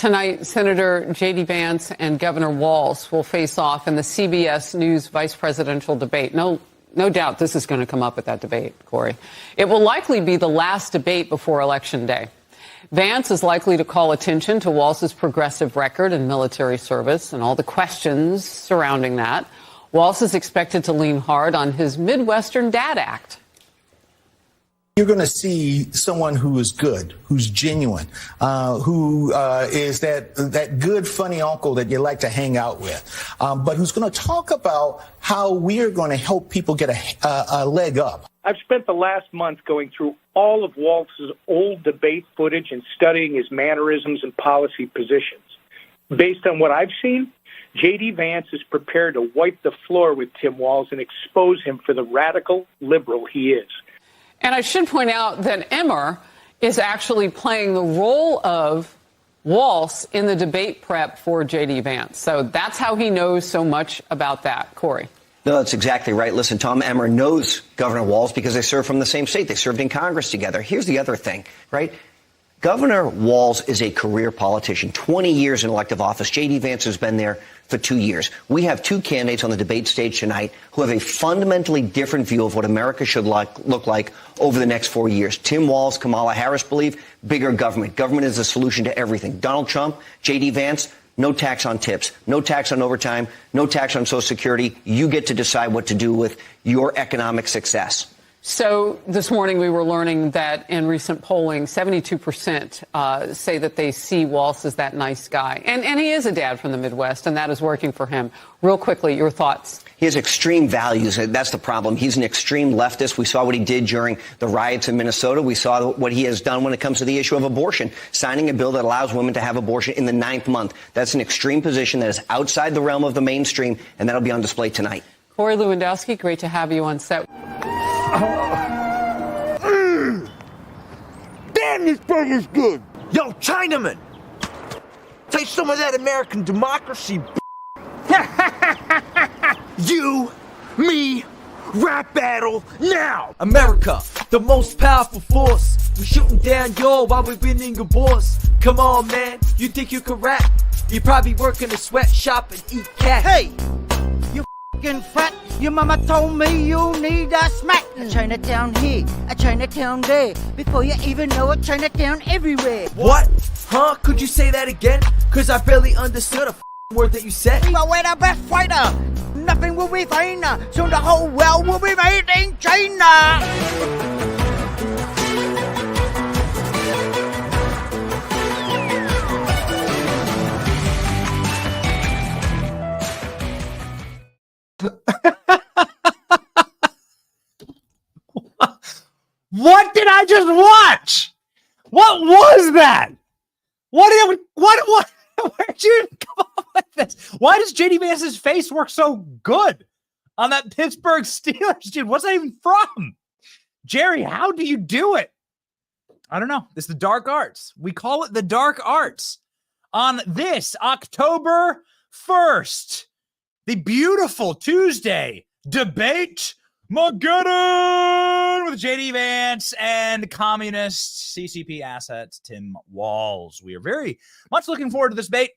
Tonight, Senator J.D. Vance and Governor Walz will face off in the CBS News vice presidential debate. No doubt this is going to come up at that debate, Corey. It will likely be the last debate before Election Day. Vance is likely to call attention to Walz's progressive record in military service and all the questions surrounding that. Walz is expected to lean hard on his Midwestern Dad Act. You're going to see someone who is good, who's genuine, who is that good, funny uncle that you like to hang out with, but who's going to talk about how we are going to help people get a leg up. I've spent the last month going through all of Walz's old debate footage and studying his mannerisms and policy positions. Based on what I've seen, J.D. Vance is prepared to wipe the floor with Tim Walz and expose him for the radical liberal he is. And I should point out that Emmer is actually playing the role of Walz in the debate prep for J.D. Vance. So that's how he knows so much about that. Corey. No, that's exactly right. Listen, Tom Emmer knows Governor Walz because they served from the same state. They served in Congress together. Here's the other thing, right? Governor Walz is a career politician, 20 years in elective office. J.D. Vance has been there for 2 years. We have two candidates on the debate stage tonight who have a fundamentally different view of what America should look like over the next 4 years. Tim Walz, Kamala Harris believe bigger government. Government is the solution to everything. Donald Trump, J.D. Vance, no tax on tips, no tax on overtime, no tax on Social Security. You get to decide what to do with your economic success. So this morning we were learning that in recent polling, 72% say that they see Walz as that nice guy. And he is a dad from the Midwest, and that is working for him. Real quickly, your thoughts. He has extreme values. That's the problem. He's an extreme leftist. We saw what he did during the riots in Minnesota. We saw what he has done when it comes to the issue of abortion, signing a bill that allows women to have abortion in the 9th month. That's an extreme position that is outside the realm of the mainstream, and that'll be on display tonight. Corey Lewandowski, great to have you on set. Damn, this burger's good. Yo, Chinaman, taste some of that American democracy. You, me, rap battle now. America, the most powerful force. We're shooting down y'all while we're winning awards. Come on, man, you think you can rap? You probably work in a sweatshop and eat cat. Hey, you f***ing fat. Your mama told me you need a smack. A Chinatown here, a Chinatown there. Before you even know it, Chinatown everywhere. What? Huh? Could you say that again? Cause I barely understood a word that you said. But we're the best fighter. Nothing will be finer. Soon the whole world will be made in China. What did I just watch? What was that? Where'd you come up with this? Why does J.D. Vance's face work so good on that Pittsburgh Steelers dude? What's that even from? Jerry, how do you do it? I don't know. It's the dark arts. We call it the dark arts. On this October 1st, the beautiful Tuesday debate Mageddon with J.D. Vance and communist CCP assets Tim Walz. We are very much looking forward to this debate.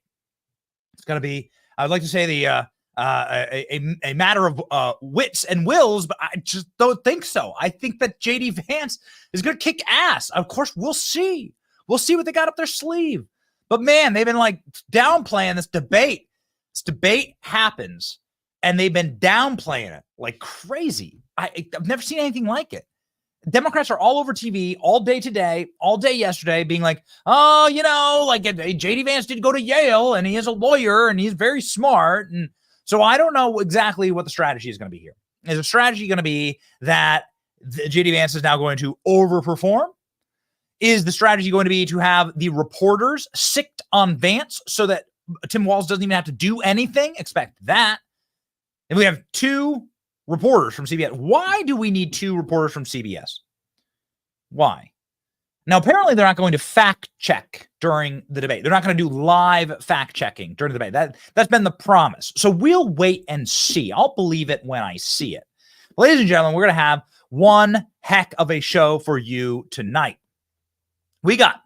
It's going to be, I would like to say, a matter of wits and wills, but I just don't think so. I think that J.D. Vance is going to kick ass. Of course, we'll see. We'll see what they got up their sleeve. But man, they've been like downplaying this debate. This debate happens, and they've been downplaying it like crazy. I've never seen anything like it. Democrats are all over TV all day today, all day yesterday, being like, oh, you know, like J.D. Vance did go to Yale and he is a lawyer and he's very smart. And so I don't know exactly what the strategy is going to be here. Is the strategy going to be that J.D. Vance is now going to overperform? Is the strategy going to be to have the reporters sicked on Vance so that Tim Walz doesn't even have to do anything? Expect that. And we have two reporters from CBS. Why do we need two reporters from CBS? Why? Now, apparently they're not going to fact check during the debate. They're not going to do live fact checking during the debate. That's been the promise. So we'll wait and see. I'll believe it when I see it. Ladies and gentlemen, we're going to have one heck of a show for you tonight. We got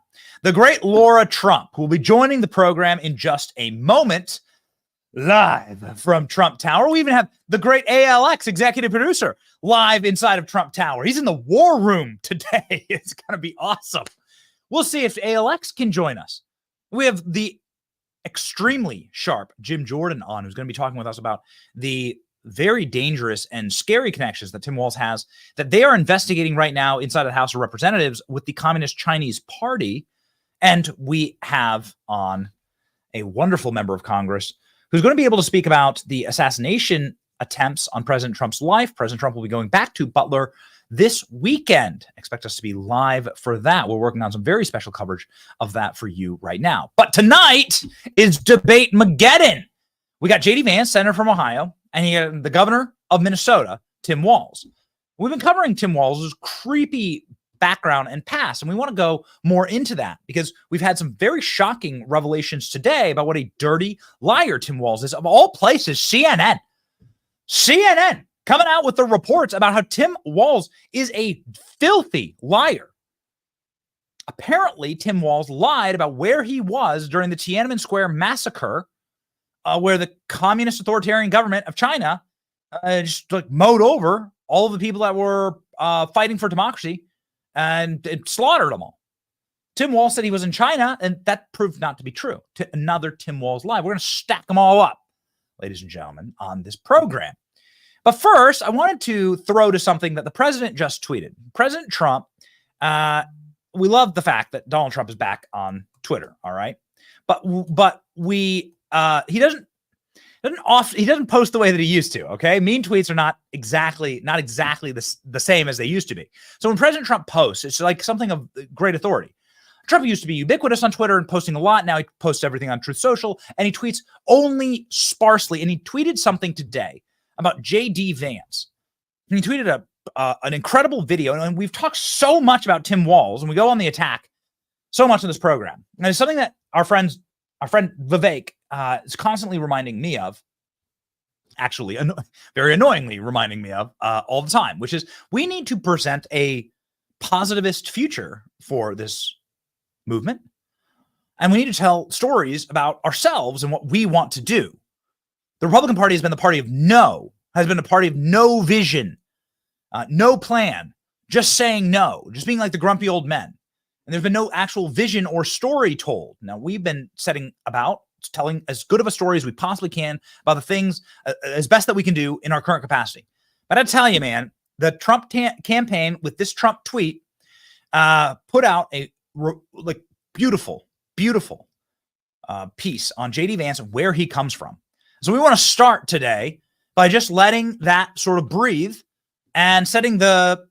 the great Lara Trump, who will be joining the program in just a moment, live from Trump Tower. We even have the great ALX, executive producer, live inside of Trump Tower. He's in the war room today. It's going to be awesome. We'll see if ALX can join us. We have the extremely sharp Jim Jordan on, who's going to be talking with us about the very dangerous and scary connections that Tim Walz has, that they are investigating right now inside the House of Representatives with the Communist Chinese Party. And we have on a wonderful member of Congress who's going to be able to speak about the assassination attempts on President Trump's life. President Trump will be going back to Butler this weekend. Expect us to be live for that. We're working on some very special coverage of that for you right now. But tonight is Debate Mageddon. We got J.D. Vance, Senator from Ohio, and the governor of Minnesota, Tim Walz. We've been covering Tim Walz's creepy background and past, and we want to go more into that because we've had some very shocking revelations today about what a dirty liar Tim Walz is. Of all places, CNN coming out with the reports about how Tim Walz is a filthy liar. Apparently, Tim Walz lied about where he was during the Tiananmen Square massacre, where the communist authoritarian government of China just like mowed over all of the people that were fighting for democracy and it slaughtered them all. Tim Walz said he was in China, and that proved not to be true. Another Tim Walz lie. We're going to stack them all up, ladies and gentlemen, on this program. But first, I wanted to throw to something that the president just tweeted. President Trump, we love the fact that Donald Trump is back on Twitter, all right? But he doesn't post the way that he used to, okay? Mean tweets are not exactly the same as they used to be. So when President Trump posts, it's like something of great authority. Trump used to be ubiquitous on Twitter and posting a lot. Now he posts everything on Truth Social, and he tweets only sparsely. And he tweeted something today about J.D. Vance. And he tweeted an incredible video. And we've talked so much about Tim Walz, and we go on the attack so much in this program. And it's something that our friend Vivek is constantly reminding me of, actually very annoyingly reminding me of all the time, which is we need to present a positivist future for this movement. And we need to tell stories about ourselves and what we want to do. The Republican Party has been the party of no, has been a party of no vision, no plan, just saying no, just being like the grumpy old men. And there's been no actual vision or story told. Now, we've been setting about telling as good of a story as we possibly can about the things as best that we can do in our current capacity. But I tell you, man, the Trump campaign with this Trump tweet put out a beautiful piece on J.D. Vance and where he comes from. So we want to start today by just letting that sort of breathe and setting the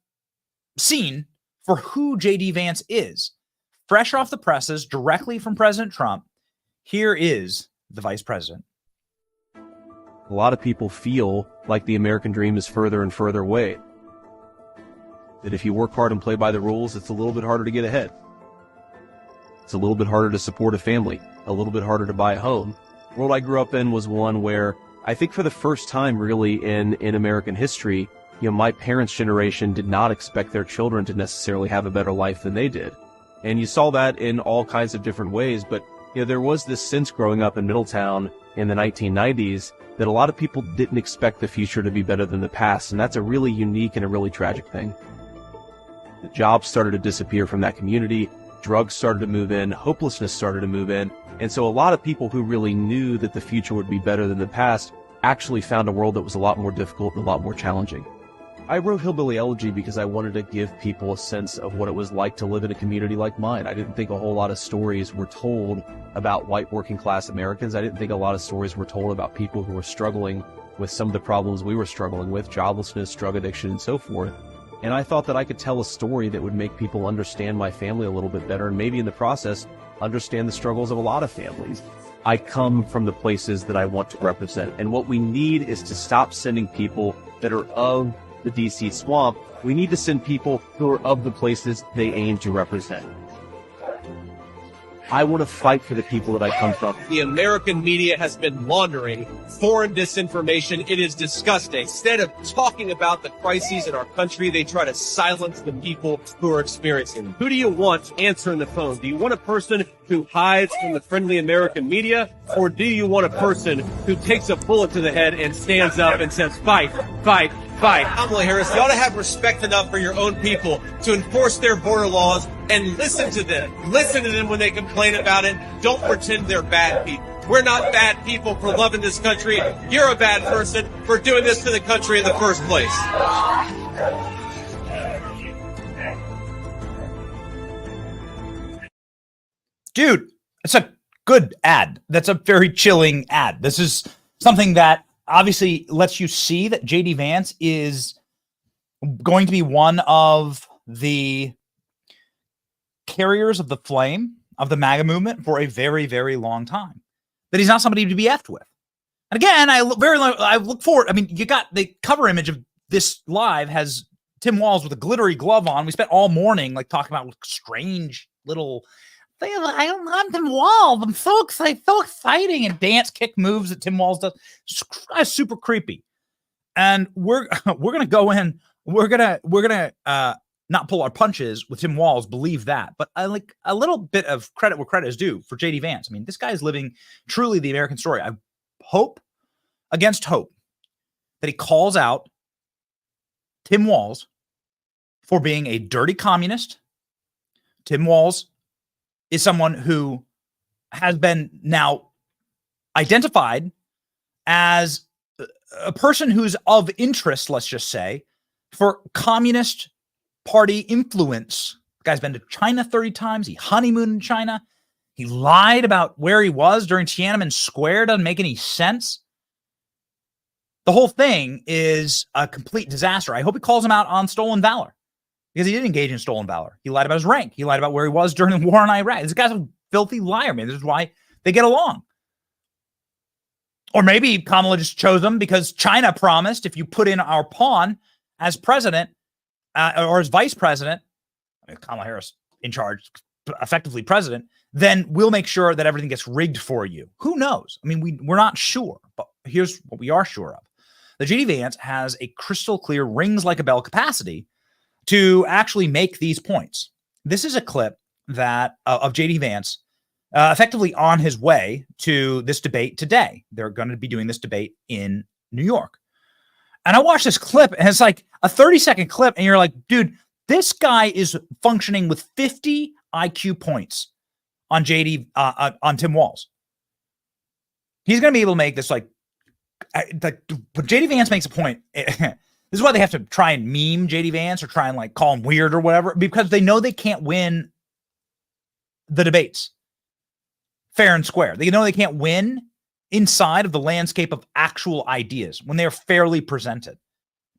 scene for who J.D. Vance is. Fresh off the presses, directly from President Trump, here is the vice president. A lot of people feel like the American dream is further and further away. That if you work hard and play by the rules, it's a little bit harder to get ahead. It's a little bit harder to support a family, a little bit harder to buy a home. The world I grew up in was one where I think for the first time really in American history, my parents' generation did not expect their children to necessarily have a better life than they did. And you saw that in all kinds of different ways, but there was this sense growing up in Middletown in the 1990s that a lot of people didn't expect the future to be better than the past, and that's a really unique and a really tragic thing. The jobs started to disappear from that community, drugs started to move in, hopelessness started to move in, and so a lot of people who really knew that the future would be better than the past actually found a world that was a lot more difficult and a lot more challenging. I wrote Hillbilly Elegy because I wanted to give people a sense of what it was like to live in a community like mine. I didn't think a whole lot of stories were told about white working class Americans. I didn't think a lot of stories were told about people who were struggling with some of the problems we were struggling with, joblessness, drug addiction, and so forth. And I thought that I could tell a story that would make people understand my family a little bit better, and maybe in the process, understand the struggles of a lot of families. I come from the places that I want to represent, and what we need is to stop sending people that are of the DC swamp. We need to send people who are of the places they aim to represent. I want to fight for the people that I come from. The American media has been laundering foreign disinformation. It is disgusting. Instead of talking about the crises in our country, they try to silence the people who are experiencing them. Who do you want answering the phone? Do you want a person who hides from the friendly American media? Or do you want a person who takes a bullet to the head and stands up and says, fight, fight, fight? Kamala Harris, you ought to have respect enough for your own people to enforce their border laws and listen to them. Listen to them when they complain about it. Don't pretend they're bad people. We're not bad people for loving this country. You're a bad person for doing this to the country in the first place. Dude, it's a good ad. That's a very chilling ad. This is something that obviously lets you see that JD Vance is going to be one of the carriers of the flame of the MAGA movement for a very, very long time. That he's not somebody to be effed with. And again, I look forward. I mean, you got the cover image of this live has Tim Walz with a glittery glove on. We spent all morning like talking about strange little thing. I'm Tim Walz. I'm so excited, so exciting, and dance kick moves that Tim Walz does. It's super creepy. And we're gonna go in. We're gonna not pull our punches with Tim Walz, believe that. But I like a little bit of credit where credit is due for JD Vance. I mean, this guy is living truly the American story. I hope against hope that he calls out Tim Walz for being a dirty communist. Tim Walz is someone who has been now identified as a person who's of interest, let's just say, for communist party influence. The guy's been to China 30 times. He honeymooned in China. He lied about where he was during Tiananmen Square. Doesn't make any sense. The whole thing is a complete disaster. I hope he calls him out on stolen valor, because he did engage in stolen valor. He lied about his rank. He lied about where he was during the war in Iraq. This guy's a filthy liar, man. This is why they get along. Or maybe Kamala just chose him because China promised, if you put in our pawn as president, or as vice president, I mean, Kamala Harris in charge, effectively president, then we'll make sure that everything gets rigged for you. Who knows? I mean, we're not sure, but here's what we are sure of. The JD Vance has a crystal clear, rings like a bell capacity to actually make these points. This is a clip that of JD Vance effectively on his way to this debate today. They're going to be doing this debate in New York. And I watched this clip, and it's like a 30-second clip, and you're like, dude, this guy is functioning with 50 IQ points on on Tim Walz. He's going to be able to make this but JD Vance makes a point. This is why they have to try and meme JD Vance or try and like call him weird or whatever, because they know they can't win the debates fair and square. They know they can't win inside of the landscape of actual ideas when they're fairly presented.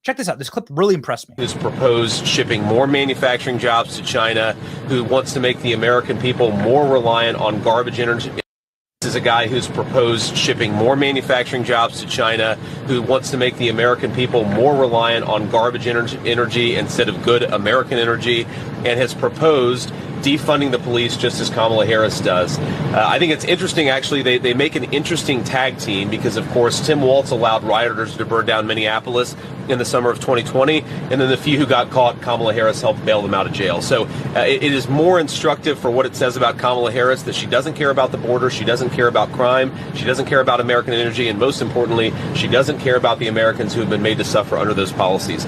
Check this out. This clip really impressed me. Who's proposed shipping more manufacturing jobs to China, who wants to make the American people more reliant on garbage energy. This is a guy who's proposed shipping more manufacturing jobs to China, who wants to make the American people more reliant on garbage energy instead of good American energy, and has proposed defunding the police just as Kamala Harris does. I think it's interesting, actually. They make an interesting tag team because, of course, Tim Walz allowed rioters to burn down Minneapolis in the summer of 2020, and then the few who got caught, Kamala Harris helped bail them out of jail. So it is more instructive for what it says about Kamala Harris, that she doesn't care about the border, she doesn't care about crime, she doesn't care about American energy, and most importantly, she doesn't care about the Americans who have been made to suffer under those policies.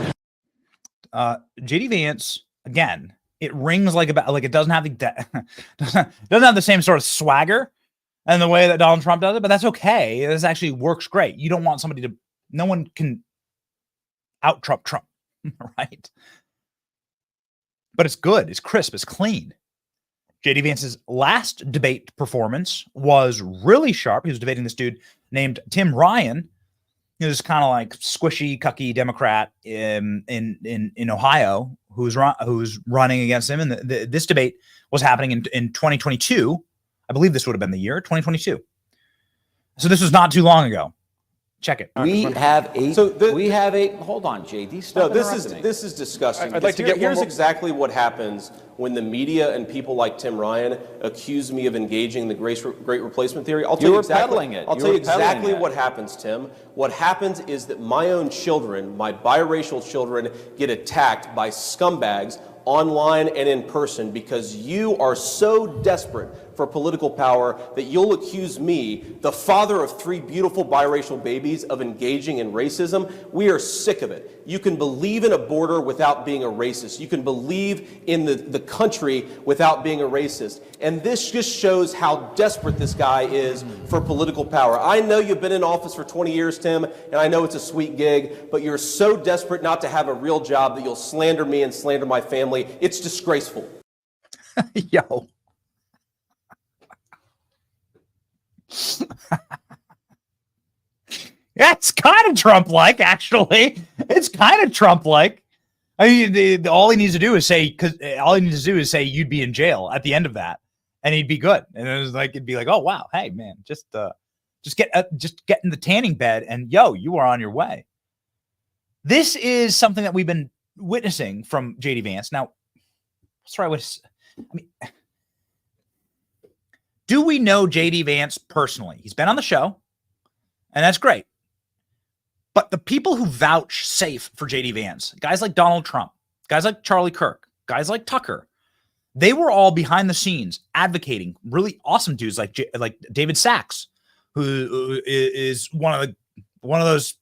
JD Vance, again, it rings like it doesn't have the same sort of swagger and the way that Donald Trump does it, but that's okay. This actually works great. You don't want somebody no one can out Trump, right? But it's good, it's crisp, it's clean. JD Vance's last debate performance was really sharp. He was debating this dude named Tim Ryan. He was kind of like squishy, cucky Democrat in Ohio, who's running against him. And this debate was happening in 2022. I believe this would have been the year 2022. So this was not too long ago. Check it. We have a. Hold on, JD. Stop This is disgusting. I'd like to get here's exactly what happens when the media and people like Tim Ryan accuse me of engaging in the great replacement theory. I'll tell you exactly what happens, Tim. What happens is that my own children, my biracial children, get attacked by scumbags online and in person because you are so desperate for political power that you'll accuse me, the father of 3 beautiful biracial babies, of engaging in racism. We are sick of it. You can believe in a border without being a racist. You can believe in the country without being a racist. And this just shows how desperate this guy is for political power. I know you've been in office for 20 years, Tim, and I know it's a sweet gig, but you're so desperate not to have a real job that you'll slander me and slander my family. It's disgraceful. Yo. That's kind of Trump-like, actually. It's kind of Trump-like. I mean, all he needs to do is say, you'd be in jail at the end of that, and he'd be good. And it'd be like, oh wow, hey man, just get in the tanning bed, and yo, you are on your way. This is something that we've been witnessing from JD Vance. Now, do we know JD Vance personally? He's been on the show, and that's great. But the people who vouch safe for JD Vance, guys like Donald Trump, guys like Charlie Kirk, guys like Tucker, they were all behind the scenes advocating. Really awesome dudes like David Sachs, who is one of those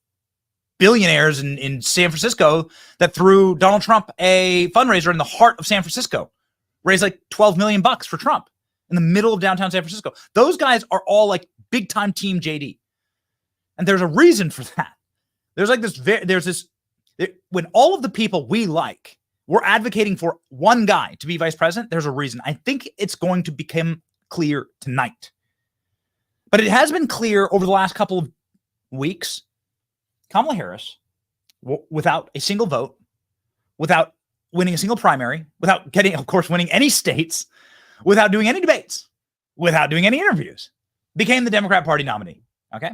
billionaires in San Francisco that threw Donald Trump a fundraiser in the heart of San Francisco, raised like $12 million for Trump in the middle of downtown San Francisco. Those guys are all like big time team JD. And there's a reason for that. When all of the people we like, we're advocating for one guy to be vice president, there's a reason. I think it's going to become clear tonight. But it has been clear over the last couple of weeks. Kamala Harris, without a single vote, without winning a single primary, without getting, of course, winning any states, without doing any debates, without doing any interviews, became the Democrat Party nominee. Okay?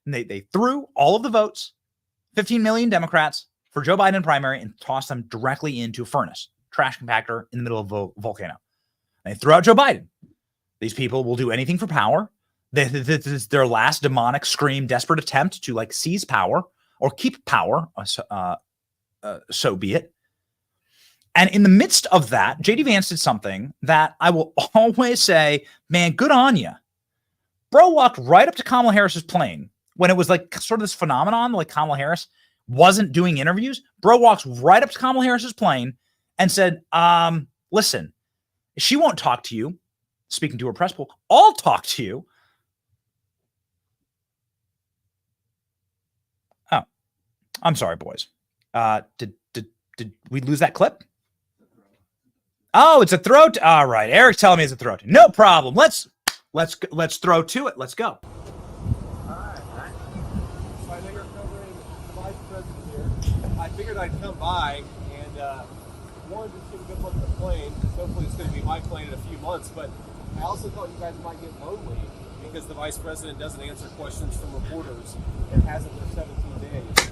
And they threw all of the votes, 15 million Democrats, for Joe Biden primary and tossed them directly into a furnace, trash compactor in the middle of a volcano. And they threw out Joe Biden. These people will do anything for power. This is their last demonic scream, desperate attempt to like seize power or keep power. So be it. And in the midst of that, JD Vance did something that I will always say, man, good on you. Bro walked right up to Kamala Harris's plane when it was like sort of this phenomenon, like Kamala Harris wasn't doing interviews. Bro walks right up to Kamala Harris's plane and said, listen, she won't talk to you. Speaking to her press pool, I'll talk to you. Oh, I'm sorry, boys. Did we lose that clip? Oh, it's a throw. All right. Eric's telling me it's a throw. No problem. Let's throw to it. Let's go. I figured I'd come by and one, just give a good look at the plane. Hopefully it's going to be my plane in a few months, but I also thought you guys might get lonely because the vice president doesn't answer questions from reporters and hasn't for 17 days.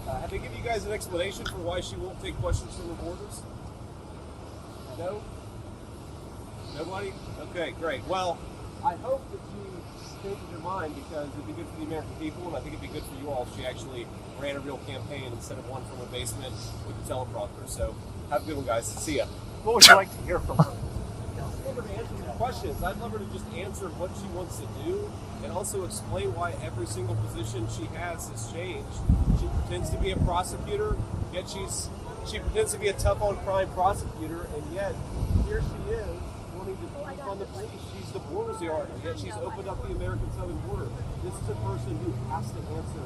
Have they given you guys an explanation for why she won't take questions from reporters? No? Nobody? Okay, great. Well, I hope that she changes her mind because it'd be good for the American people, and I think it'd be good for you all if she actually ran a real campaign instead of one from a basement with a teleprompter. So have a good one, guys. See ya. What would you like to hear from her? I'd love her to answer the questions. I'd love her to just answer what she wants to do and also explain why every single position she has changed. She pretends to be a prosecutor, yet she pretends to be a tough on crime prosecutor, and yet here she is wanting to defund the police. She's the border czar, yet she's opened up the American southern border. This is a person who has to answer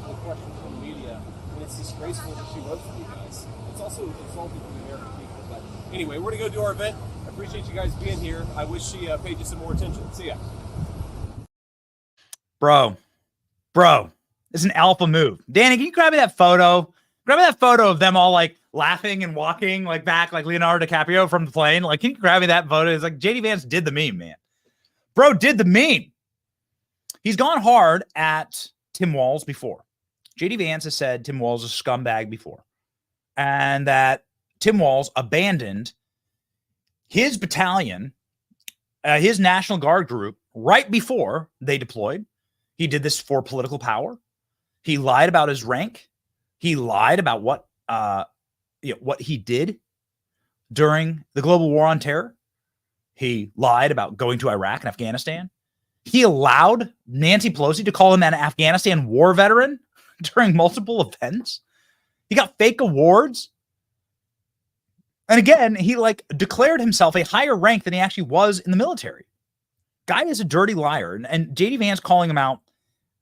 the questions from the media, and it's disgraceful that she runs for you guys. It's also insulting to the American people. But anyway, we're going to go do our event. I appreciate you guys being here. I wish she paid you some more attention. See ya. Bro, it's an alpha move. Danny, can you grab me that photo? Grab me that photo of them all like laughing and walking like back like Leonardo DiCaprio from the plane. Like, can you grab me that photo? It's like JD Vance did the meme, man. Bro did the meme. He's gone hard at Tim Walz before. J.D. Vance has said Tim Walz is a scumbag before, and that Tim Walz abandoned his battalion, his National Guard group, right before they deployed. He did this for political power. He lied about his rank. He lied about what he did during the global war on terror. He lied about going to Iraq and Afghanistan. He allowed Nancy Pelosi to call him an Afghanistan war veteran during multiple events. He got fake awards. And again, he declared himself a higher rank than he actually was in the military. Guy is a dirty liar. And J.D. Vance calling him out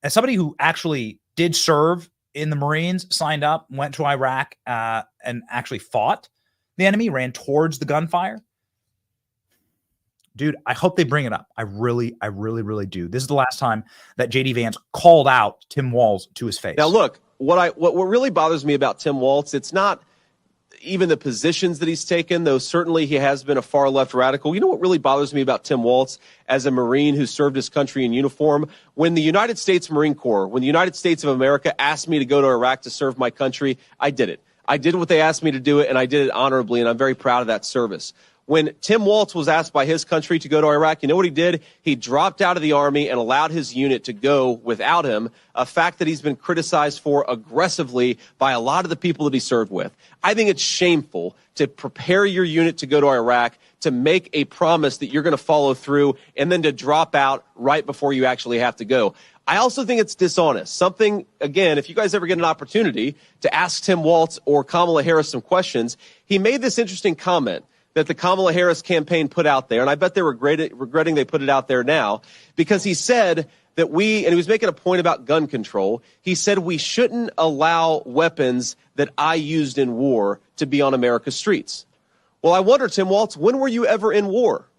as somebody who actually did serve in the Marines, signed up, went to Iraq, and actually fought the enemy, ran towards the gunfire. Dude, I hope they bring it up. I really do. This is the last time that J.D. Vance called out Tim Walz to his face. Now, look, what really bothers me about Tim Walz, it's not even the positions that he's taken, though certainly he has been a far left radical. You know what really bothers me about Tim Walz as a Marine who served his country in uniform? When the United States Marine Corps, when the United States of America asked me to go to Iraq to serve my country, I did it. I did what they asked me to do it, and I did it honorably, and I'm very proud of that service. When Tim Walz was asked by his country to go to Iraq, you know what he did? He dropped out of the Army and allowed his unit to go without him, a fact that he's been criticized for aggressively by a lot of the people that he served with. I think it's shameful to prepare your unit to go to Iraq, to make a promise that you're going to follow through, and then to drop out right before you actually have to go. I also think it's dishonest. Something, again, if you guys ever get an opportunity to ask Tim Walz or Kamala Harris some questions, he made this interesting comment that the Kamala Harris campaign put out there, and I bet they're regretting they put it out there now, because he said that and he was making a point about gun control, he said we shouldn't allow weapons that I used in war to be on America's streets. Well, I wonder, Tim Walz, when were you ever in war?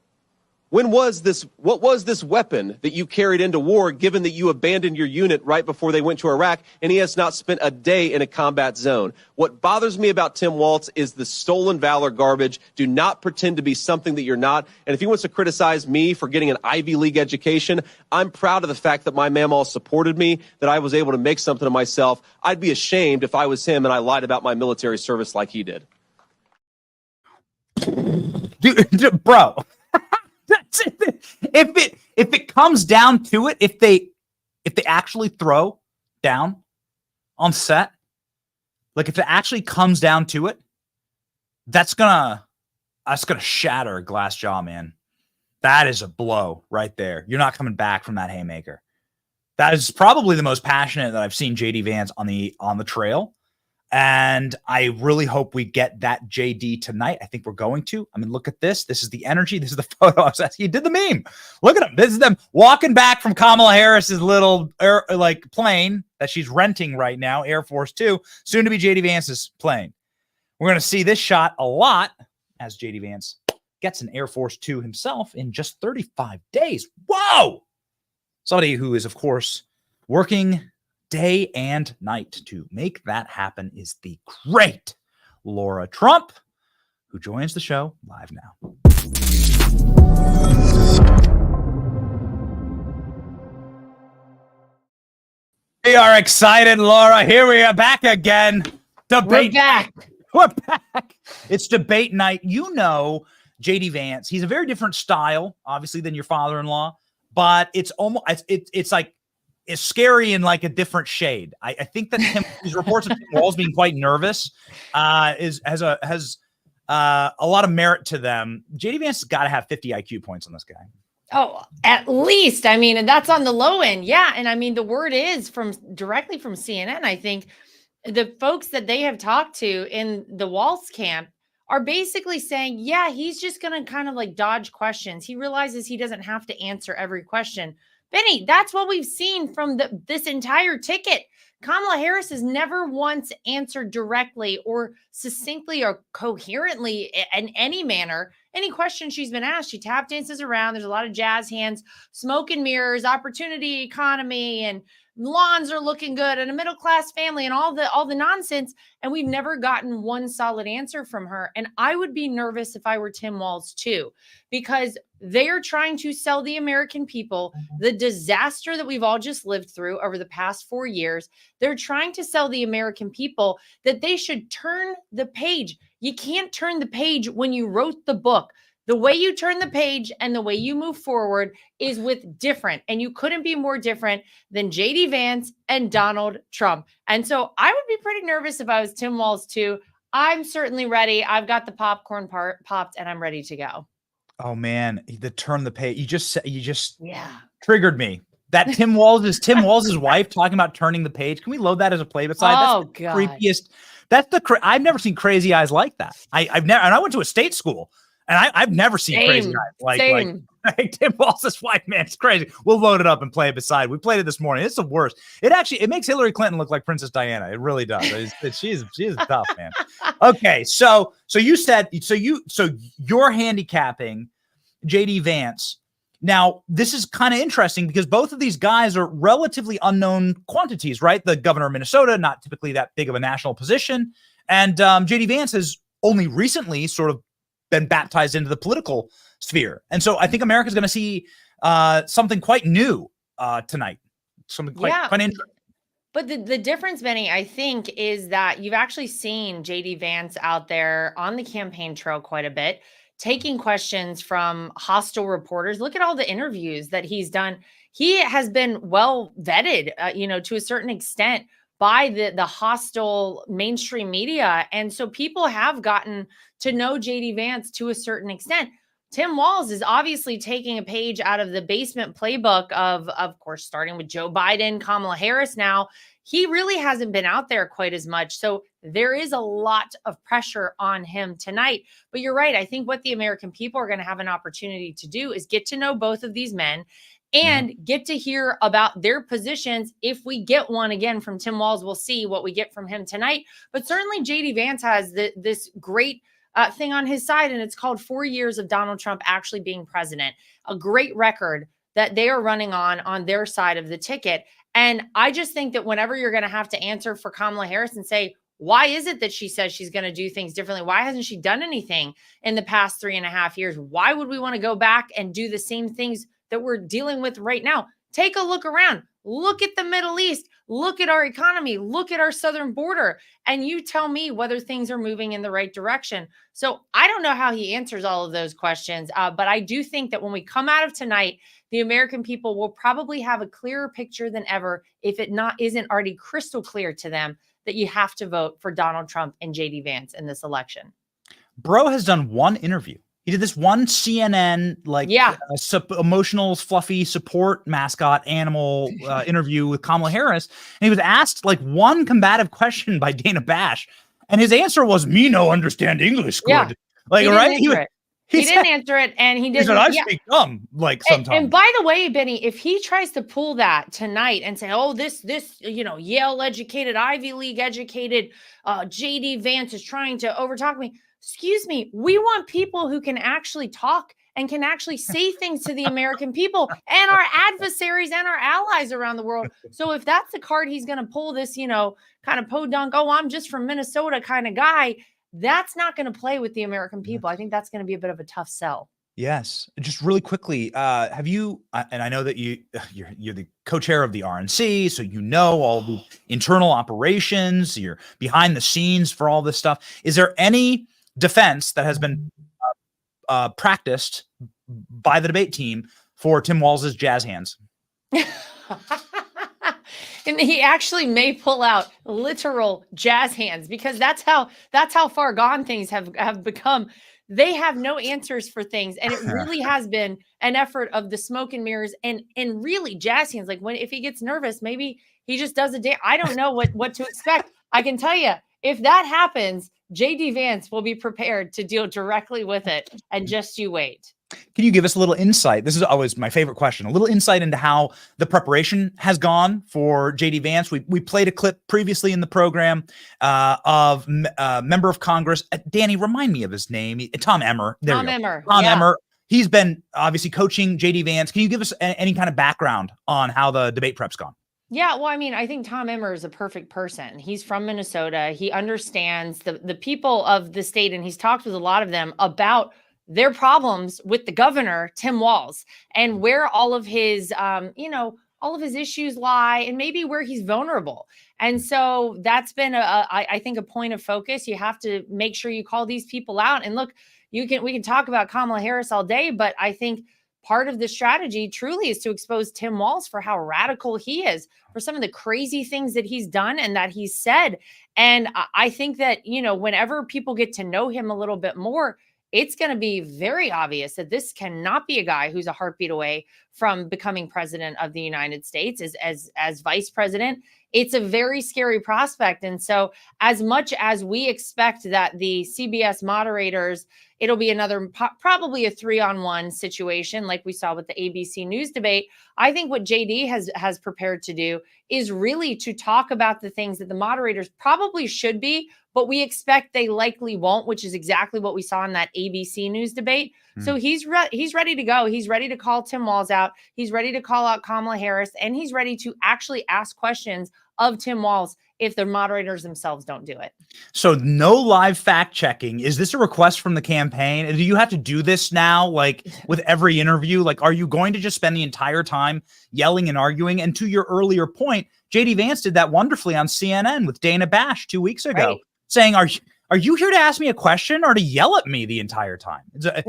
What was this weapon that you carried into war, given that you abandoned your unit right before they went to Iraq, and he has not spent a day in a combat zone? What bothers me about Tim Walz is the stolen valor garbage. Do not pretend to be something that you're not. And if he wants to criticize me for getting an Ivy League education, I'm proud of the fact that my mamaw supported me, that I was able to make something of myself. I'd be ashamed if I was him and I lied about my military service like he did. Dude, bro. That's it. If it comes down to it, if they actually throw down on set, like if it actually comes down to it, that's gonna shatter a glass jaw, man. That is a blow right there. You're not coming back from that haymaker. That is probably the most passionate that I've seen JD Vance on the trail. And I really hope we get that JD tonight. I think we're going to. I mean, look at this. This is the energy. This is the photo. He did the meme. Look at him. This is them walking back from Kamala Harris's little plane that she's renting right now, Air Force Two, soon to be JD Vance's plane. We're going to see this shot a lot as JD Vance gets an Air Force Two himself in just 35 days. Whoa! Somebody who is, of course, working day and night to make that happen is the great Lara Trump, who joins the show live now. We are excited, Lara. Here we are back again. Debate. We're back. It's debate night. You know, JD Vance, he's a very different style, obviously, than your father-in-law, but it's almost, it's like, is scary in like a different shade. I think that his reports of Tim Walz being quite nervous has a lot of merit to them. JD Vance has got to have 50 IQ points on this guy. Oh, at least. I mean, and that's on the low end. Yeah. And I mean, the word is directly from CNN. I think the folks that they have talked to in the Walz camp are basically saying, yeah, he's just going to kind of like dodge questions. He realizes he doesn't have to answer every question. Benny, that's what we've seen from this entire ticket. Kamala Harris has never once answered directly or succinctly or coherently in any manner any question she's been asked. She tap dances around. There's a lot of jazz hands, smoke and mirrors, opportunity economy, and lawns are looking good and a middle class family and all the nonsense. And we've never gotten one solid answer from her. And I would be nervous if I were Tim Walz too, because they are trying to sell the American people the disaster that we've all just lived through over the past 4 years. They're trying to sell the American people that they should turn the page. You can't turn the page when you wrote the book. The way you turn the page and the way you move forward is with different. And you couldn't be more different than JD Vance and Donald Trump. And so I would be pretty nervous if I was Tim Walz too. I'm certainly ready. I've got the popcorn popped and I'm ready to go. Oh man, the turn the page. You just yeah triggered me. That Tim Walz's wife talking about turning the page. Can we load that as a play beside? Oh, That's the God. creepiest. That's I've never seen crazy eyes like that. I've never, and I went to a state school. And I've never seen crazy eyes like Tim Walz's wife, man. It's crazy. We'll load it up and play it beside. We played it this morning. It's the worst. It makes Hillary Clinton look like Princess Diana. It really does. She's tough, man. Okay, so you're handicapping JD Vance. Now, this is kind of interesting because both of these guys are relatively unknown quantities, right? The governor of Minnesota, not typically that big of a national position, and JD Vance has only recently sort of been baptized into the political sphere. And so I think America's going to see something quite new tonight. Something quite interesting. But the difference, Benny, I think, is that you've actually seen JD Vance out there on the campaign trail quite a bit, taking questions from hostile reporters. Look at all the interviews that he's done. He has been well vetted, to a certain extent by the hostile mainstream media. And so people have gotten to know JD Vance to a certain extent. Tim Walz is obviously taking a page out of the basement playbook of course, starting with Joe Biden, Kamala Harris now. He really hasn't been out there quite as much. So there is a lot of pressure on him tonight. But you're right. I think what the American people are going to have an opportunity to do is get to know both of these men and get to hear about their positions. If we get one again from Tim Walz, we'll see what we get from him tonight. But certainly JD Vance has this great thing on his side, and it's called 4 years of Donald Trump actually being president, a great record that they are running on their side of the ticket. And I just think that whenever you're going to have to answer for Kamala Harris and say, why is it that she says she's going to do things differently? Why hasn't she done anything in the past 3.5 years? Why would we want to go back and do the same things that we're dealing with right now? Take a look around. Look at the Middle East. Look at our economy. Look at our southern border. And you tell me whether things are moving in the right direction. So I don't know how he answers all of those questions. But I do think that when we come out of tonight, the American people will probably have a clearer picture than ever, if it isn't already crystal clear to them that you have to vote for Donald Trump and JD Vance in this election. Bro has done one interview. He did this one CNN, emotional, fluffy support mascot animal interview with Kamala Harris. And he was asked one combative question by Dana Bash. And his answer was, me no understand English good. Yeah. He said, didn't answer it. And he didn't. He said, I speak dumb, sometimes. And by the way, Benny, if he tries to pull that tonight and say, oh, this Yale educated, Ivy League educated JD Vance is trying to overtalk me. Excuse me, we want people who can actually talk and can actually say things to the American people and our adversaries and our allies around the world. So if that's the card he's going to pull, this, kind of podunk, oh, I'm just from Minnesota kind of guy, that's not going to play with the American people. I think that's going to be a bit of a tough sell. Yes. Just really quickly, have you, and I know that you're the co-chair of the RNC, so you know all the internal operations, you're behind the scenes for all this stuff. Is there any defense that has been practiced by the debate team for Tim Walz's jazz hands? And he actually may pull out literal jazz hands, because that's how far gone things have become. They have no answers for things, and it really has been an effort of the smoke and mirrors and really jazz hands. Like if he gets nervous, maybe he just does a day. I don't know what to expect. I can tell you, if that happens, JD Vance will be prepared to deal directly with it, and just you wait. Can you give us a little insight? This is always my favorite question. A little insight into how the preparation has gone for JD Vance. We played a clip previously in the program of member of Congress. Danny, remind me of his name. Tom Emmer. Tom Emmer. Tom Emmer. He's been obviously coaching JD Vance. Can you give us any kind of background on how the debate prep's gone? Yeah, well, I mean, I think Tom Emmer is a perfect person. He's from Minnesota. He understands the people of the state, and he's talked with a lot of them about their problems with the governor, Tim Walz, and where all of his, all of his issues lie, and maybe where he's vulnerable. And so that's been I think, a point of focus. You have to make sure you call these people out. And look, we can talk about Kamala Harris all day, but I think part of the strategy truly is to expose Tim Walz for how radical he is, for some of the crazy things that he's done and that he's said. And I think that, whenever people get to know him a little bit more, it's going to be very obvious that this cannot be a guy who's a heartbeat away from becoming president of the United States as vice president. It's a very scary prospect. And so as much as we expect that the CBS moderators, it'll be another probably a 3-on-1 situation like we saw with the ABC News debate, I think what JD has prepared to do is really to talk about the things that the moderators probably should be, but we expect they likely won't, which is exactly what we saw in that ABC News debate. So he's ready to go. He's ready to call Tim Walz out. He's ready to call out Kamala Harris, and he's ready to actually ask questions of Tim Walz if the moderators themselves don't do it. So no live fact checking. Is this a request from the campaign? And do you have to do this now, like with every interview? Like, are you going to just spend the entire time yelling and arguing? And to your earlier point, JD Vance did that wonderfully on CNN with Dana Bash 2 weeks ago, right, saying, are you here to ask me a question or to yell at me the entire time? It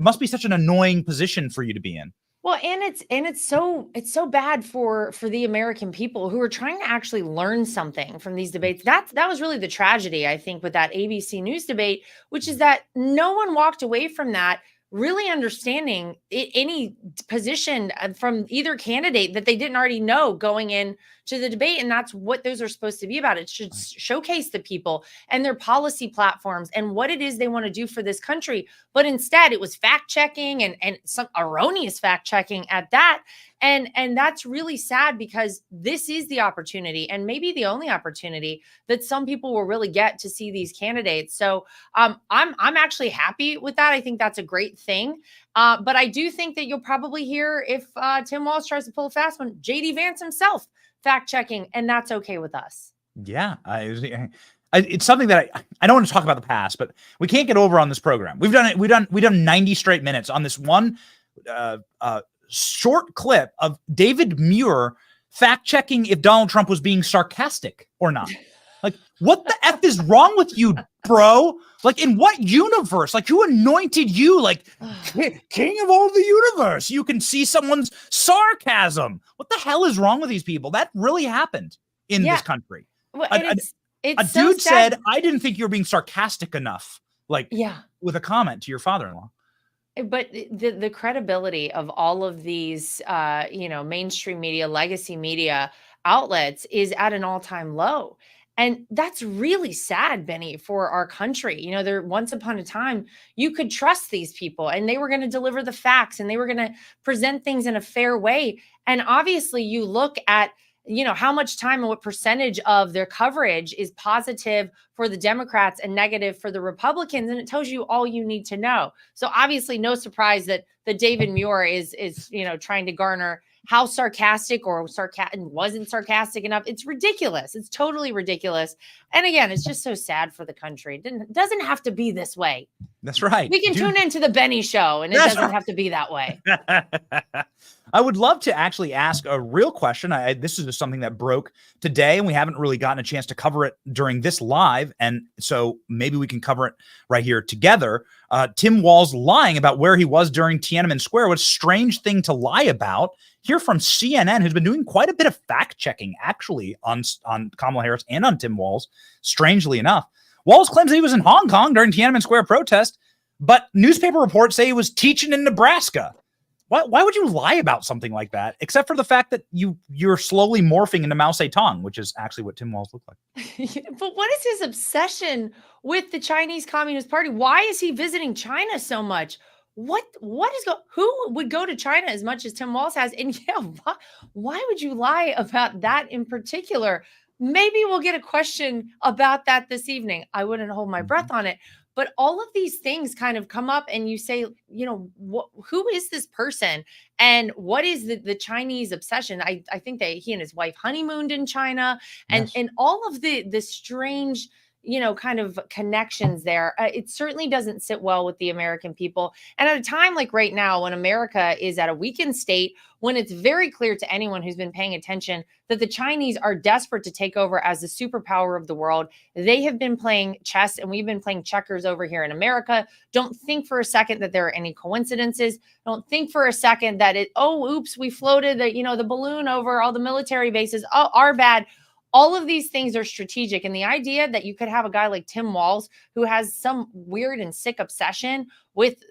must be such an annoying position for you to be in. Well, and it's so bad for the American people who are trying to actually learn something from these debates. That was really the tragedy, I think, with that ABC News debate, which is that no one walked away from that really understanding any position from either candidate that they didn't already know going in to the debate. And that's what those are supposed to be about. It should showcase the people and their policy platforms and what it is they want to do for this country. But instead, it was fact checking and some erroneous fact checking at that. And that's really sad, because this is the opportunity, and maybe the only opportunity, that some people will really get to see these candidates. So I'm actually happy with that. I think that's a great thing. But I do think that you'll probably hear, if Tim Walz tries to pull a fast one, JD Vance himself fact checking, and that's okay with us. Yeah, it's something that I don't want to talk about the past, but we can't get over on this program. We've done 90 straight minutes on this one short clip of David Muir fact checking if Donald Trump was being sarcastic or not. Like, what the F is wrong with you, bro? Like, in what universe? Like, who anointed you like king of all the universe? You can see someone's sarcasm. What the hell is wrong with these people? That really happened in this country. Well, a so dude said, I didn't think you were being sarcastic enough. Like, with a comment to your father-in-law. But the credibility of all of these, mainstream media, legacy media outlets is at an all-time low. And that's really sad, Benny, for our country. There once upon a time, you could trust these people, and they were going to deliver the facts, and they were going to present things in a fair way. And obviously, you look at how much time and what percentage of their coverage is positive for the Democrats and negative for the Republicans. And it tells you all you need to know. So obviously no surprise that David Muir is trying to garner how sarcastic or wasn't sarcastic enough. It's ridiculous. It's totally ridiculous. And again, it's just so sad for the country. It doesn't have to be this way. That's right. We can tune into the Benny Show, and it doesn't have to be that way. I would love to actually ask a real question. This is just something that broke today, and we haven't really gotten a chance to cover it during this live. And so maybe we can cover it right here together. Tim Walz lying about where he was during Tiananmen Square. What a strange thing to lie about. Hear from CNN, who's been doing quite a bit of fact checking actually on Kamala Harris and on Tim Walz, strangely enough. Walz claims he was in Hong Kong during Tiananmen Square protest, but newspaper reports say he was teaching in Nebraska. Why would you lie about something like that, except for the fact that you're slowly morphing into Mao Zedong, which is actually what Tim Walz looked like. But what is his obsession with the Chinese Communist Party? Why is he visiting China so much? Who would go to China as much as Tim Walz has? And why would you lie about that in particular? Maybe we'll get a question about that this evening. I wouldn't hold my breath on it. But all of these things kind of come up and you say, who is this person? And what is the Chinese obsession? I think that he and his wife honeymooned in China, and all of the strange, kind of connections there. It certainly doesn't sit well with the American people. And at a time like right now, when America is at a weakened state, when it's very clear to anyone who's been paying attention that the Chinese are desperate to take over as the superpower of the world. They have been playing chess and we've been playing checkers over here in America. Don't think for a second that there are any coincidences. Don't think for a second that oops, we floated the balloon over all the military bases. Oh, our bad. All of these things are strategic. And the idea that you could have a guy like Tim Walz, who has some weird and sick obsession with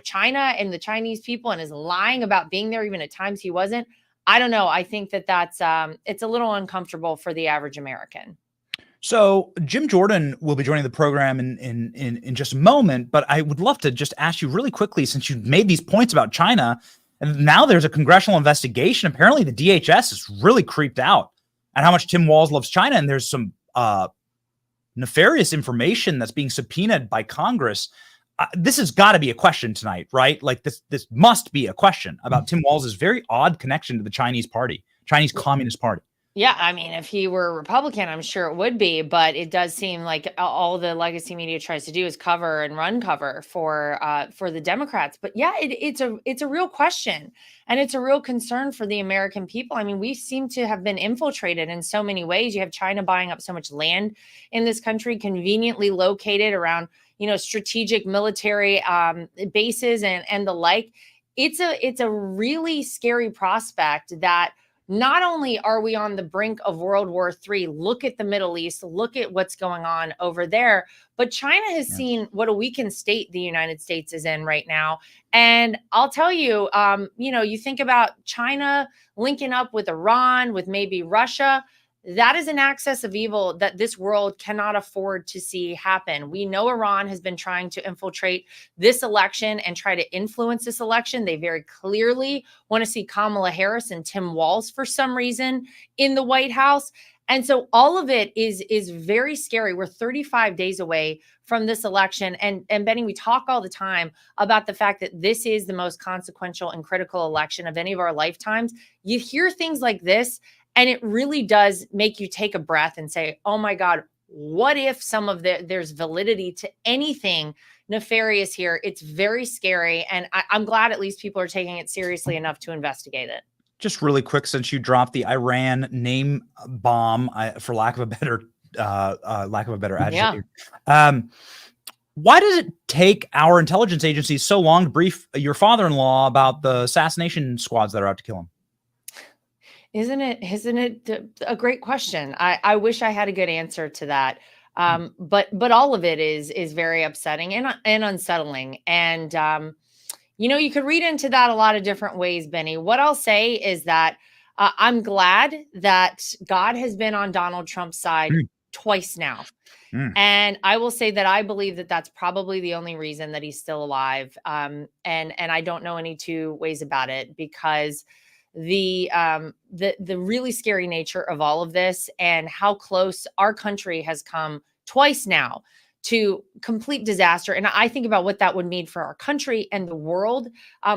China and the Chinese people and is lying about being there even at times he wasn't. I don't know. I think that's it's a little uncomfortable for the average American. So Jim Jordan will be joining the program in just a moment, but I would love to just ask you really quickly, since you made these points about China, and now there's a congressional investigation. Apparently the DHS is really creeped out and how much Tim Walz loves China. And there's some nefarious information that's being subpoenaed by Congress. This has got to be a question tonight, right? Like this must be a question about Tim Walz's very odd connection to the Chinese Communist Party. Yeah, I mean, if he were a Republican, I'm sure it would be, but it does seem like all the legacy media tries to do is cover and run cover for the Democrats. But yeah, it's a real question, and it's a real concern for the American people. I mean, we seem to have been infiltrated in so many ways. You have China buying up so much land in this country, conveniently located around strategic military bases and the like. It's a really scary prospect that. Not only are we on the brink of World War III, look at the Middle East, look at what's going on over there, but China has seen what a weakened state the United States is in right now. And I'll tell you, you think about China linking up with Iran, with maybe Russia. That is an axis of evil that this world cannot afford to see happen. We know Iran has been trying to infiltrate this election and try to influence this election. They very clearly want to see Kamala Harris and Tim Walz for some reason in the White House. And so all of it is very scary. We're 35 days away from this election. And Benny, we talk all the time about the fact that this is the most consequential and critical election of any of our lifetimes. You hear things like this, and it really does make you take a breath and say, oh my God, what if some of there's validity to anything nefarious here? It's very scary. And I'm glad at least people are taking it seriously enough to investigate it. Just really quick, since you dropped the Iran name bomb, for lack of a better adjective. Yeah. Why does it take our intelligence agencies so long to brief your father-in-law about the assassination squads that are out to kill him? Isn't it a great question? I wish I had a good answer to that. But all of it is very upsetting and unsettling. And, you could read into that a lot of different ways, Benny. What I'll say is that I'm glad that God has been on Donald Trump's side twice now. And I will say that I believe that that's probably the only reason that he's still alive. And I don't know any two ways about it, because the really scary nature of all of this and how close our country has come twice now to complete disaster. And I think about what that would mean for our country and the world,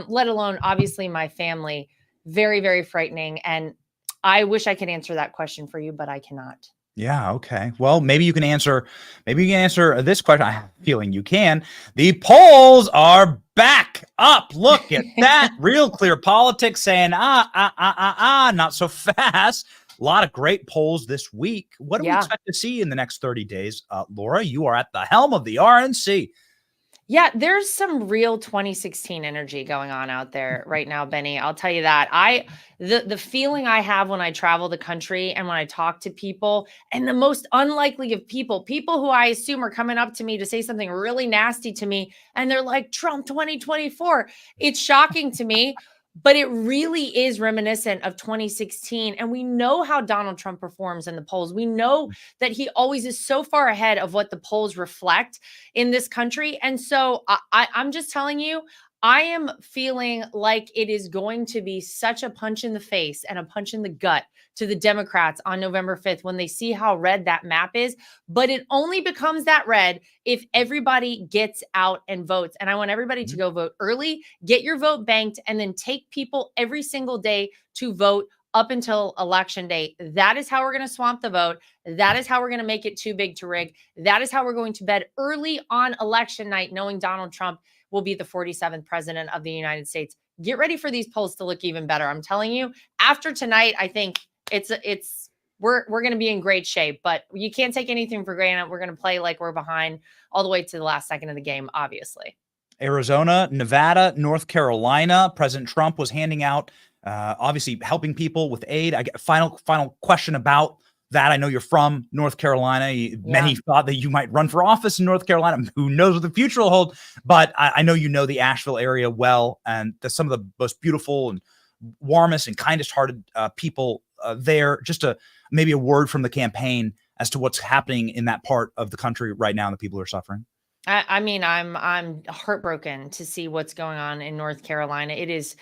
let alone obviously my family. Very, very frightening. And I wish I could answer that question for you, but I cannot. Yeah. Okay. Well, maybe you can answer this question. I have a feeling you can. The polls are back up. Look at that. Real Clear Politics saying, not so fast. A lot of great polls this week. What do we expect to see in the next 30 days? Laura, you are at the helm of the RNC. Yeah, there's some real 2016 energy going on out there right now, Benny. I'll tell you that. The feeling I have when I travel the country and when I talk to people, and the most unlikely of people who I assume are coming up to me to say something really nasty to me, and they're like, Trump 2024. It's shocking to me. But it really is reminiscent of 2016. And we know how Donald Trump performs in the polls. We know that he always is so far ahead of what the polls reflect in this country. And so I'm just telling you, I am feeling like it is going to be such a punch in the face and a punch in the gut to the Democrats on November 5th when they see how red that map is. But it only becomes that red if everybody gets out and votes. And I want everybody to go vote early, get your vote banked, and then take people every single day to vote up until election day. That is how we're going to swamp the vote. That is how we're going to make it too big to rig. That is how we're going to bed early on election night, knowing Donald Trump will be the 47th president of the United States. Get ready for these polls to look even better. I'm telling you, after tonight, I think we're going to be in great shape, but you can't take anything for granted. We're going to play like we're behind all the way to the last second of the game, obviously. Arizona, Nevada, North Carolina. President Trump was handing out, obviously helping people with aid. I get final question about that. I know you're from North Carolina. Many thought that you might run for office in North Carolina. Who knows what the future will hold? But I know you know the Asheville area well, and some of the most beautiful and warmest and kindest-hearted people there. Just maybe a word from the campaign as to what's happening in that part of the country right now and the people who are suffering. I mean, I'm heartbroken to see what's going on in North Carolina. It's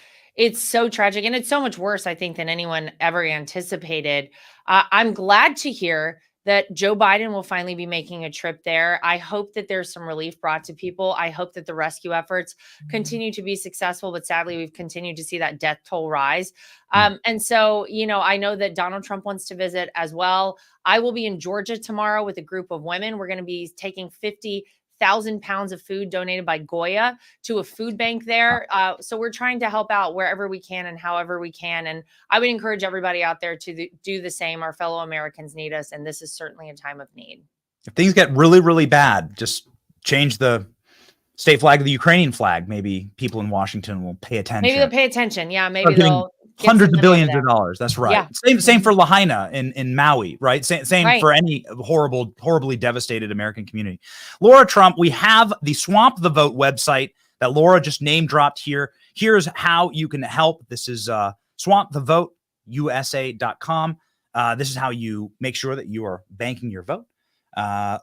so tragic, and it's so much worse, I think, than anyone ever anticipated. I'm glad to hear that Joe Biden will finally be making a trip there. I hope that there's some relief brought to people. I hope that the rescue efforts continue to be successful, but sadly, we've continued to see that death toll rise. And so, I know that Donald Trump wants to visit as well. I will be in Georgia tomorrow with a group of women. We're going to be taking 50,000 pounds of food donated by Goya to a food bank there. So we're trying to help out wherever we can and however we can. And I would encourage everybody out there to do the same. Our fellow Americans need us, and this is certainly a time of need. If things get really, really bad, just change the state flag to the Ukrainian flag. Maybe people in Washington will pay attention. Maybe they'll pay attention. Yeah, maybe they'll hundreds of billions of dollars. That's right. Yeah. Same for Lahaina in Maui, right? Same Right. for any horribly devastated American community. Laura Trump, we have the Swamp the Vote website that Laura just name dropped here. Here's how you can help. This is swampthevoteusa.com. This is how you make sure that you are banking your vote.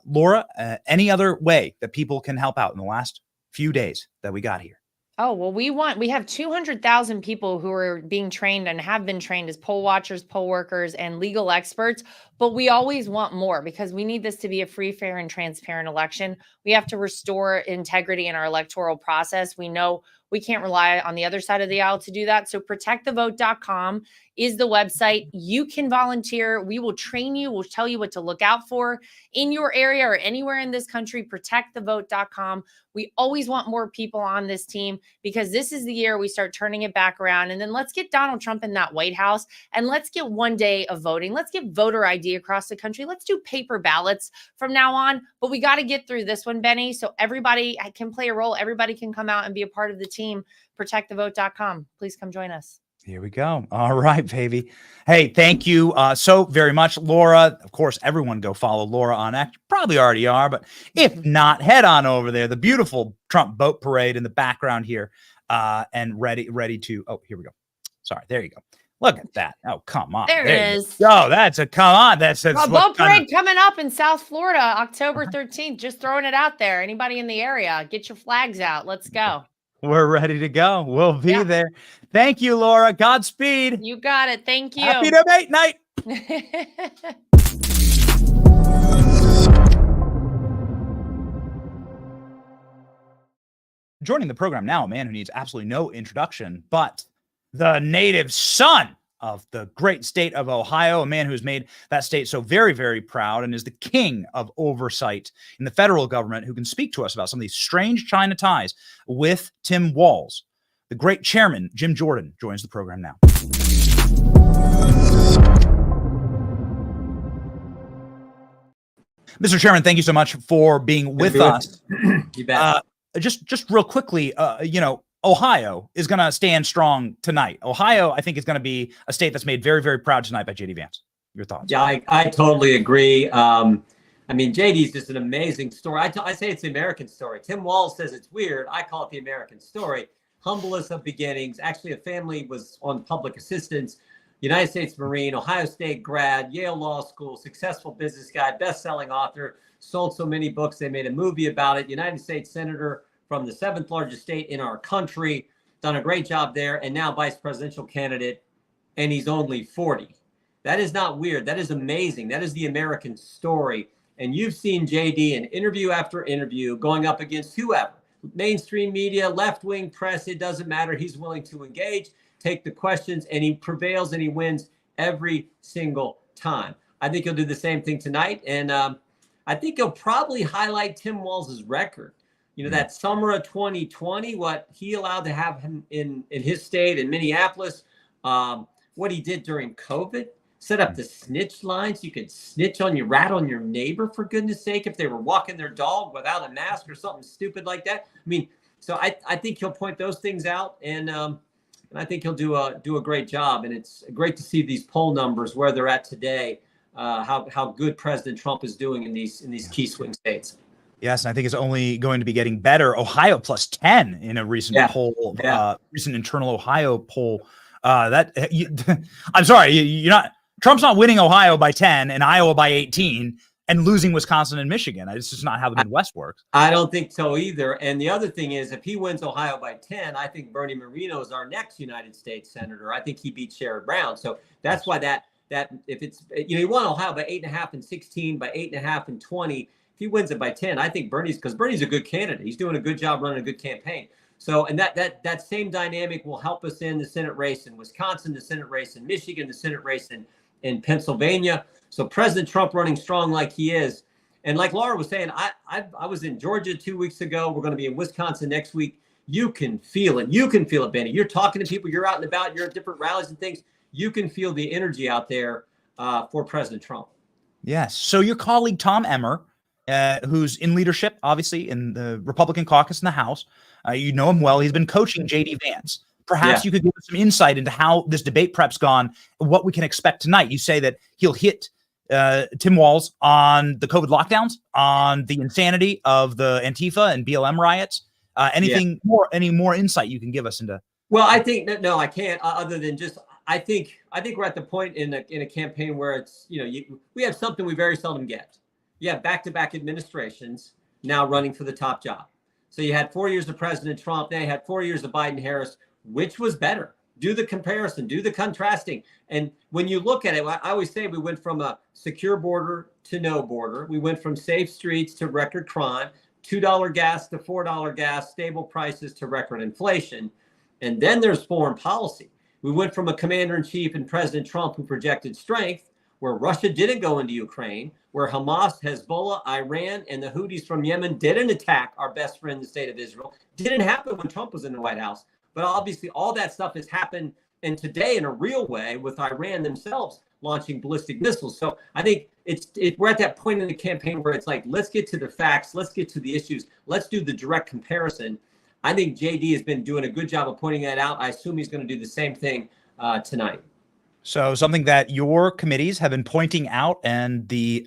Laura, any other way that people can help out in the last few days that we got here? Oh, well, we have 200,000 people who are being trained and have been trained as poll watchers, poll workers, and legal experts. But we always want more because we need this to be a free, fair, and transparent election. We have to restore integrity in our electoral process. We know we can't rely on the other side of the aisle to do that. So protectthevote.com is the website. You can volunteer. We will train you. We'll tell you what to look out for in your area or anywhere in this country. Protectthevote.com. We always want more people on this team because this is the year we start turning it back around. And then let's get Donald Trump in that White House and let's get one day of voting. Let's get voter ID across the country. Let's do paper ballots from now on. But we got to get through this one, Benny, so everybody can play a role. Everybody can come out and be a part of the team. Protectthevote.com. Please come join us. Here we go. All right, baby. Hey, thank you so very much, Laura. Of course, everyone go follow Laura on X. Probably already are, but if not, head on over there. The beautiful Trump boat parade in the background here, and ready to. Oh, here we go. Sorry, there you go. Look at that. Oh, come on. There it is. Oh, that's a come on. That's boat parade coming up in South Florida, October 13th. Just throwing it out there. Anybody in the area, get your flags out. Let's go. We're ready to go. We'll be there. Thank you, Laura. Godspeed. You got it. Thank you. Happy debate night. Joining the program now, a man who needs absolutely no introduction, but the native son of the great state of Ohio, a man who has made that state so very, very proud and is the king of oversight in the federal government, who can speak to us about some of these strange China ties with Tim Walz. The great chairman, Jim Jordan, joins the program now. Mr. Chairman, thank you so much for being with us. You bet. Just real quickly, Ohio is going to stand strong tonight. Ohio, I think, is going to be a state that's made very, very proud tonight by JD Vance. Your thoughts? Yeah, I totally agree. I mean, JD's just an amazing story. I say it's the American story. Tim Walz says it's weird. I call it the American story. Humblest of beginnings. Actually, a family was on public assistance. United States Marine, Ohio State grad, Yale Law School, successful business guy, best-selling author, sold so many books they made a movie about it. United States Senator from the 7th largest state in our country, done a great job there, and now vice presidential candidate, and he's only 40. That is not weird. That is amazing. That is the American story. And you've seen JD in interview after interview going up against whoever, mainstream media, left-wing press, it doesn't matter. He's willing to engage, take the questions, and he prevails and he wins every single time. I think he'll do the same thing tonight. And I think he'll probably highlight Tim Walz's record. You know, that summer of 2020, what he allowed to have him in his state in Minneapolis, what he did during COVID, set up the snitch lines. You could snitch on your rat on your neighbor, for goodness sake, if they were walking their dog without a mask or something stupid like that. I mean, so I think he'll point those things out, and I think he'll do a great job. And it's great to see these poll numbers where they're at today, how good President Trump is doing in these key swing states. Yes, and I think it's only going to be getting better. Ohio plus 10 in a recent poll, recent internal Ohio poll. I'm sorry, you're not. Trump's not winning Ohio by 10 and Iowa by 18 and losing Wisconsin and Michigan. It's just not how the Midwest works. I don't think so either. And the other thing is, if he wins Ohio by 10, I think Bernie Moreno is our next United States senator. I think he beats Sherrod Brown. So that's why that if it's, he won Ohio by 8.5 and 16, by 8.5 and 20. If he wins it by 10, I think because Bernie's a good candidate. He's doing a good job running a good campaign. So, and that same dynamic will help us in the Senate race in Wisconsin, the Senate race in Michigan, the Senate race in Pennsylvania. So President Trump running strong like he is. And like Lara was saying, I was in Georgia 2 weeks ago. We're going to be in Wisconsin next week. You can feel it. You can feel it, Benny. You're talking to people. You're out and about. You're at different rallies and things. You can feel the energy out there for President Trump. Yes. So your colleague, Tom Emmer, who's in leadership, obviously, in the Republican caucus in the House, you know him well. He's been coaching JD Vance. Perhaps you could give us some insight into how this debate prep's gone, what we can expect tonight. You say that he'll hit Tim Walz on the COVID lockdowns, on the insanity of the Antifa and BLM riots. Any more insight you can give us into? Well, I think no, I can't. Other than just, I think we're at the point in a campaign where it's we have something we very seldom get. You have back-to-back administrations now running for the top job. So you had 4 years of President Trump. Then you had 4 years of Biden-Harris. Which was better? Do the comparison, do the contrasting. And when you look at it, I always say we went from a secure border to no border. We went from safe streets to record crime, $2 gas to $4 gas, stable prices to record inflation. And then there's foreign policy. We went from a commander-in-chief and President Trump who projected strength, where Russia didn't go into Ukraine, where Hamas, Hezbollah, Iran, and the Houthis from Yemen didn't attack our best friend, the state of Israel. Didn't happen when Trump was in the White House. But obviously, all that stuff has happened, and today in a real way with Iran themselves launching ballistic missiles. So I think we're at that point in the campaign where it's like, let's get to the facts, let's get to the issues, let's do the direct comparison. I think JD has been doing a good job of pointing that out. I assume he's going to do the same thing tonight. So something that your committees have been pointing out, and the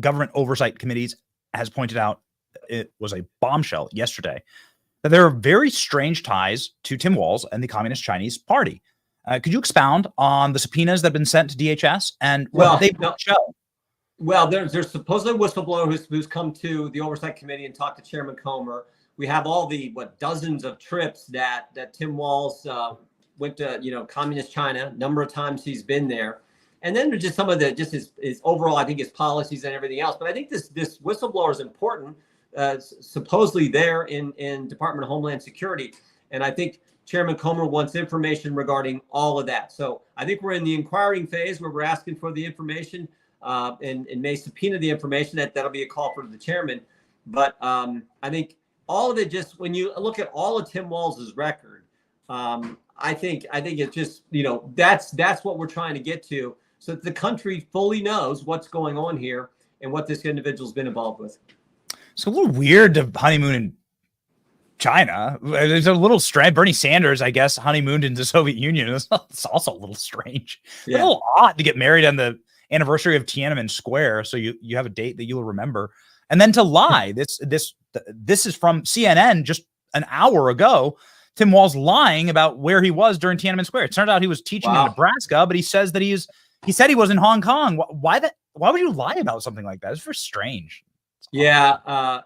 government oversight committees has pointed out, it was a bombshell yesterday, that there are very strange ties to Tim Walz and the Communist Chinese Party. Could you expound on the subpoenas that have been sent to DHS and what they show? Well, there's supposedly a whistleblower who's come to the Oversight Committee and talked to Chairman Comer. We have all the dozens of trips that Tim Walz went to Communist China. Number of times he's been there. And then there's just some of his overall, I think, his policies and everything else. But I think this whistleblower is important. Supposedly there in Department of Homeland Security. And I think Chairman Comer wants information regarding all of that. So I think we're in the inquiring phase where we're asking for the information and may subpoena the information. That'll be a call for the chairman. But I think all of it, just when you look at all of Tim Walz's record, I think it's just, that's what we're trying to get to, so that the country fully knows what's going on here and what this individual's been involved with. It's a little weird to honeymoon in China. There's a little strange. Bernie Sanders, I guess, honeymooned in the Soviet Union. It's also a little strange. Yeah. A little odd to get married on the anniversary of Tiananmen Square, so you have a date that you'll remember, and then to lie. This is from CNN just an hour ago. Tim Walz lying about where he was during Tiananmen Square. It turned out he was teaching in Nebraska, but he says that he said he was in Hong Kong. Why would you lie about something like that? It's very strange. Yeah,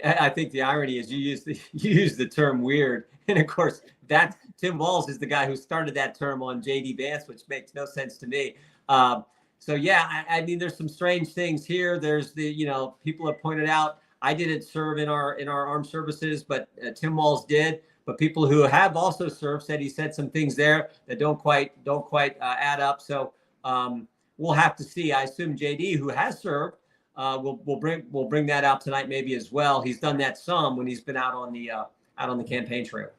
I think the irony is you use the term weird, and of course that Tim Walz is the guy who started that term on JD Vance, which makes no sense to me. So yeah, I mean, there's some strange things here. There's people have pointed out I didn't serve in our armed services, but Tim Walz did. But people who have also served said he said some things there that don't quite add up. So we'll have to see. I assume JD, who has served, will bring that out tonight maybe as well. He's done that some when he's been out on the campaign trail.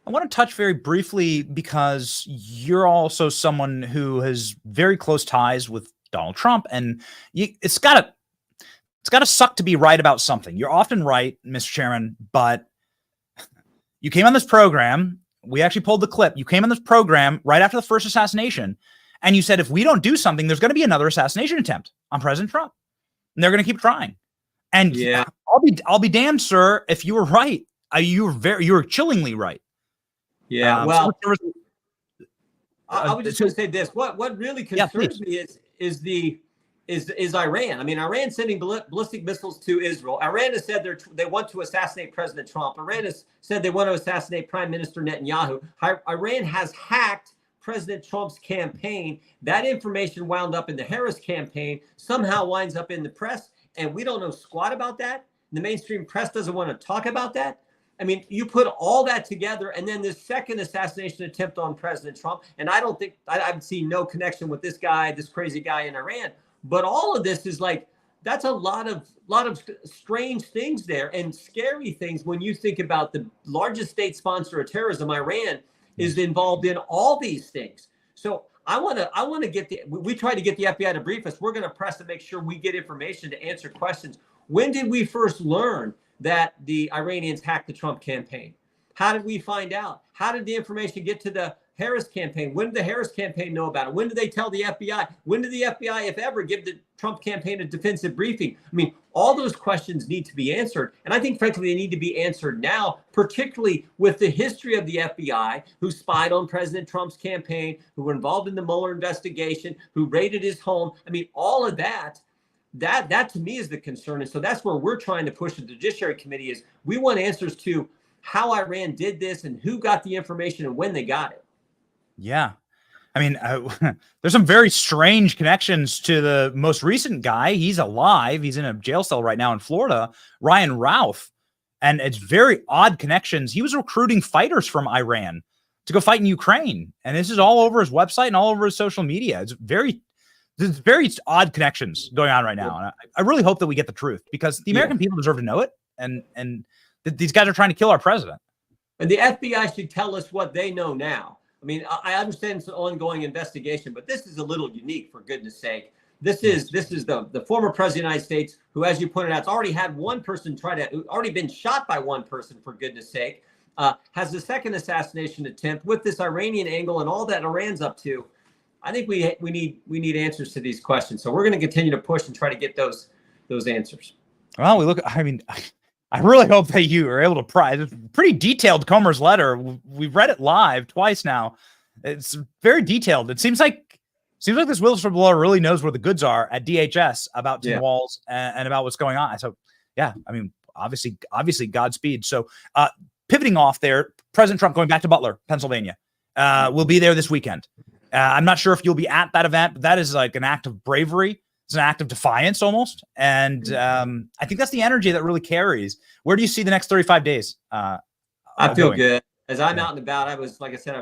I want to touch very briefly because you're also someone who has very close ties with Donald Trump, and it's gotta suck to be right about something. You're often right, Mr. Chairman, but you came on this program. We actually pulled the clip. You came on this program right after the first assassination, and you said if we don't do something, there's going to be another assassination attempt on President Trump, and they're going to keep trying. And yeah, I'll be damned, sir, if you were right. You were chillingly right. Yeah. Well, I was just going to say this. What really concerns me is Iran. I mean, Iran sending ballistic missiles to Israel. Iran has said they want to assassinate President Trump. Iran has said they want to assassinate Prime Minister Netanyahu. Iran has hacked President Trump's campaign. That information wound up in the Harris campaign, somehow winds up in the press, and we don't know squat about that. The mainstream press doesn't want to talk about that. I mean, you put all that together, and then this second assassination attempt on President Trump, and I don't think I've seen no connection with this crazy guy in Iran. But all of this is that's a lot of strange things there and scary things when you think about the largest state sponsor of terrorism. Iran is involved in all these things. So I want to we tried to get the FBI to brief us. We're going to press to make sure we get information to answer questions. When did we first learn that the Iranians hacked the Trump campaign? How did we find out? How did the information get to the Harris campaign? When did the Harris campaign know about it? When did they tell the FBI? When did the FBI, if ever, give the Trump campaign a defensive briefing? I mean, all those questions need to be answered. And I think, frankly, they need to be answered now, particularly with the history of the FBI, who spied on President Trump's campaign, who were involved in the Mueller investigation, who raided his home. I mean, all of that to me is the concern. And so that's where we're trying to push the Judiciary Committee is we want answers to how Iran did this and who got the information and when they got it. Yeah. I mean, there's some very strange connections to the most recent guy. He's alive. He's in a jail cell right now in Florida, Ryan Routh. And it's very odd connections. He was recruiting fighters from Iran to go fight in Ukraine. And this is all over his website and all over his social media. There's very odd connections going on right now. And I really hope that we get the truth because the American people deserve to know it. And these guys are trying to kill our president. And the FBI should tell us what they know now. I mean, I understand it's an ongoing investigation, but this is a little unique, for goodness sake. This is the former president of the United States who, as you pointed out, has already had one person already been shot by one person, for goodness sake, has the second assassination attempt with this Iranian angle and all that Iran's up to. I think we need answers to these questions. So we're going to continue to push and try to get those answers. Well, I really hope that you are able to pry. It's a pretty detailed Comer's letter. We've read it live twice now. It's very detailed. It seems like this whistleblower really knows where the goods are at DHS about Tim Walz and about what's going on. So, yeah, I mean, obviously Godspeed. So, pivoting off there, President Trump going back to Butler, Pennsylvania, will be there this weekend. I'm not sure if you'll be at that event, but that is like an act of bravery. It's an act of defiance almost. And I think that's the energy that really carries. Where do you see the next 35 days? I feel good. As I'm out and about, I was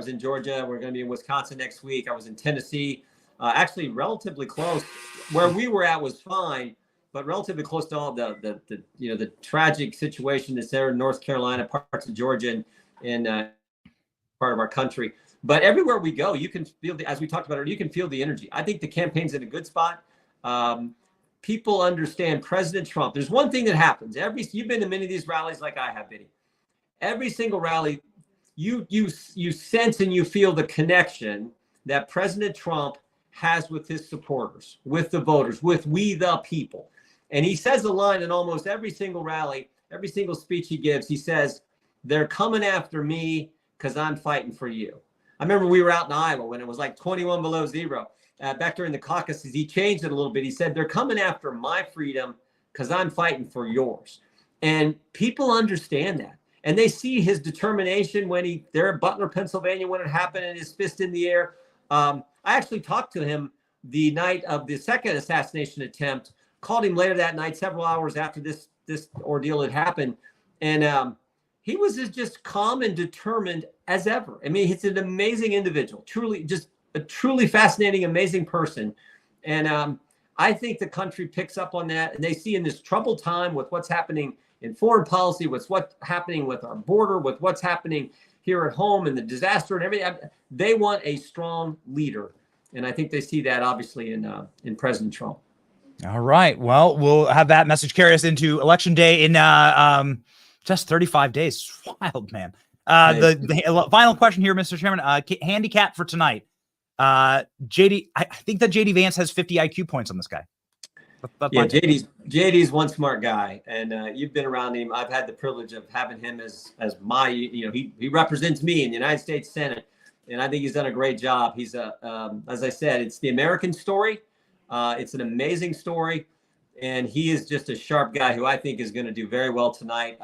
in Georgia. We're going to be in Wisconsin next week. I was in Tennessee, actually relatively close. Where we were at was fine, but relatively close to all the tragic situation that's there in North Carolina, parts of Georgia, and part of our country. But everywhere we go, you can feel as we talked about it, you can feel the energy. I think the campaign's in a good spot. People understand President Trump. There's one thing that happens. You've been to many of these rallies like I have, Biddy. Every single rally, you sense and you feel the connection that President Trump has with his supporters, with the voters, with we the people. And he says a line in almost every single rally, every single speech he gives. He says, "They're coming after me because I'm fighting for you." I remember we were out in Iowa when it was like 21 below zero. Back during the caucuses, he changed it a little bit. He said, "They're coming after my freedom because I'm fighting for yours." And people understand that. And they see his determination when they're in Butler, Pennsylvania, when it happened, and his fist in the air. I actually talked to him the night of the second assassination attempt, called him later that night, several hours after this ordeal had happened. And he was as just calm and determined as ever. I mean, he's an amazing individual, truly, just a truly fascinating, amazing person. And I think the country picks up on that, and they see in this troubled time with what's happening in foreign policy, with what's happening with our border, with what's happening here at home and the disaster and everything. They want a strong leader. And I think they see that obviously in President Trump. All right. Well, we'll have that message carry us into Election Day in just 35 days. Wild, man. The final question here, Mr. Chairman, handicap for tonight. JD, I think that JD Vance has 50 IQ points on this guy. Yeah, JD's one smart guy, and you've been around him. I've had the privilege of having him as my, he represents me in the United States Senate, and I think he's done a great job. He's as I said, it's the American story. It's an amazing story, and he is just a sharp guy who I think is going to do very well tonight.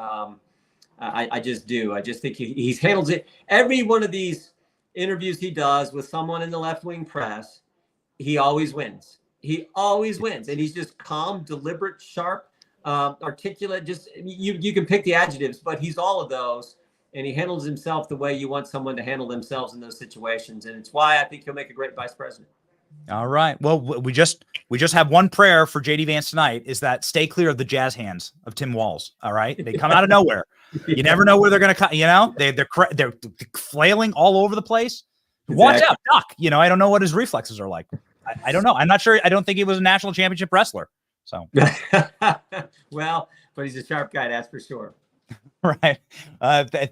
I just do. I just think he handles it. Every one of these interviews he does with someone in the left-wing press, he always wins. He always wins, and he's just calm, deliberate, sharp, articulate. Just you can pick the adjectives, but he's all of those, and he handles himself the way you want someone to handle themselves in those situations, and it's why I think he'll make a great vice president. All right. Well, we just have one prayer for JD Vance tonight, is that stay clear of the jazz hands of Tim Walz. All right, they come out of nowhere. You never know where they're going to come. They're flailing all over the place. Watch out, Duck. I don't know what his reflexes are like. I don't know. I'm not sure. I don't think he was a national championship wrestler. So, well, but he's a sharp guy, that's for sure. Right.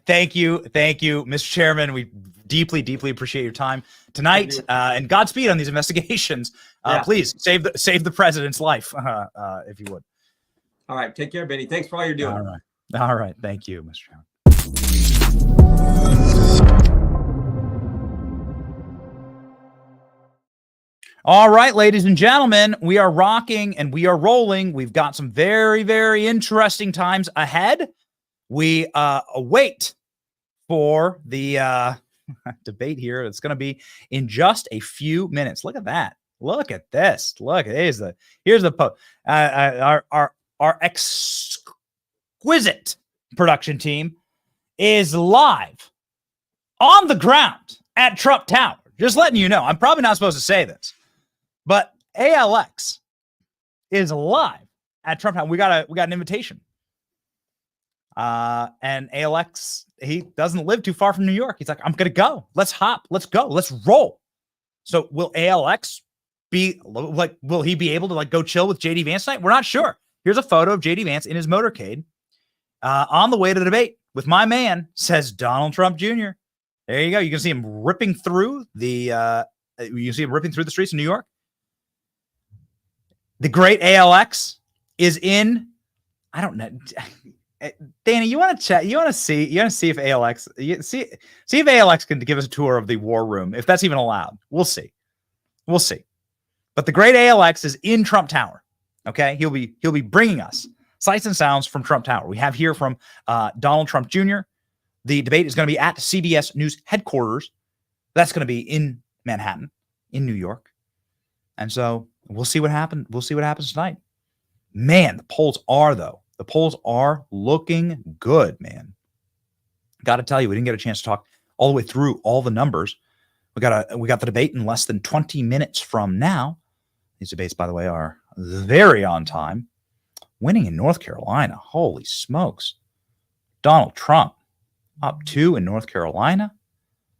Thank you, Mr. Chairman. We deeply appreciate your time tonight, and Godspeed on these investigations. Please save the president's life, if you would. All right. Take care, Benny. Thanks for all you're doing. All right. Thank you, Mr. Chairman. All right, ladies and gentlemen, we are rocking and we are rolling. We've got some very, very interesting times ahead. We await for the debate here. It's going to be in just a few minutes. Look at that. Look at this. Look, here's the post. Our exquisite production team is live on the ground at Trump Tower. Just letting you know. I'm probably not supposed to say this, but ALX is live at Trump Tower. We got an invitation. And ALX, he doesn't live too far from New York. He's like, I'm going to go. Let's hop. Let's go. Let's roll. So will ALX be like, will he be able to go chill with JD Vance tonight? We're not sure. Here's a photo of JD Vance in his motorcade on the way to the debate with my man, says Donald Trump Jr. There you go. You can see him ripping through the streets of New York. The great ALX is in, I don't know. Danny, you want to chat? You want to see if ALX see if ALX can give us a tour of the war room, if that's even allowed. We'll see. But the great ALX is in Trump Tower. Okay, he'll be bringing us sights and sounds from Trump Tower. We have here from Donald Trump Jr. The debate is going to be at CBS News headquarters. That's going to be in Manhattan, in New York, and so we'll see what happens. We'll see what happens tonight. Man, the polls are looking good, man. Got to tell you, we didn't get a chance to talk all the way through all the numbers. We got the debate in less than 20 minutes from now. These debates, by the way, are very on time. Winning in North Carolina. Holy smokes. Donald Trump up 2 in North Carolina.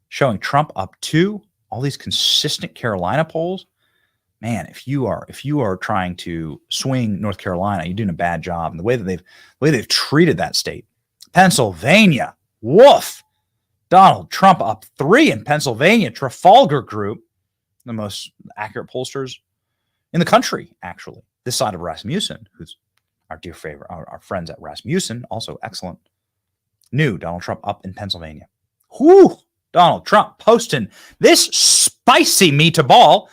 Showing Trump up 2. All these consistent Carolina polls. Man, if you are trying to swing North Carolina, you're doing a bad job. And the way they've treated that state. Pennsylvania, woof. Donald Trump up 3 in Pennsylvania. Trafalgar Group, the most accurate pollsters in the country, actually. This side of Rasmussen, who's our dear favorite, our friends at Rasmussen, also excellent. New Donald Trump up in Pennsylvania. Whoo! Donald Trump posting this spicy meatball.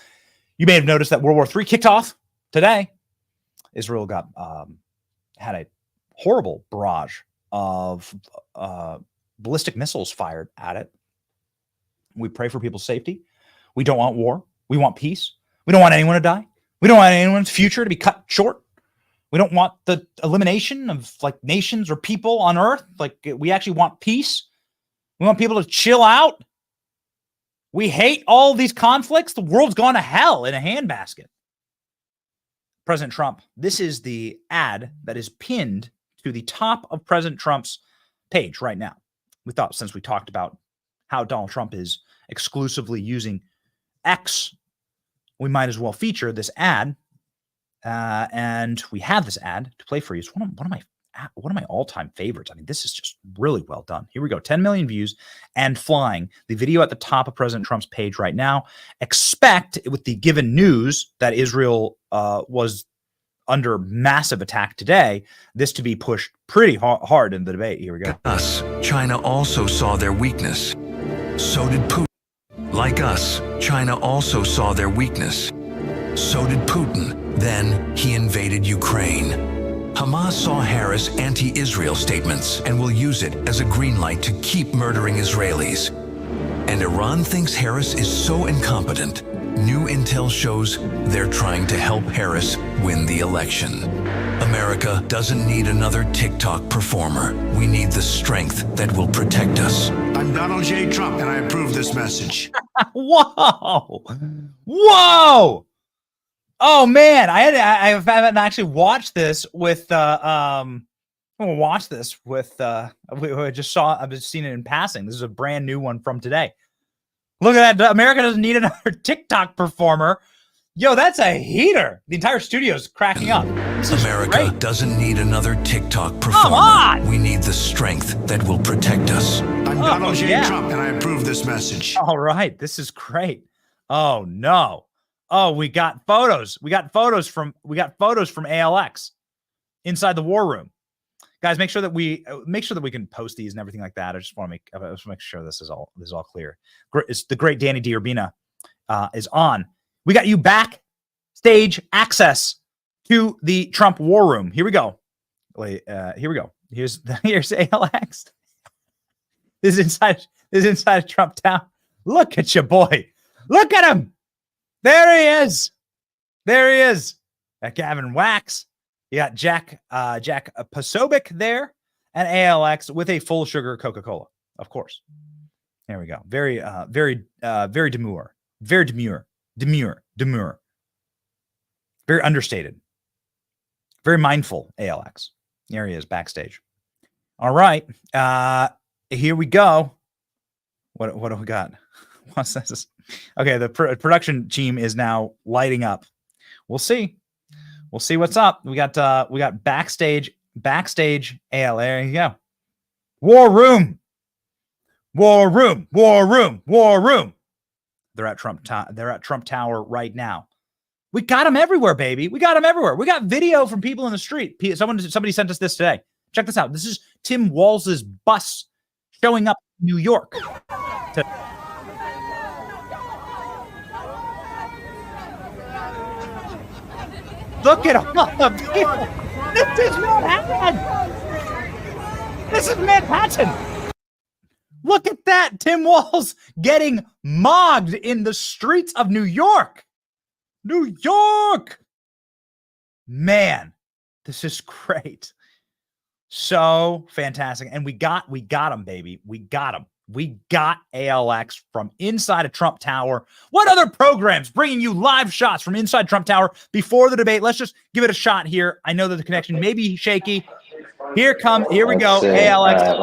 You may have noticed that World War III kicked off today. Israel had a horrible barrage of ballistic missiles fired at it. We pray for people's safety. We don't want war. We want peace. We don't want anyone to die. We don't want anyone's future to be cut short. We don't want the elimination of like nations or people on earth. Like, we actually want peace. We want people to chill out. We hate all these conflicts. The world's gone to hell in a handbasket. President Trump, this is the ad that is pinned to the top of President Trump's page right now. We thought, since we talked about how Donald Trump is exclusively using X, we might as well feature this ad. And we have this ad to play for you. It's one of my all-time favorites. I mean, this is just really well done. Here we go. 10 million views and flying. The video at the top of President Trump's page right now. Expect, with the given news that Israel was under massive attack today, this to be pushed pretty hard in the debate. Here we go. Us, China also saw their weakness. So did Putin. Like us, China also saw their weakness. So did Putin. Then he invaded Ukraine. Hamas saw Harris' anti-Israel statements and will use it as a green light to keep murdering Israelis. And Iran thinks Harris is so incompetent, new intel shows they're trying to help Harris win the election. America doesn't need another TikTok performer. We need the strength that will protect us. I'm Donald J. Trump, and I approve this message. Whoa! Whoa! Oh man, I haven't actually watched this with we just saw. I've just seen it in passing. This is a brand new one from today. Look at that. America doesn't need another TikTok performer. Yo, that's a heater. The entire studio's cracking up. America doesn't need another TikTok performer. Come on! We need the strength that will protect us. I'm Donald J. Trump, and I approve this message. All right, this is great. Oh no. Oh, we got photos. We got photos from ALX inside the war room. Guys, make sure that we can post these and everything like that. I just want to make sure this is all clear. It's the great Danny D'Urbina is on. We got you backstage access to the Trump war room. Here we go. Wait, here we go. Here's ALX. This is inside Trump Town. Look at your boy. Look at him. There he is. There he is. Got Gavin Wax. You got Jack Posobiec there, and ALX with a full sugar Coca-Cola, of course. There we go. Very demure. Very demure. Very understated. Very mindful, ALX. There he is, backstage. All right. Here we go. What do we got? What's this? Okay, the production team is now lighting up. We'll see. We'll see what's up. We got backstage AL. There you go. War room. They're at Trump Tower right now. We got them everywhere, baby. We got them everywhere. We got video from people in the street. Somebody sent us this today. Check this out. This is Tim Walz's bus showing up in New York. Look at all the people. This is Manhattan. This is Manhattan. Look at that. Tim Walz getting mogged in the streets of New York. New York. Man, this is great. So fantastic. And we got him, baby. We got him. We got ALX from inside of Trump Tower. What other programs bringing you live shots from inside Trump Tower before the debate? Let's just give it a shot here. I know that the connection may be shaky. Here we go. ALX.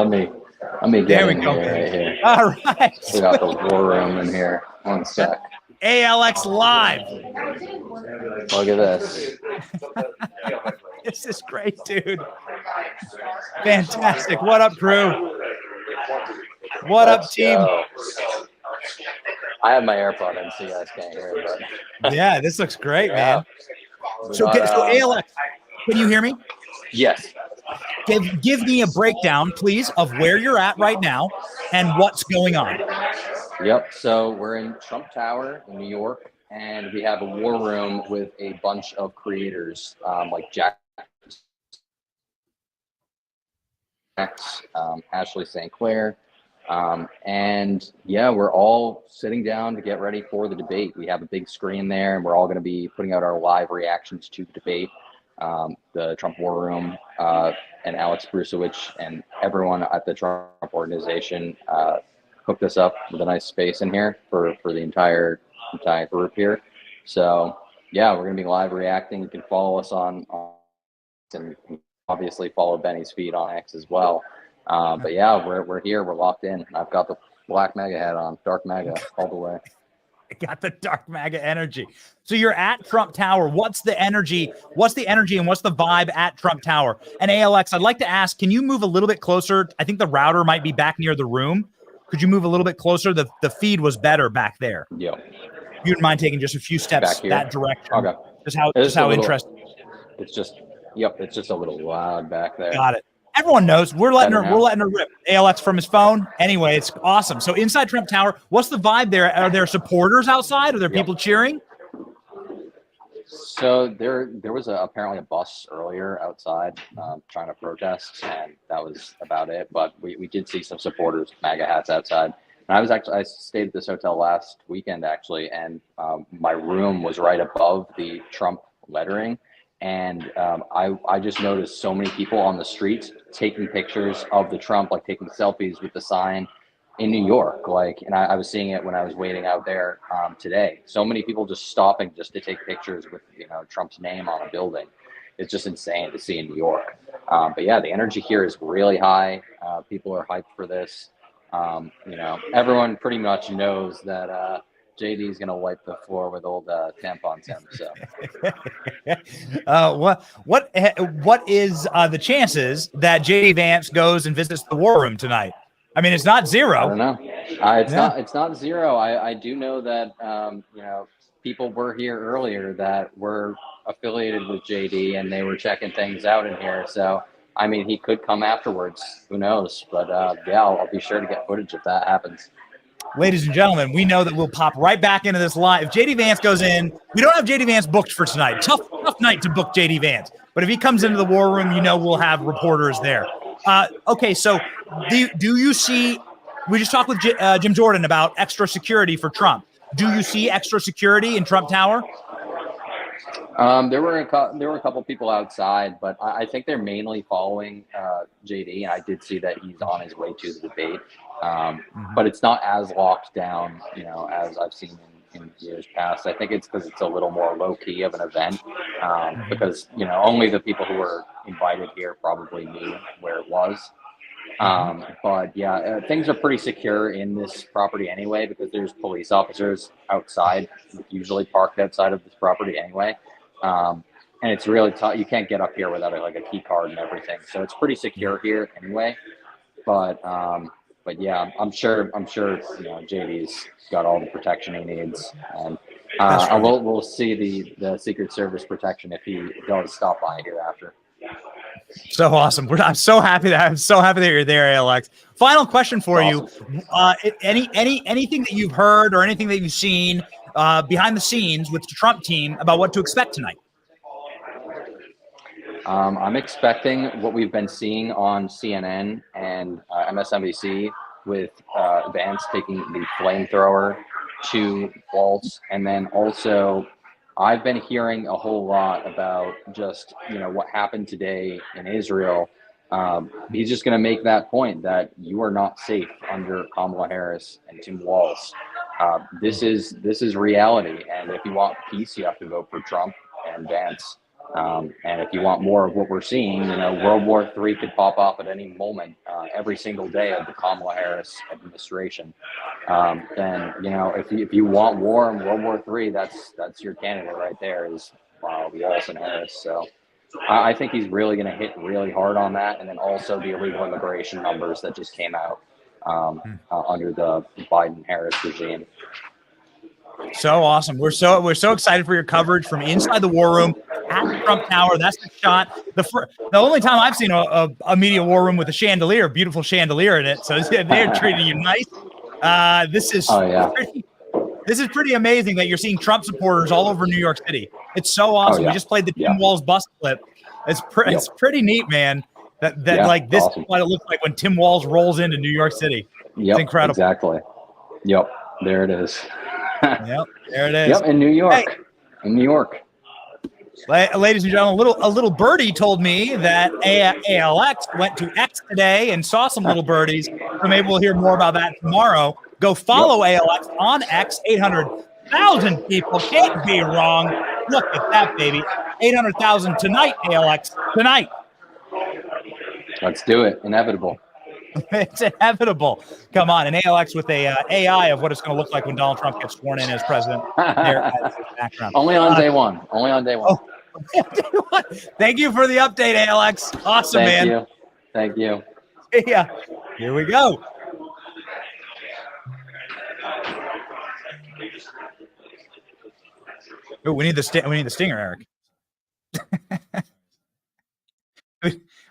Let me get in here, right here. All right. We got the war room in here. One sec. ALX live. Look at this. This is great, dude. Fantastic. What up, crew? What up, team? I have my AirPod in, so you guys can't hear it. But yeah, this looks great, man. So ALX, can you hear me? Yes. Give me a breakdown, please, of where you're at right now and what's going on. Yep. So we're in Trump Tower in New York, and we have a war room with a bunch of creators like Jack Ashley St. Clair. And yeah, we're all sitting down to get ready for the debate. We have a big screen there, and we're all going to be putting out our live reactions to the debate. The Trump War Room and Alex Brusewicz and everyone at the Trump Organization hooked us up with a nice space in here for the entire group here. So yeah, we're going to be live reacting. You can follow us on and obviously follow Benny's feed on X as well. But yeah, we're here. We're locked in. I've got the black MAGA hat on, dark MAGA all the way. Got the dark MAGA energy. So you're at Trump Tower. What's the energy? What's the energy and what's the vibe at Trump Tower? And ALX, I'd like to ask, can you move a little bit closer? I think the router might be back near the room. Could you move a little bit closer? The feed was better back there. Yeah. You wouldn't mind taking just a few steps that direction? Okay. Just how interesting. It's just, yep, it's just a little loud back there. Got it. Everyone knows we're letting her rip. ALX from his phone. Anyway, it's awesome. So inside Trump Tower, what's the vibe there? Are there supporters outside? Are there people cheering? So there was apparently a bus earlier outside trying to protest, and that was about it. But we did see some supporters with MAGA hats outside. And I stayed at this hotel last weekend actually, and my room was right above the Trump lettering. And I just noticed so many people on the streets taking pictures of the Trump, like taking selfies with the sign in New York. And I was seeing it when I was waiting out there today. So many people just stopping just to take pictures with, Trump's name on a building. It's just insane to see in New York. But yeah, the energy here is really high. People are hyped for this. Everyone pretty much knows that JD is going to wipe the floor with old tampon Tim. So, what is the chances that JD Vance goes and visits the War Room tonight? I mean, it's not zero. I don't know. It's not zero. I do know that people were here earlier that were affiliated with JD, and they were checking things out in here. So, I mean, he could come afterwards. Who knows? But yeah, I'll be sure to get footage if that happens. Ladies and gentlemen, we know that we'll pop right back into this live. If JD Vance goes in, we don't have JD Vance booked for tonight. Tough night to book JD Vance. But if he comes into the War Room, we'll have reporters there. Okay, so do you see – we just talked with Jim Jordan about extra security for Trump. Do you see extra security in Trump Tower? There were a couple people outside, but I think they're mainly following JD, and I did see that he's on his way to the debate. But it's not as locked down, as I've seen in years past. I think it's because it's a little more low key of an event, because only the people who were invited here probably knew where it was. But yeah, things are pretty secure in this property anyway, because there's police officers outside, usually parked outside of this property anyway. And it's really tough. You can't get up here without a key card and everything. So it's pretty secure here anyway. But yeah, I'm sure JD's got all the protection he needs, and we'll see the Secret Service protection if he does stop by here after. So awesome! I'm so happy that you're there, Alex. Final question for you: anything that you've heard or anything that you've seen behind the scenes with the Trump team about what to expect tonight? I'm expecting what we've been seeing on CNN and MSNBC with Vance taking the flamethrower to Walz, and then also I've been hearing a whole lot about just what happened today in Israel. He's just going to make that point that you are not safe under Kamala Harris and Tim Walz. This is reality, and if you want peace, you have to vote for Trump and Vance. And if you want more of what we're seeing, World War III could pop off at any moment, every single day of the Kamala Harris administration. Then, if you want war in World War III, that's your candidate right there is Walz and Harris. So I think he's really going to hit really hard on that. And then also the illegal immigration numbers that just came out under the Biden-Harris regime. So awesome. We're so excited for your coverage from inside the War Room at the Trump Tower. That's the shot. The only time I've seen a media war room with a chandelier, beautiful chandelier in it. So they're treating you nice. This is pretty amazing that you're seeing Trump supporters all over New York City. It's so awesome. We just played the Tim Walz bus clip. It's pretty neat, man. Like this is what it looks like when Tim Walz rolls into New York City. Yep, it's incredible. Exactly. Yep, there it is. Yep, there it is. Yep, in New York. Hey. In New York. Ladies and gentlemen, a little birdie told me that ALX went to X today and saw some little birdies. So maybe we'll hear more about that tomorrow. Go follow ALX on X. 800,000 people can't be wrong. Look at that, baby. 800,000 tonight, ALX. Tonight. Let's do it. Inevitable. It's inevitable. Come on, an ALX with a AI of what it's going to look like when Donald Trump gets sworn in as president. There as the background. Only on day one. Only on day one. Oh, thank you for the update, ALX. Awesome, man. Thank you. Yeah. Here we go. Ooh, we need the stinger, Eric.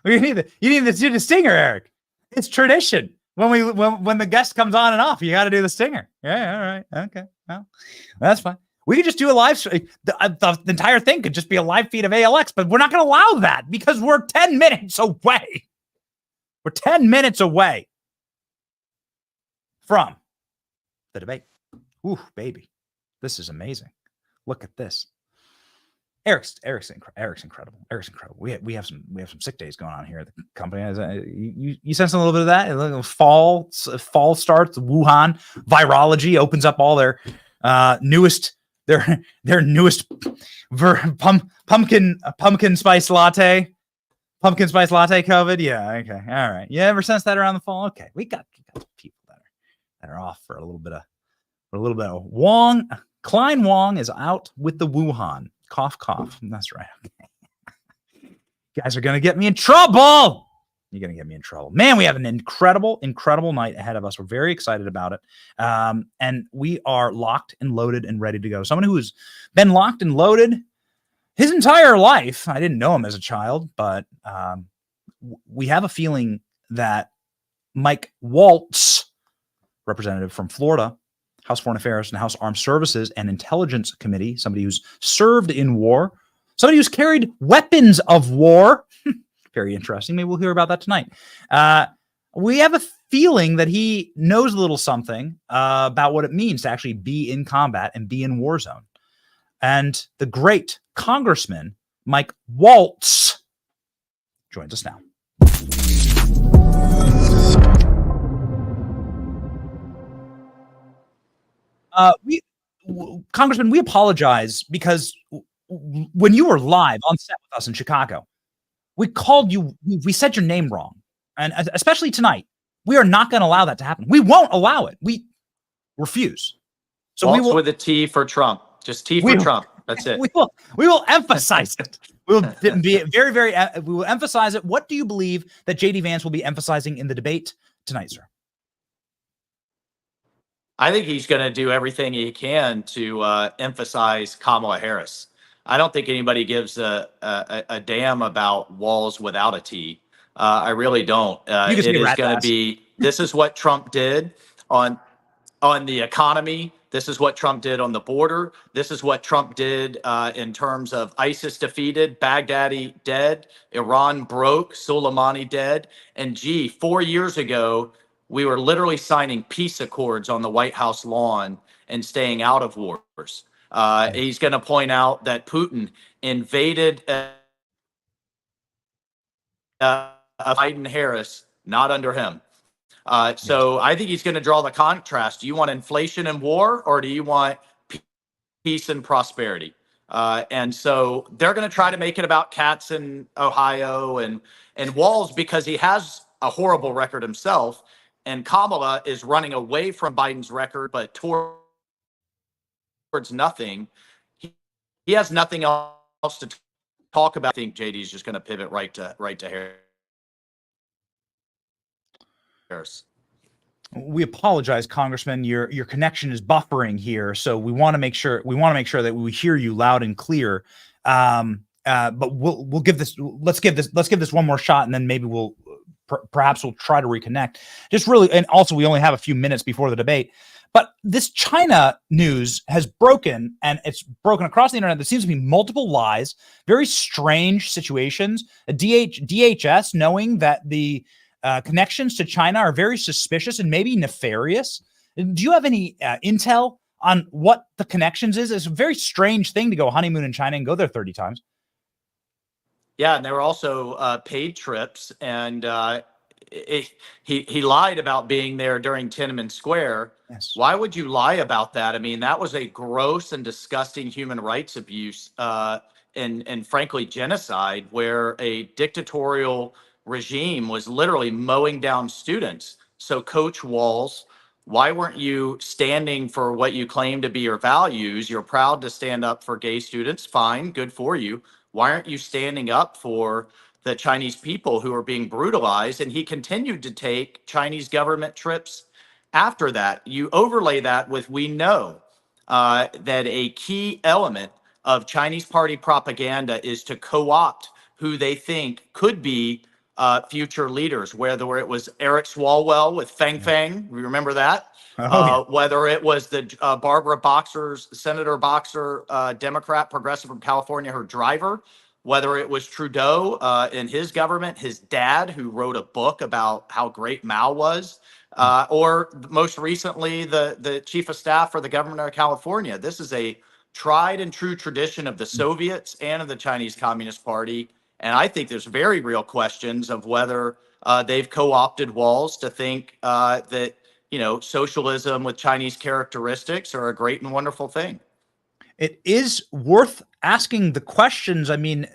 You need the stinger, Eric. It's tradition. When the guest comes on and off, you got to do the stinger. Yeah, all right. Okay. Well, that's fine. We could just do a live stream. The entire thing could just be a live feed of ALX, but we're not going to allow that because we're 10 minutes away. We're 10 minutes away from the debate. Ooh, baby. This is amazing. Look at this. Eric's incredible. Eric's incredible. We have some sick days going on here at the company. You sense a little bit of that? Fall starts. Wuhan virology opens up all their newest pumpkin spice latte. Pumpkin spice latte COVID. Yeah. Okay. All right. You ever sense that around the fall? Okay. We got people that are off for a little bit of Wong. Klein Wong is out with the Wuhan. Cough, cough. That's right. Okay. You guys are going to get me in trouble. You're going to get me in trouble. Man, we have an incredible night ahead of us. We're very excited about it. And we are locked and loaded and ready to go. Someone who has been locked and loaded his entire life. I didn't know him as a child, but we have a feeling that Mike Walz, representative from Florida, House Foreign Affairs and House Armed Services and Intelligence Committee, somebody who's served in war, somebody who's carried weapons of war. Very interesting. Maybe we'll hear about that tonight. We have a feeling that he knows a little something about what it means to actually be in combat and be in war zone. And the great Congressman Mike Walz joins us now. Congressman, we apologize because when you were live on set with us in Chicago, we called you, we said your name wrong. And especially tonight, we are not going to allow that to happen. We won't allow it. We refuse. So Waltz with a T for Trump. Just T for Trump. That's it. We will emphasize it. We will be very, we will emphasize it. What do you believe that JD Vance will be emphasizing in the debate tonight, sir? I think he's going to do everything he can to emphasize Kamala Harris. I don't think anybody gives a damn about Walz without a T. I really don't. It is going to be, this is what Trump did on the economy. This is what Trump did on the border. This is what Trump did in terms of ISIS defeated, Baghdadi dead, Iran broke, Soleimani dead. And 4 years ago, we were literally signing peace accords on the White House lawn and staying out of wars. He's going to point out that Putin invaded Biden Harris, not under him. So I think he's going to draw the contrast. Do you want inflation and war, or do you want peace and prosperity? And so they're going to try to make it about cats in Ohio and Walz, because he has a horrible record himself. And Kamala is running away from Biden's record, but towards nothing. He has nothing else to talk about. I think JD is just going to pivot right to Harris. We apologize, Congressman. Your connection is buffering here, so we want to make sure that we hear you loud and clear. But we'll give this. Let's give this one more shot, and then maybe perhaps we'll try to reconnect. Just really, and also we only have a few minutes before the debate. But this China news has broken, and it's broken across the internet. There seems to be multiple lies, very strange situations. DHS knowing that the connections to China are very suspicious and maybe nefarious. Do you have any intel on what the connections is? It's a very strange thing to go honeymoon in China and go there 30 times. Yeah, and there were also paid trips, and he lied about being there during Tiananmen Square. Yes. Why would you lie about that? I mean, that was a gross and disgusting human rights abuse, and frankly genocide, where a dictatorial regime was literally mowing down students. So, Coach Walz, why weren't you standing for what you claim to be your values? You're proud to stand up for gay students. Fine, good for you. Why aren't you standing up for the Chinese people who are being brutalized? And he continued to take Chinese government trips after that. You overlay that with, we know that a key element of Chinese party propaganda is to co-opt who they think could be future leaders, whether it was Eric Swalwell with Fang Fang, remember that? Whether it was the Barbara Boxer's, Senator Boxer, Democrat, progressive from California, her driver, whether it was Trudeau in his government, his dad, who wrote a book about how great Mao was, or most recently, the chief of staff for the governor of California. This is a tried and true tradition of the Soviets and of the Chinese Communist Party. And I think there's very real questions of whether they've co-opted Walz to think that, you know, socialism with Chinese characteristics are a great and wonderful thing. It is worth asking the questions. I mean,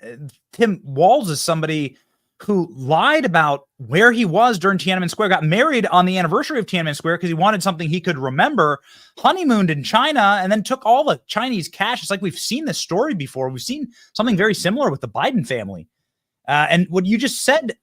Tim Walz is somebody who lied about where he was during Tiananmen Square, got married on the anniversary of Tiananmen Square because he wanted something he could remember, honeymooned in China, and then took all the Chinese cash. It's like we've seen this story before. We've seen something very similar with the Biden family. And what you just said,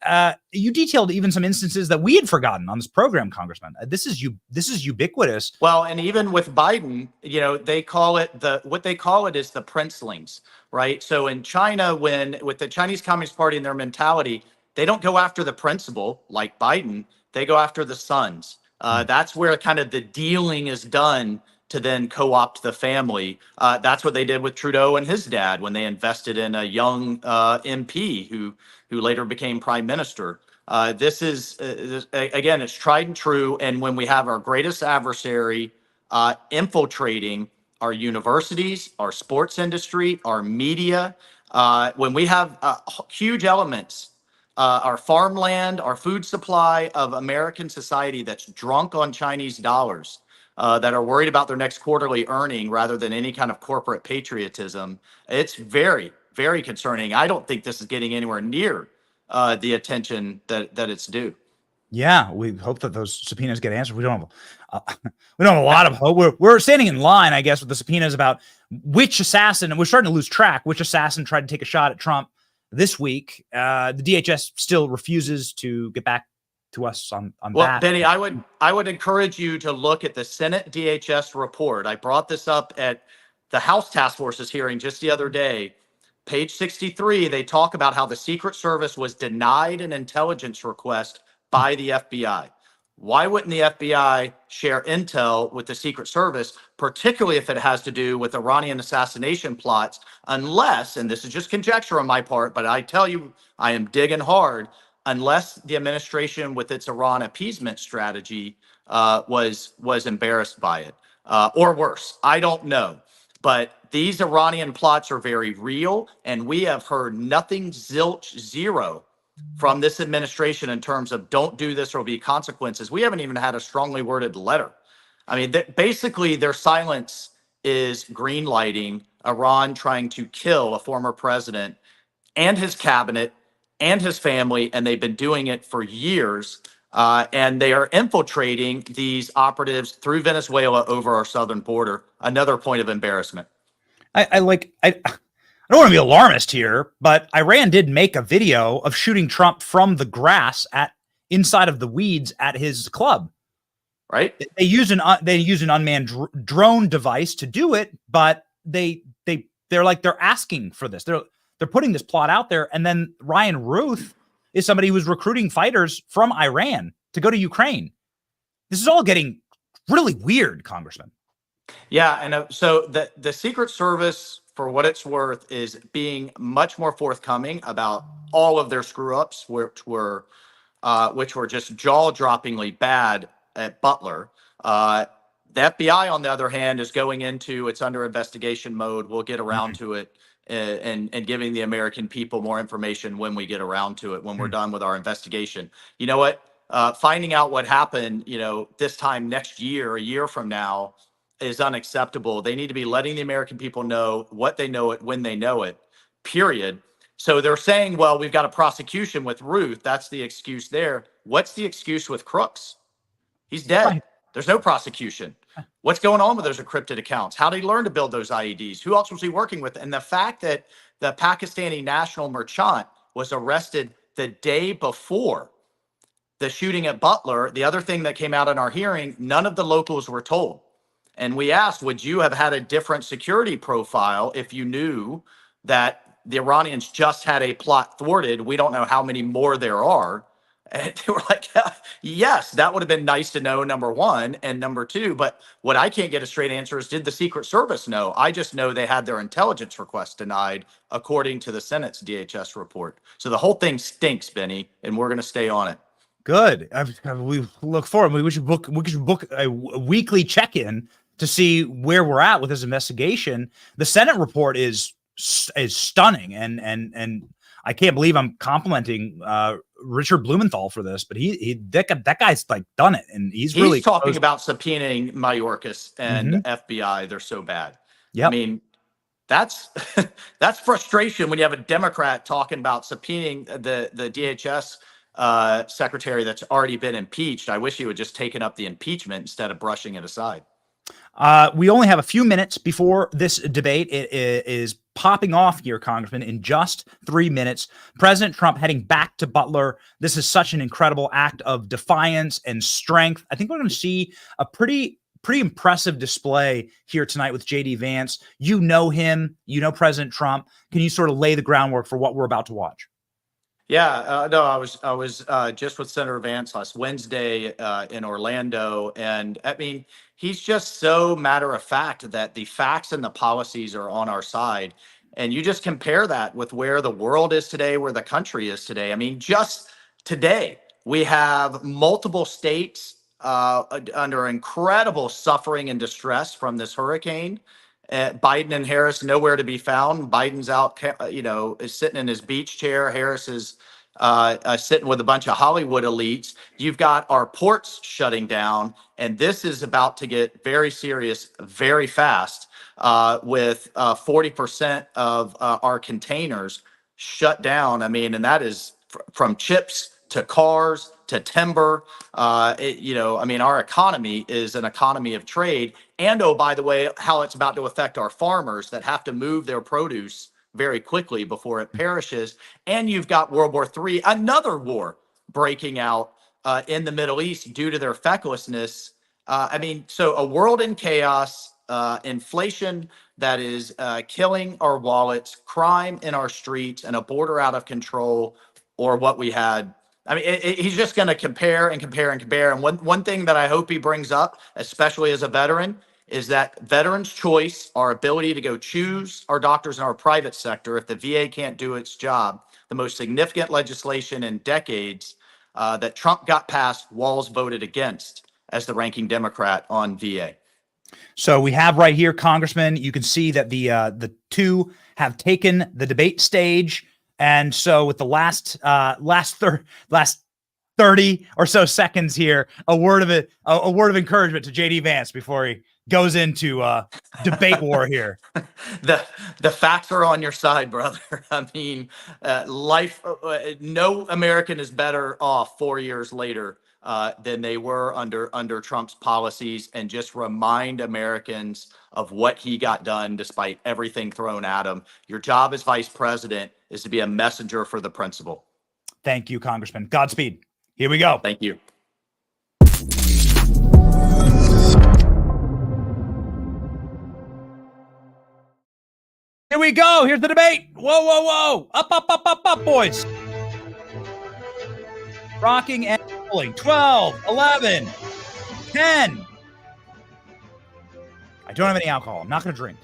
you detailed even some instances that we had forgotten on this program, Congressman. This is ubiquitous. Well, and even with Biden, you know, they call it what they call it is the princelings, right? So in China, with the Chinese Communist Party and their mentality, they don't go after the principal like Biden. They go after the sons. That's where kind of the dealing is done to then co-opt the family. That's what they did with Trudeau and his dad when they invested in a young MP who later became prime minister. This is, again, it's tried and true. And when we have our greatest adversary infiltrating our universities, our sports industry, our media, when we have huge elements, our farmland, our food supply of American society that's drunk on Chinese dollars, that are worried about their next quarterly earning rather than any kind of corporate patriotism. It's very, very concerning. I don't think this is getting anywhere near the attention that it's due. Yeah, we hope that those subpoenas get answered. We don't have a lot of hope. We're standing in line, I guess, with the subpoenas about which assassin, and we're starting to lose track, which assassin tried to take a shot at Trump this week. The DHS still refuses to get back to us on well, that. Benny, I would encourage you to look at the Senate DHS report. I brought this up at the House Task Force's hearing just the other day. Page 63, they talk about how the Secret Service was denied an intelligence request by the FBI. Why wouldn't the FBI share intel with the Secret Service, particularly if it has to do with Iranian assassination plots, unless, and this is just conjecture on my part, but I tell you, I am digging hard, unless the administration with its Iran appeasement strategy was embarrassed by it, or worse. I don't know. But these Iranian plots are very real, and we have heard nothing, zilch, zero from this administration in terms of don't do this or will be consequences. We haven't even had a strongly worded letter. I mean, basically their silence is greenlighting Iran trying to kill a former president and his cabinet and his family, and they've been doing it for years. And they are infiltrating these operatives through Venezuela over our southern border. Another point of embarrassment. I don't want to be alarmist here, but Iran did make a video of shooting Trump from the grass inside of the weeds at his club. Right? They use an unmanned drone device to do it, but they're asking for this. They're putting this plot out there, and then Ryan Ruth is somebody who's recruiting fighters from Iran to go to Ukraine. This is all getting really weird, Congressman. Yeah, and so the Secret Service, for what it's worth, is being much more forthcoming about all of their screw ups, which were just jaw-droppingly bad at Butler. The FBI, on the other hand, is going into its under investigation mode. We'll get around to it and giving the American people more information when we get around to it, when we're done with our investigation. You know what? Finding out what happened, this time next year, a year from now, is unacceptable. They need to be letting the American people know what they know it when they know it, period. So they're saying, well, we've got a prosecution with Ruth. That's the excuse there. What's the excuse with Crooks? He's dead. Right. There's no prosecution. What's going on with those encrypted accounts? How did he learn to build those IEDs? Who else was he working with? And the fact that the Pakistani national merchant was arrested the day before the shooting at Butler, the other thing that came out in our hearing, none of the locals were told. And we asked, would you have had a different security profile if you knew that the Iranians just had a plot thwarted? We don't know how many more there are. And they were like, yes, that would have been nice to know, number one. And number two, but what I can't get a straight answer is, did the Secret Service know? I just know they had their intelligence request denied, according to the Senate's DHS report. So the whole thing stinks, Benny, and we're going to stay on it. Good. We look forward. We should book a weekly check-in to see where we're at with this investigation. The Senate report is stunning, and I can't believe I'm complimenting Richard Blumenthal for this, but that guy's like done it, and he's really talking about subpoenaing Mayorkas and FBI. They're so bad. Yeah, I mean, that's that's frustration when you have a Democrat talking about subpoenaing the DHS secretary that's already been impeached. I wish he would just taken up the impeachment instead of brushing it aside. We only have a few minutes before this debate. It is popping off here, Congressman, in just 3 minutes. President Trump heading back to Butler. This is such an incredible act of defiance and strength. I think we're going to see a pretty impressive display here tonight with J.D. Vance. You know him. You know President Trump. Can you sort of lay the groundwork for what we're about to watch? Yeah, no, I was just with Senator Vance last Wednesday in Orlando, and I mean, he's just so matter of fact that the facts and the policies are on our side. And you just compare that with where the world is today, where the country is today. I mean, just today, we have multiple states under incredible suffering and distress from this hurricane. Biden and Harris nowhere to be found. Biden's out, is sitting in his beach chair. Harris is sitting with a bunch of Hollywood elites. You've got our ports shutting down, and this is about to get very serious very fast with 40% of our containers shut down. I mean, and that is from chips to cars to timber. I mean, our economy is an economy of trade. And, oh, by the way, how it's about to affect our farmers that have to move their produce very quickly before it perishes. And you've got World War III, another war breaking out in the Middle East due to their fecklessness. I mean, so a world in chaos, inflation that is killing our wallets, crime in our streets, and a border out of control, or what we had. I mean, he's just going to compare and compare and compare. And one thing that I hope he brings up, especially as a veteran, is that veterans' choice, our ability to go choose our doctors in our private sector if the VA can't do its job. The most significant legislation in decades that Trump got passed, Walz voted against as the ranking Democrat on VA. So we have right here, Congressman, you can see that the two have taken the debate stage. And so with the last 30 or so seconds here, a word of encouragement to JD Vance before he goes into debate war here. The facts are on your side, brother. I mean, no American is better off 4 years later than they were under Trump's policies, and just remind Americans of what he got done despite everything thrown at him. Your job as vice president is to be a messenger for the principle. Thank you, Congressman. Godspeed. Here we go. Thank you. Here we go. Here's the debate. Whoa, whoa, whoa. Up, up, up, up, up, boys. Rocking and rolling. 12, 11, 10, don't have any alcohol. I'm not going to drink.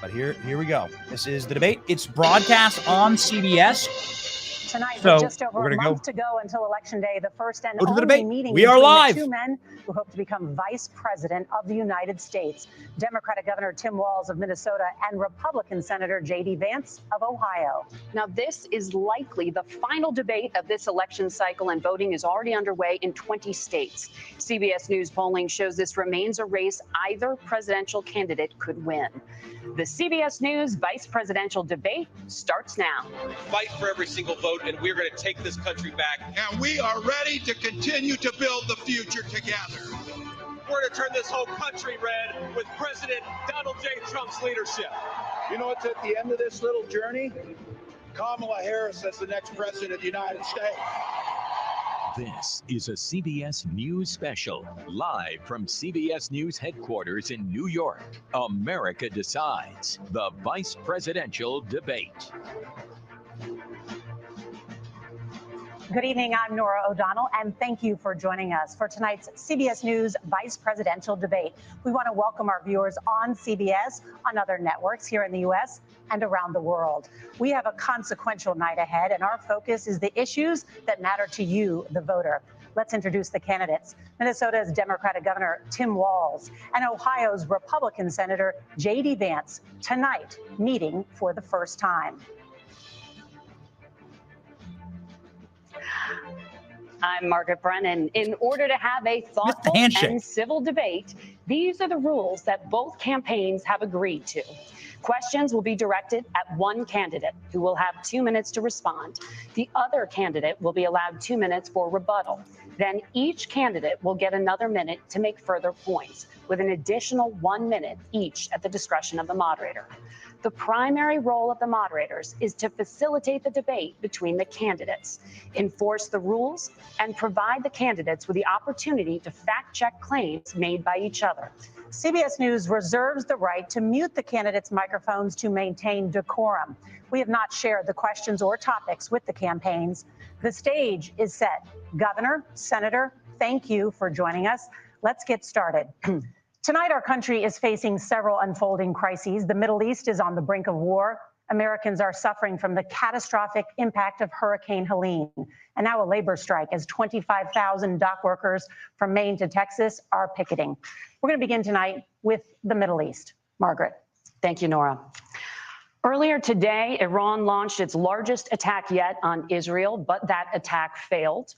But here we go. This is the debate. It's broadcast on CBS. Tonight, So, with just over we're a gonna month to go until Election Day, the first and Go to the only debate. meeting We are between live. the two men who hope to become Vice President of the United States, Democratic Governor Tim Walz of Minnesota and Republican Senator J.D. Vance of Ohio. Now, this is likely the final debate of this election cycle, and voting is already underway in 20 states. CBS News polling shows this remains a race either presidential candidate could win. The CBS News vice presidential debate starts now. Fight for every single vote, and we're going to take this country back. And we are ready to continue to build the future together. We're going to turn this whole country red with President Donald J. Trump's leadership. You know what's at the end of this little journey? Kamala Harris as the next president of the United States. This is a CBS News special, live from CBS News headquarters in New York. America Decides, the vice presidential debate. Good evening, I'm Nora O'Donnell, and thank you for joining us for tonight's CBS News Vice Presidential Debate. We want to welcome our viewers on CBS, on other networks here in the U.S. and around the world. We have a consequential night ahead, and our focus is the issues that matter to you, the voter. Let's introduce the candidates. Minnesota's Democratic Governor Tim Walz and Ohio's Republican Senator J.D. Vance, tonight meeting for the first time. I'm Margaret Brennan. In order to have a thoughtful and civil debate, these are the rules that both campaigns have agreed to. Questions will be directed at one candidate who will have 2 minutes to respond. The other candidate will be allowed 2 minutes for rebuttal. Then each candidate will get another minute to make further points, with an additional 1 minute each at the discretion of the moderator. The primary role of the moderators is to facilitate the debate between the candidates, enforce the rules, and provide the candidates with the opportunity to fact-check claims made by each other. CBS News reserves the right to mute the candidates' microphones to maintain decorum. We have not shared the questions or topics with the campaigns. The stage is set. Governor, Senator, thank you for joining us. Let's get started. Tonight, our country is facing several unfolding crises. The Middle East is on the brink of war. Americans are suffering from the catastrophic impact of Hurricane Helene. And now a labor strike as 25,000 dock workers from Maine to Texas are picketing. We're going to begin tonight with the Middle East. Margaret. Thank you, Nora. Earlier today, Iran launched its largest attack yet on Israel, but that attack failed,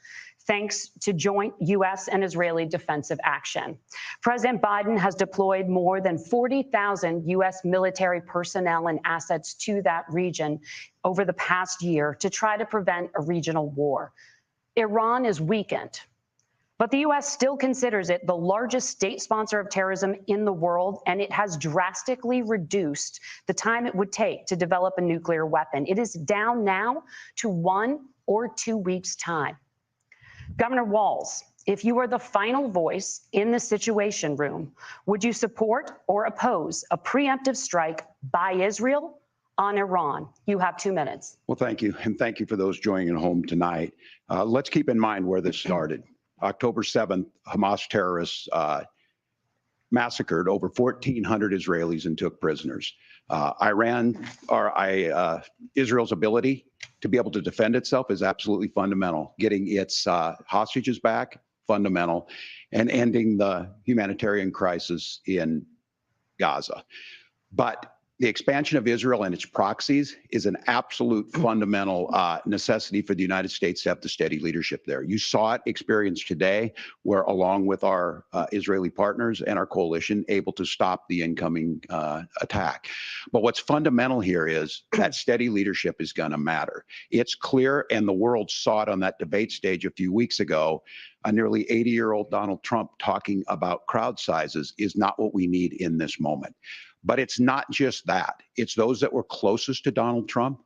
thanks to joint U.S. and Israeli defensive action. President Biden has deployed more than 40,000 U.S. military personnel and assets to that region over the past year to try to prevent a regional war. Iran is weakened, but the U.S. still considers it the largest state sponsor of terrorism in the world, and it has drastically reduced the time it would take to develop a nuclear weapon. It is down now to 1 or 2 weeks' time. Governor Walz, if you were the final voice in the Situation Room, would you support or oppose a preemptive strike by Israel on Iran? You have 2 minutes. Well, thank you. And thank you for those joining at home tonight. Let's keep in mind where this started. October 7th, Hamas terrorists massacred over 1,400 Israelis and took prisoners. Israel's ability to be able to defend itself is absolutely fundamental. Getting its hostages back, fundamental, and ending the humanitarian crisis in Gaza. But the expansion of Israel and its proxies is an absolute fundamental necessity for the United States to have the steady leadership there. You saw it experienced today, where along with our Israeli partners and our coalition, able to stop the incoming attack. But what's fundamental here is that steady leadership is going to matter. It's clear, and the world saw it on that debate stage a few weeks ago. A nearly 80-year-old Donald Trump talking about crowd sizes is not what we need in this moment. But it's not just that. It's those that were closest to Donald Trump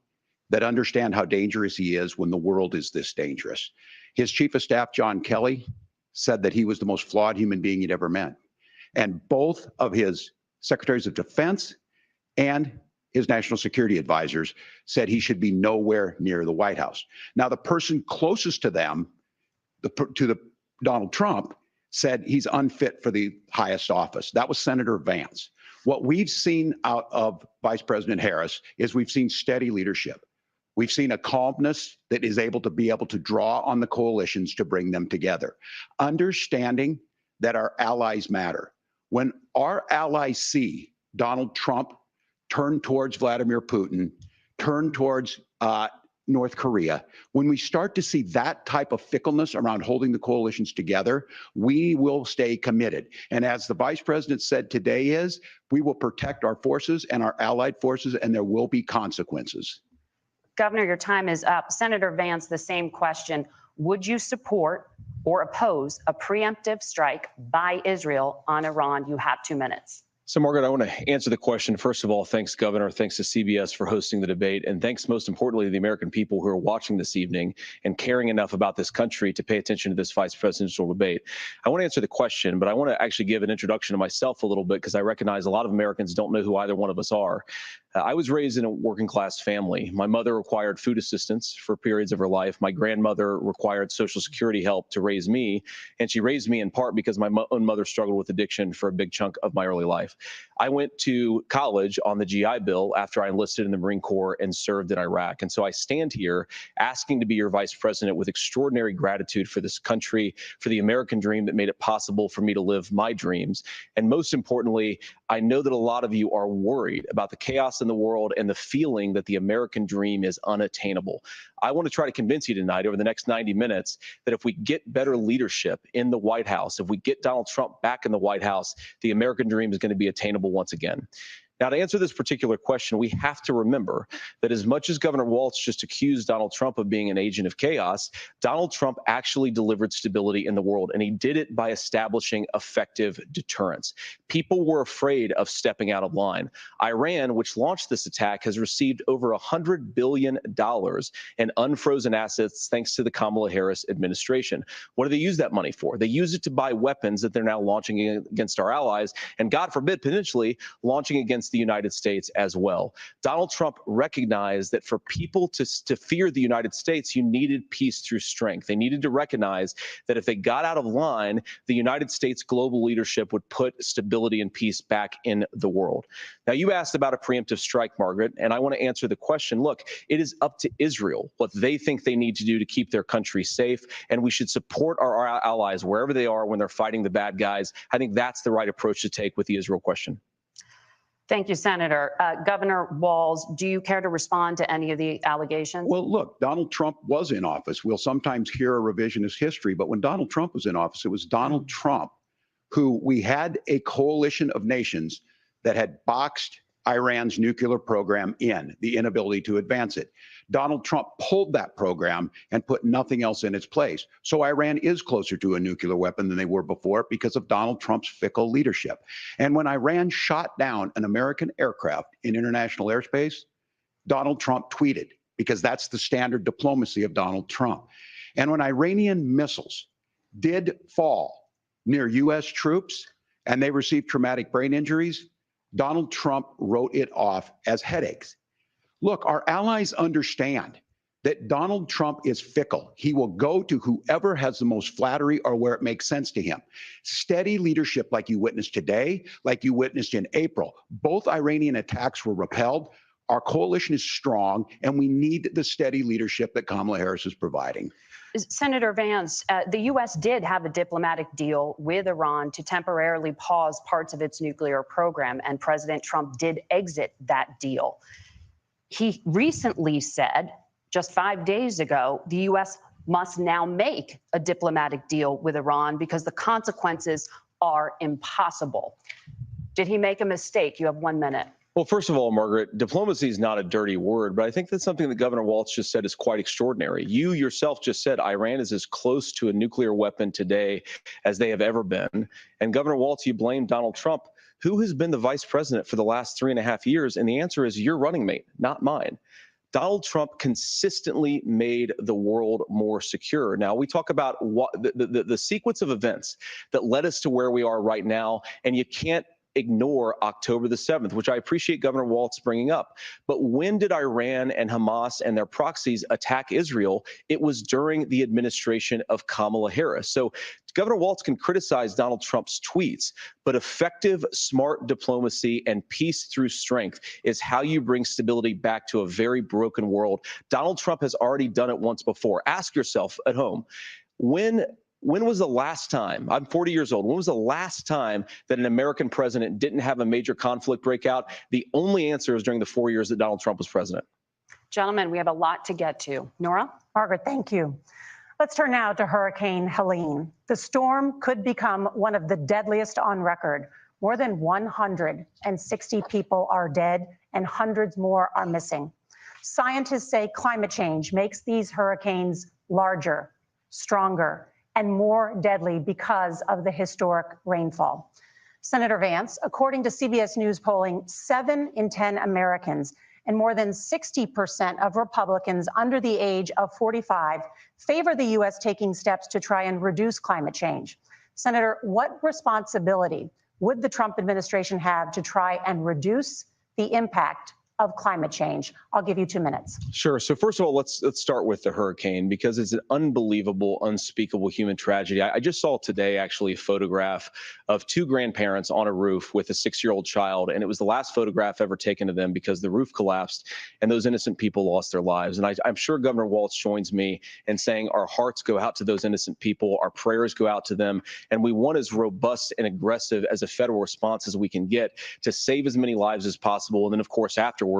that understand how dangerous he is when the world is this dangerous. His chief of staff, John Kelly, said that he was the most flawed human being he'd ever met. And both of his secretaries of defense and his national security advisors said he should be nowhere near the White House. Now, the person closest to them, to Donald Trump, said he's unfit for the highest office. That was Senator Vance. What we've seen out of Vice President Harris is we've seen steady leadership. We've seen a calmness that is able to draw on the coalitions to bring them together, understanding that our allies matter. When our allies see Donald Trump turn towards Vladimir Putin, turn towards North Korea, when we start to see that type of fickleness around holding the coalitions together, we will stay committed. And as the vice president said today we will protect our forces and our allied forces, and there will be consequences. Governor, your time is up. Senator Vance, the same question. Would you support or oppose a preemptive strike by Israel on Iran? You have 2 minutes. So, Margaret, I want to answer the question. First of all, thanks, Governor. Thanks to CBS for hosting the debate. And thanks, most importantly, to the American people who are watching this evening and caring enough about this country to pay attention to this vice presidential debate. I want to answer the question, but I want to actually give an introduction to myself a little bit because I recognize a lot of Americans don't know who either one of us are. I was raised in a working class family. My mother required food assistance for periods of her life. My grandmother required Social Security help to raise me. And she raised me in part because my own mother struggled with addiction for a big chunk of my early life. I went to college on the GI Bill after I enlisted in the Marine Corps and served in Iraq. And so I stand here asking to be your vice president with extraordinary gratitude for this country, for the American dream that made it possible for me to live my dreams. And most importantly, I know that a lot of you are worried about the chaos in the world and the feeling that the American dream is unattainable. I want to try to convince you tonight over the next 90 minutes that if we get better leadership in the White House, if we get Donald Trump back in the White House, the American dream is going to be attainable once again. Now, to answer this particular question, we have to remember that as much as Governor Walz just accused Donald Trump of being an agent of chaos, Donald Trump actually delivered stability in the world, and he did it by establishing effective deterrence. People were afraid of stepping out of line. Iran, which launched this attack, has received over $100 billion in unfrozen assets thanks to the Kamala Harris administration. What do they use that money for? They use it to buy weapons that they're now launching against our allies, and God forbid, potentially launching against the United States as well. Donald Trump recognized that for people to fear the United States, you needed peace through strength. They needed to recognize that if they got out of line, the United States global leadership would put stability and peace back in the world. Now, you asked about a preemptive strike, Margaret, and I want to answer the question. Look, it is up to Israel what they think they need to do to keep their country safe, and we should support our allies wherever they are when they're fighting the bad guys. I think that's the right approach to take with the Israel question. Thank you, Senator. Governor Walz, do you care to respond to any of the allegations? Well, look, Donald Trump was in office. We'll sometimes hear a revisionist history, but when Donald Trump was in office, it was Donald Trump who we had a coalition of nations that had boxed Iran's nuclear program in, the inability to advance it. Donald Trump pulled that program and put nothing else in its place. So Iran is closer to a nuclear weapon than they were before because of Donald Trump's fickle leadership. And when Iran shot down an American aircraft in international airspace, Donald Trump tweeted, because that's the standard diplomacy of Donald Trump. And when Iranian missiles did fall near U.S. troops and they received traumatic brain injuries, Donald Trump wrote it off as headaches. Look, our allies understand that Donald Trump is fickle. He will go to whoever has the most flattery or where it makes sense to him. Steady leadership like you witnessed today, like you witnessed in April. Both Iranian attacks were repelled. Our coalition is strong, and we need the steady leadership that Kamala Harris is providing. Senator Vance, the U.S. did have a diplomatic deal with Iran to temporarily pause parts of its nuclear program, and President Trump did exit that deal. He recently said, just 5 days ago, the U.S. must now make a diplomatic deal with Iran because the consequences are impossible. Did he make a mistake? You have 1 minute. Well, first of all, Margaret, diplomacy is not a dirty word, but I think that's something that Governor Walz just said is quite extraordinary. You yourself just said Iran is as close to a nuclear weapon today as they have ever been. And Governor Walz, you blame Donald Trump. Who has been the vice president for the last 3.5 years? And the answer is your running mate, not mine. Donald Trump consistently made the world more secure. Now, we talk about what the sequence of events that led us to where we are right now, and you can't ignore October the 7th, which I appreciate Governor Walz bringing up. But when did Iran and Hamas and their proxies attack Israel? It was during the administration of Kamala Harris. So Governor Walz can criticize Donald Trump's tweets, but effective, smart diplomacy and peace through strength is how you bring stability back to a very broken world. Donald Trump has already done it once before. Ask yourself at home, when was the last time, I'm 40 years old, when was the last time that an American president didn't have a major conflict break out? The only answer is during the 4 years that Donald Trump was president. Gentlemen, we have a lot to get to. Nora? Margaret, thank you. Let's turn now to Hurricane Helene. The storm could become one of the deadliest on record. More than 160 people are dead and hundreds more are missing. Scientists say climate change makes these hurricanes larger, stronger, and more deadly because of the historic rainfall. Senator Vance, according to CBS News polling, 7 in 10 Americans and more than 60% of Republicans under the age of 45 favor the U.S. taking steps to try and reduce climate change. Senator, what responsibility would the Trump administration have to try and reduce the impact of climate change? I'll give you 2 minutes. Sure. So first of all, let's start with the hurricane, because it's an unbelievable, unspeakable human tragedy. I just saw today actually a photograph of 2 grandparents on a roof with a 6-year-old child, and it was the last photograph ever taken of them because the roof collapsed and those innocent people lost their lives. And I'm sure Governor Walz joins me in saying our hearts go out to those innocent people, our prayers go out to them, and we want as robust and aggressive as a federal response as we can get to save as many lives as possible. And then, of course, afterwards,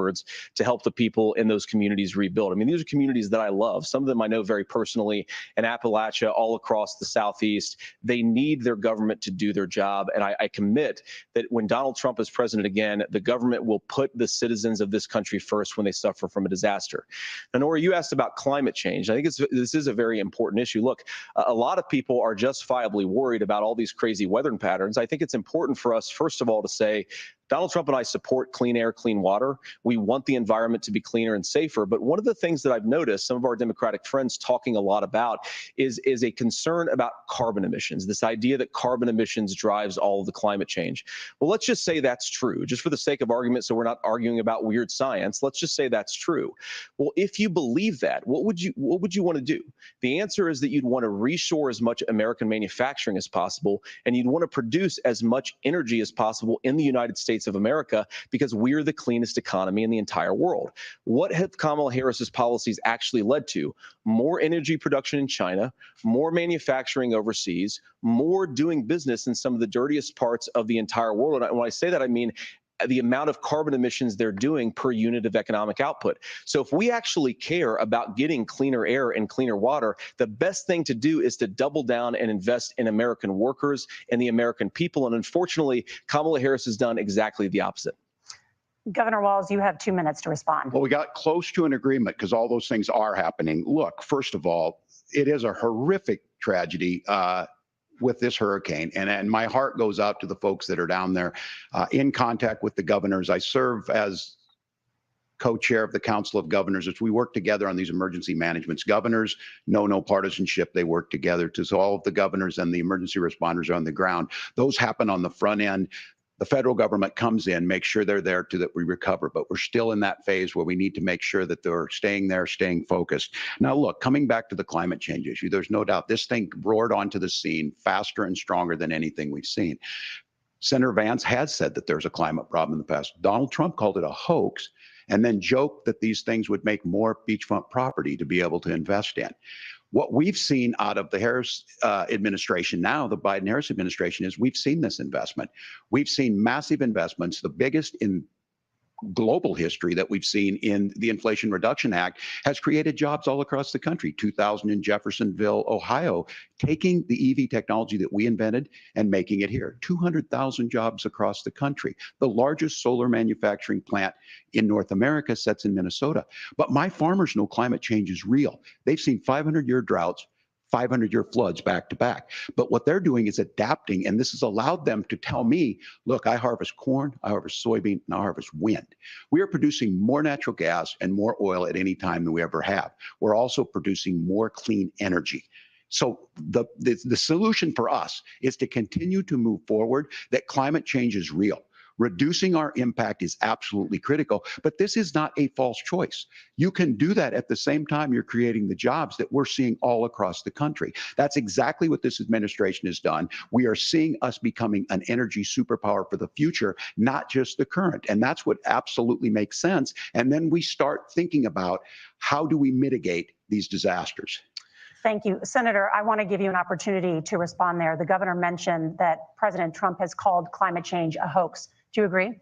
to help the people in those communities rebuild. I mean, these are communities that I love. Some of them I know very personally in Appalachia, all across the Southeast. They need their government to do their job. And I commit that when Donald Trump is president again, the government will put the citizens of this country first when they suffer from a disaster. Now, Nora, you asked about climate change. I think this is a very important issue. Look, a lot of people are justifiably worried about all these crazy weather patterns. I think it's important for us, first of all, to say Donald Trump and I support clean air, clean water. We want the environment to be cleaner and safer. But one of the things that I've noticed some of our Democratic friends talking a lot about is a concern about carbon emissions, this idea that carbon emissions drives all of the climate change. Well, let's just say that's true, just for the sake of argument, so we're not arguing about weird science. Let's just say that's true. Well, if you believe that, what would you want to do? The answer is that you'd want to reshore as much American manufacturing as possible, and you'd want to produce as much energy as possible in the United States of America, because we're the cleanest economy in the entire world. What have Kamala Harris's policies actually led to? More energy production in China, more manufacturing overseas, more doing business in some of the dirtiest parts of the entire world. And when I say that, I mean the amount of carbon emissions they're doing per unit of economic output. So if we actually care about getting cleaner air and cleaner water, the best thing to do is to double down and invest in American workers and the American people. And unfortunately, Kamala Harris has done exactly the opposite. Governor Walz, you have 2 minutes to respond. Well, we got close to an agreement because all those things are happening. Look, first of all, it is a horrific tragedy with this hurricane. And my heart goes out to the folks that are down there in contact with the governors. I serve as co-chair of the Council of Governors as we work together on these emergency managements. Governors know no partisanship. They work together. So all of the governors and the emergency responders are on the ground. Those happen on the front end. The federal government comes in, makes sure they're there to that we recover. But we're still in that phase where we need to make sure that they're staying there, staying focused. Now, look, coming back to the climate change issue, there's no doubt this thing roared onto the scene faster and stronger than anything we've seen. Senator Vance has said that there's a climate problem in the past. Donald Trump called it a hoax and then joked that these things would make more beachfront property to be able to invest in. What we've seen out of the Harris administration now, the Biden-Harris administration, is we've seen this investment. We've seen massive investments, the biggest in global history that we've seen in the Inflation Reduction Act, has created jobs all across the country. 2,000 in Jeffersonville, Ohio, taking the EV technology that we invented and making it here. 200,000 jobs across the country. The largest solar manufacturing plant in North America sits in Minnesota. But my farmers know climate change is real. They've seen 500-year droughts, 500-year floods back to back. But what they're doing is adapting, and this has allowed them to tell me, look, I harvest corn, I harvest soybean, and I harvest wind. We are producing more natural gas and more oil at any time than we ever have. We're also producing more clean energy. So the solution for us is to continue to move forward, that climate change is real. Reducing our impact is absolutely critical, but this is not a false choice. You can do that at the same time you're creating the jobs that we're seeing all across the country. That's exactly what this administration has done. We are seeing us becoming an energy superpower for the future, not just the current. And that's what absolutely makes sense. And then we start thinking about how do we mitigate these disasters. Thank you. Senator, I want to give you an opportunity to respond there. The governor mentioned that President Trump has called climate change a hoax. Do you agree?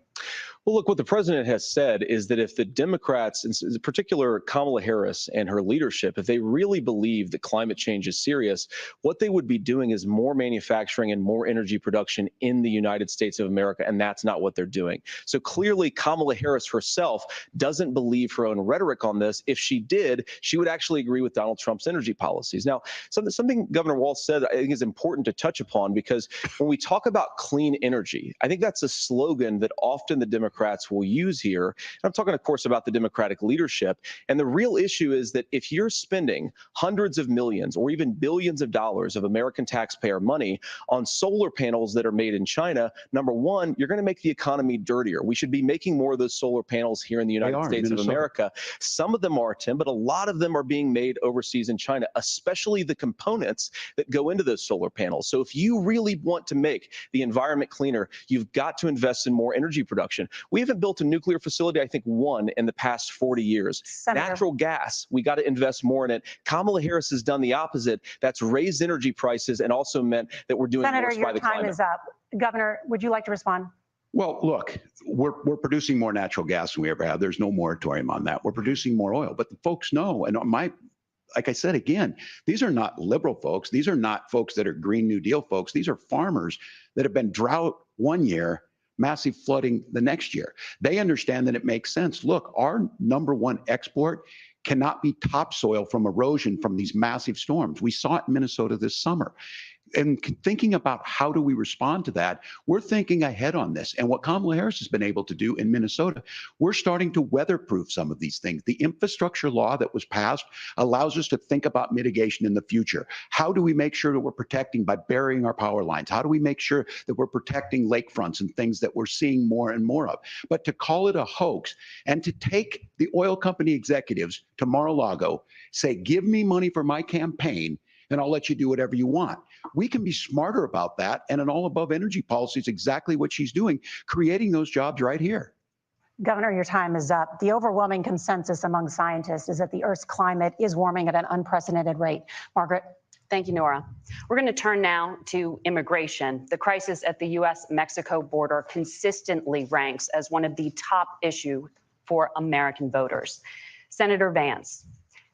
Well, look, what the president has said is that if the Democrats, in particular Kamala Harris and her leadership, if they really believe that climate change is serious, what they would be doing is more manufacturing and more energy production in the United States of America, and that's not what they're doing. So clearly, Kamala Harris herself doesn't believe her own rhetoric on this. If she did, she would actually agree with Donald Trump's energy policies. Now, something Governor Walz said I think is important to touch upon, because when we talk about clean energy, I think that's a slogan that often the Democrats will use here. And I'm talking, of course, about the Democratic leadership. And the real issue is that if you're spending hundreds of millions or even billions of dollars of American taxpayer money on solar panels that are made in China, number one, you're going to make the economy dirtier. We should be making more of those solar panels here in the United States of America. Some of them are, Tim, but a lot of them are being made overseas in China, especially the components that go into those solar panels. So if you really want to make the environment cleaner, you've got to invest in more energy production. We haven't built a nuclear facility, I think, one in the past 40 years. Senator. Natural gas, we got to invest more in it. Kamala Harris has done the opposite. That's raised energy prices and also meant that we're doing Senator, worse by your the time climate. is up. Governor, would you like to respond? Well, look, we're producing more natural gas than we ever have. There's no moratorium on that. We're producing more oil, but the folks know, and like I said, again, these are not liberal folks. These are not folks that are Green New Deal folks. These are farmers that have been drought one year, massive flooding the next year. They understand that it makes sense. Look, our number one export cannot be topsoil from erosion from these massive storms. We saw it in Minnesota this summer. And thinking about how do we respond to that, we're thinking ahead on this. And what Kamala Harris has been able to do in Minnesota, we're starting to weatherproof some of these things. The infrastructure law that was passed allows us to think about mitigation in the future. How do we make sure that we're protecting by burying our power lines? How do we make sure that we're protecting lakefronts and things that we're seeing more and more of? But to call it a hoax and to take the oil company executives to Mar-a-Lago, say, give me money for my campaign, and I'll let you do whatever you want. We can be smarter about that. And an all-above energy policy is exactly what she's doing, creating those jobs right here. Governor, your time is up. The overwhelming consensus among scientists is that the Earth's climate is warming at an unprecedented rate. Margaret? Thank you, Nora. We're going to turn now to immigration. The crisis at the U.S.-Mexico border consistently ranks as one of the top issues for American voters. Senator Vance,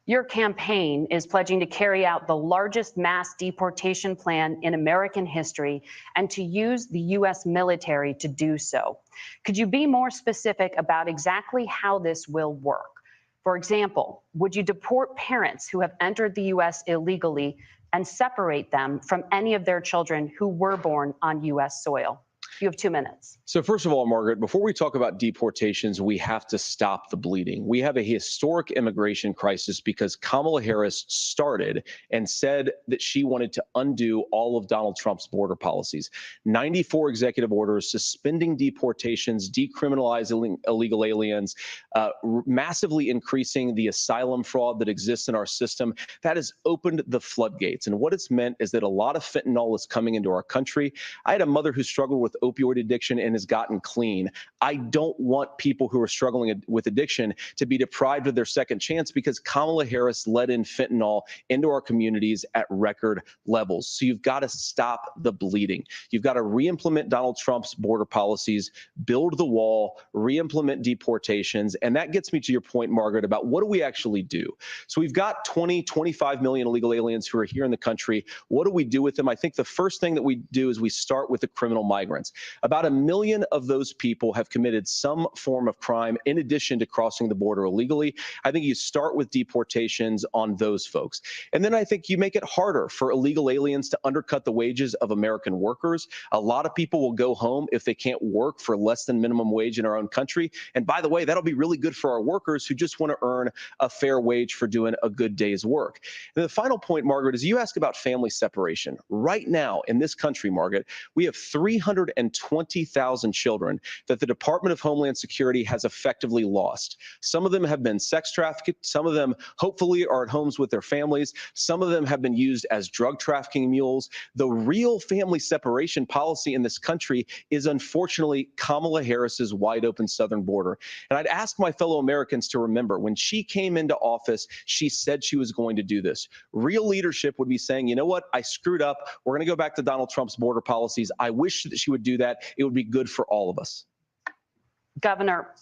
your campaign is pledging to carry out the largest mass deportation plan in American history and to use the U.S. military to do so. Could you be more specific about exactly how this will work? For example, would you deport parents who have entered the U.S. illegally and separate them from any of their children who were born on U.S. soil? You have 2 minutes. So first of all, Margaret, before we talk about deportations, we have to stop the bleeding. We have a historic immigration crisis because Kamala Harris started and said that she wanted to undo all of Donald Trump's border policies. 94 executive orders suspending deportations, decriminalizing illegal aliens, massively increasing the asylum fraud that exists in our system. That has opened the floodgates. And what it's meant is that a lot of fentanyl is coming into our country. I had a mother who struggled with opioid addiction and has gotten clean. I don't want people who are struggling with addiction to be deprived of their second chance because Kamala Harris let in fentanyl into our communities at record levels. So you've got to stop the bleeding. You've got to re-implement Donald Trump's border policies, build the wall, re-implement deportations. And that gets me to your point, Margaret, about what do we actually do? So we've got 25 million illegal aliens who are here in the country. What do we do with them? I think the first thing that we do is we start with the criminal migrants. About 1 million of those people have committed some form of crime in addition to crossing the border illegally. I think you start with deportations on those folks. And then I think you make it harder for illegal aliens to undercut the wages of American workers. A lot of people will go home if they can't work for less than minimum wage in our own country. And by the way, that'll be really good for our workers who just want to earn a fair wage for doing a good day's work. And the final point, Margaret, is you ask about family separation. Right now in this country, Margaret, we have 350 120,000 children that the Department of Homeland Security has effectively lost. Some of them have been sex trafficked. Some of them hopefully are at homes with their families. Some of them have been used as drug trafficking mules. The real family separation policy in this country is unfortunately Kamala Harris's wide open southern border. And I'd ask my fellow Americans to remember, when she came into office, she said she was going to do this. Real leadership would be saying, you know what, I screwed up. We're going to go back to Donald Trump's border policies. I wish that she would do that. It would be good for all of us. Governor,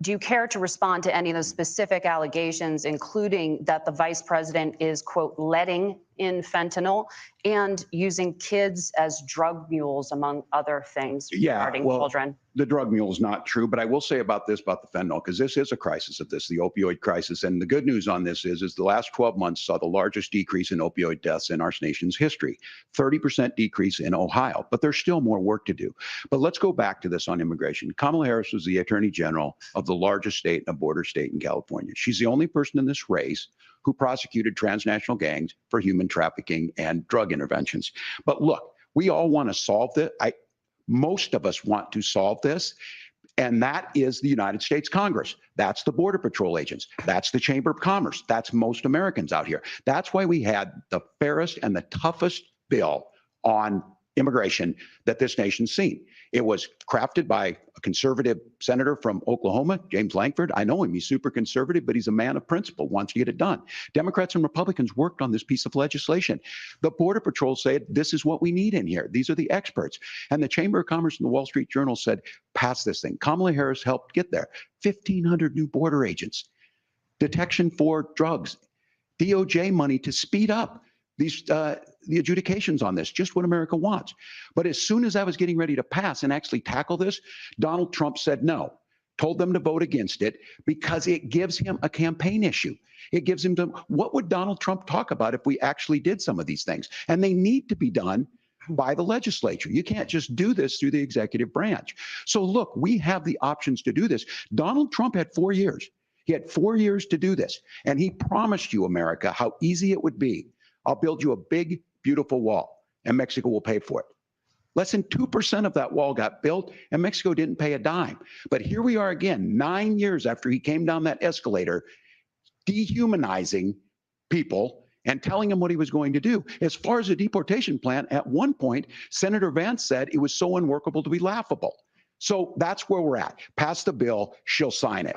do you care to respond to any of those specific allegations, including that the vice president is, quote, letting in fentanyl and using kids as drug mules, among other things regarding children? The drug mule is not true, but I will say about this, about the fentanyl, because this is a crisis of this, the opioid crisis. And the good news on this is the last 12 months saw the largest decrease in opioid deaths in our nation's history, 30% decrease in Ohio, but there's still more work to do. But let's go back to this on immigration. Kamala Harris was the attorney general of the largest state, a border state in California. She's the only person in this race who prosecuted transnational gangs for human trafficking and drug interventions. But look, we all want to solve this. Most of us want to solve this, and that is the United States Congress. That's the Border Patrol agents. That's the Chamber of Commerce. That's most Americans out here. That's why we had the fairest and the toughest bill on immigration that this nation's seen. It was crafted by a conservative senator from Oklahoma, James Lankford. I know him. He's super conservative, but he's a man of principle, wants to get it done. Democrats and Republicans worked on this piece of legislation. The Border Patrol said, this is what we need in here. These are the experts. And the Chamber of Commerce and the Wall Street Journal said, pass this thing. Kamala Harris helped get there. 1,500 new border agents, detection for drugs, DOJ money to speed up these the adjudications on this, just what America wants. But as soon as I was getting ready to pass and actually tackle this, Donald Trump said no, told them to vote against it because it gives him a campaign issue. It gives him what would Donald Trump talk about if we actually did some of these things? And they need to be done by the legislature. You can't just do this through the executive branch. So look, we have the options to do this. Donald Trump had 4 years. He had 4 years to do this. And he promised you, America, how easy it would be. I'll build you a big, beautiful wall, and Mexico will pay for it. Less than 2% of that wall got built, and Mexico didn't pay a dime. But here we are again, 9 years after he came down that escalator, dehumanizing people and telling them what he was going to do. As far as the deportation plan, at one point, Senator Vance said it was so unworkable to be laughable. So that's where we're at. Pass the bill, she'll sign it.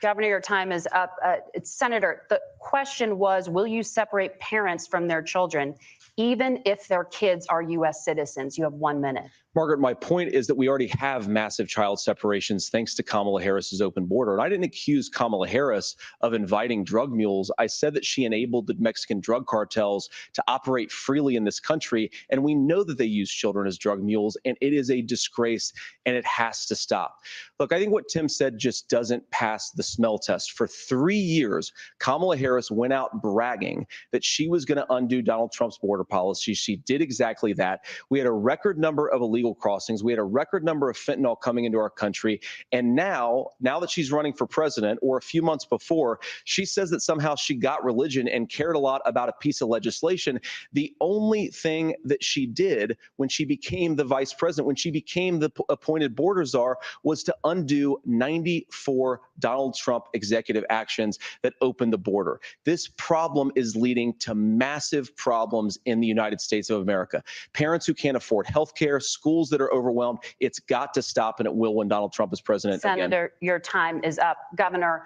Governor, your time is up. Senator, the question was, will you separate parents from their children, even if their kids are U.S. citizens? You have 1 minute. Margaret, my point is that we already have massive child separations thanks to Kamala Harris's open border. And I didn't accuse Kamala Harris of inviting drug mules. I said that she enabled the Mexican drug cartels to operate freely in this country. And we know that they use children as drug mules, and it is a disgrace, and it has to stop. Look, I think what Tim said just doesn't pass the smell test. For 3 years, Kamala Harris went out bragging that she was going to undo Donald Trump's border policy. She did exactly that. We had a record number of illegal crossings. We had a record number of fentanyl coming into our country. And now that she's running for president, or a few months before, she says that somehow she got religion and cared a lot about a piece of legislation. The only thing that she did when she became the vice president, when she became the appointed border czar, was to undo 94 Donald Trump executive actions that opened the border. This problem is leading to massive problems in the United States of America. Parents who can't afford health care, schools that are overwhelmed. It's got to stop, and it will when Donald Trump is president again. Senator, your time is up. Governor,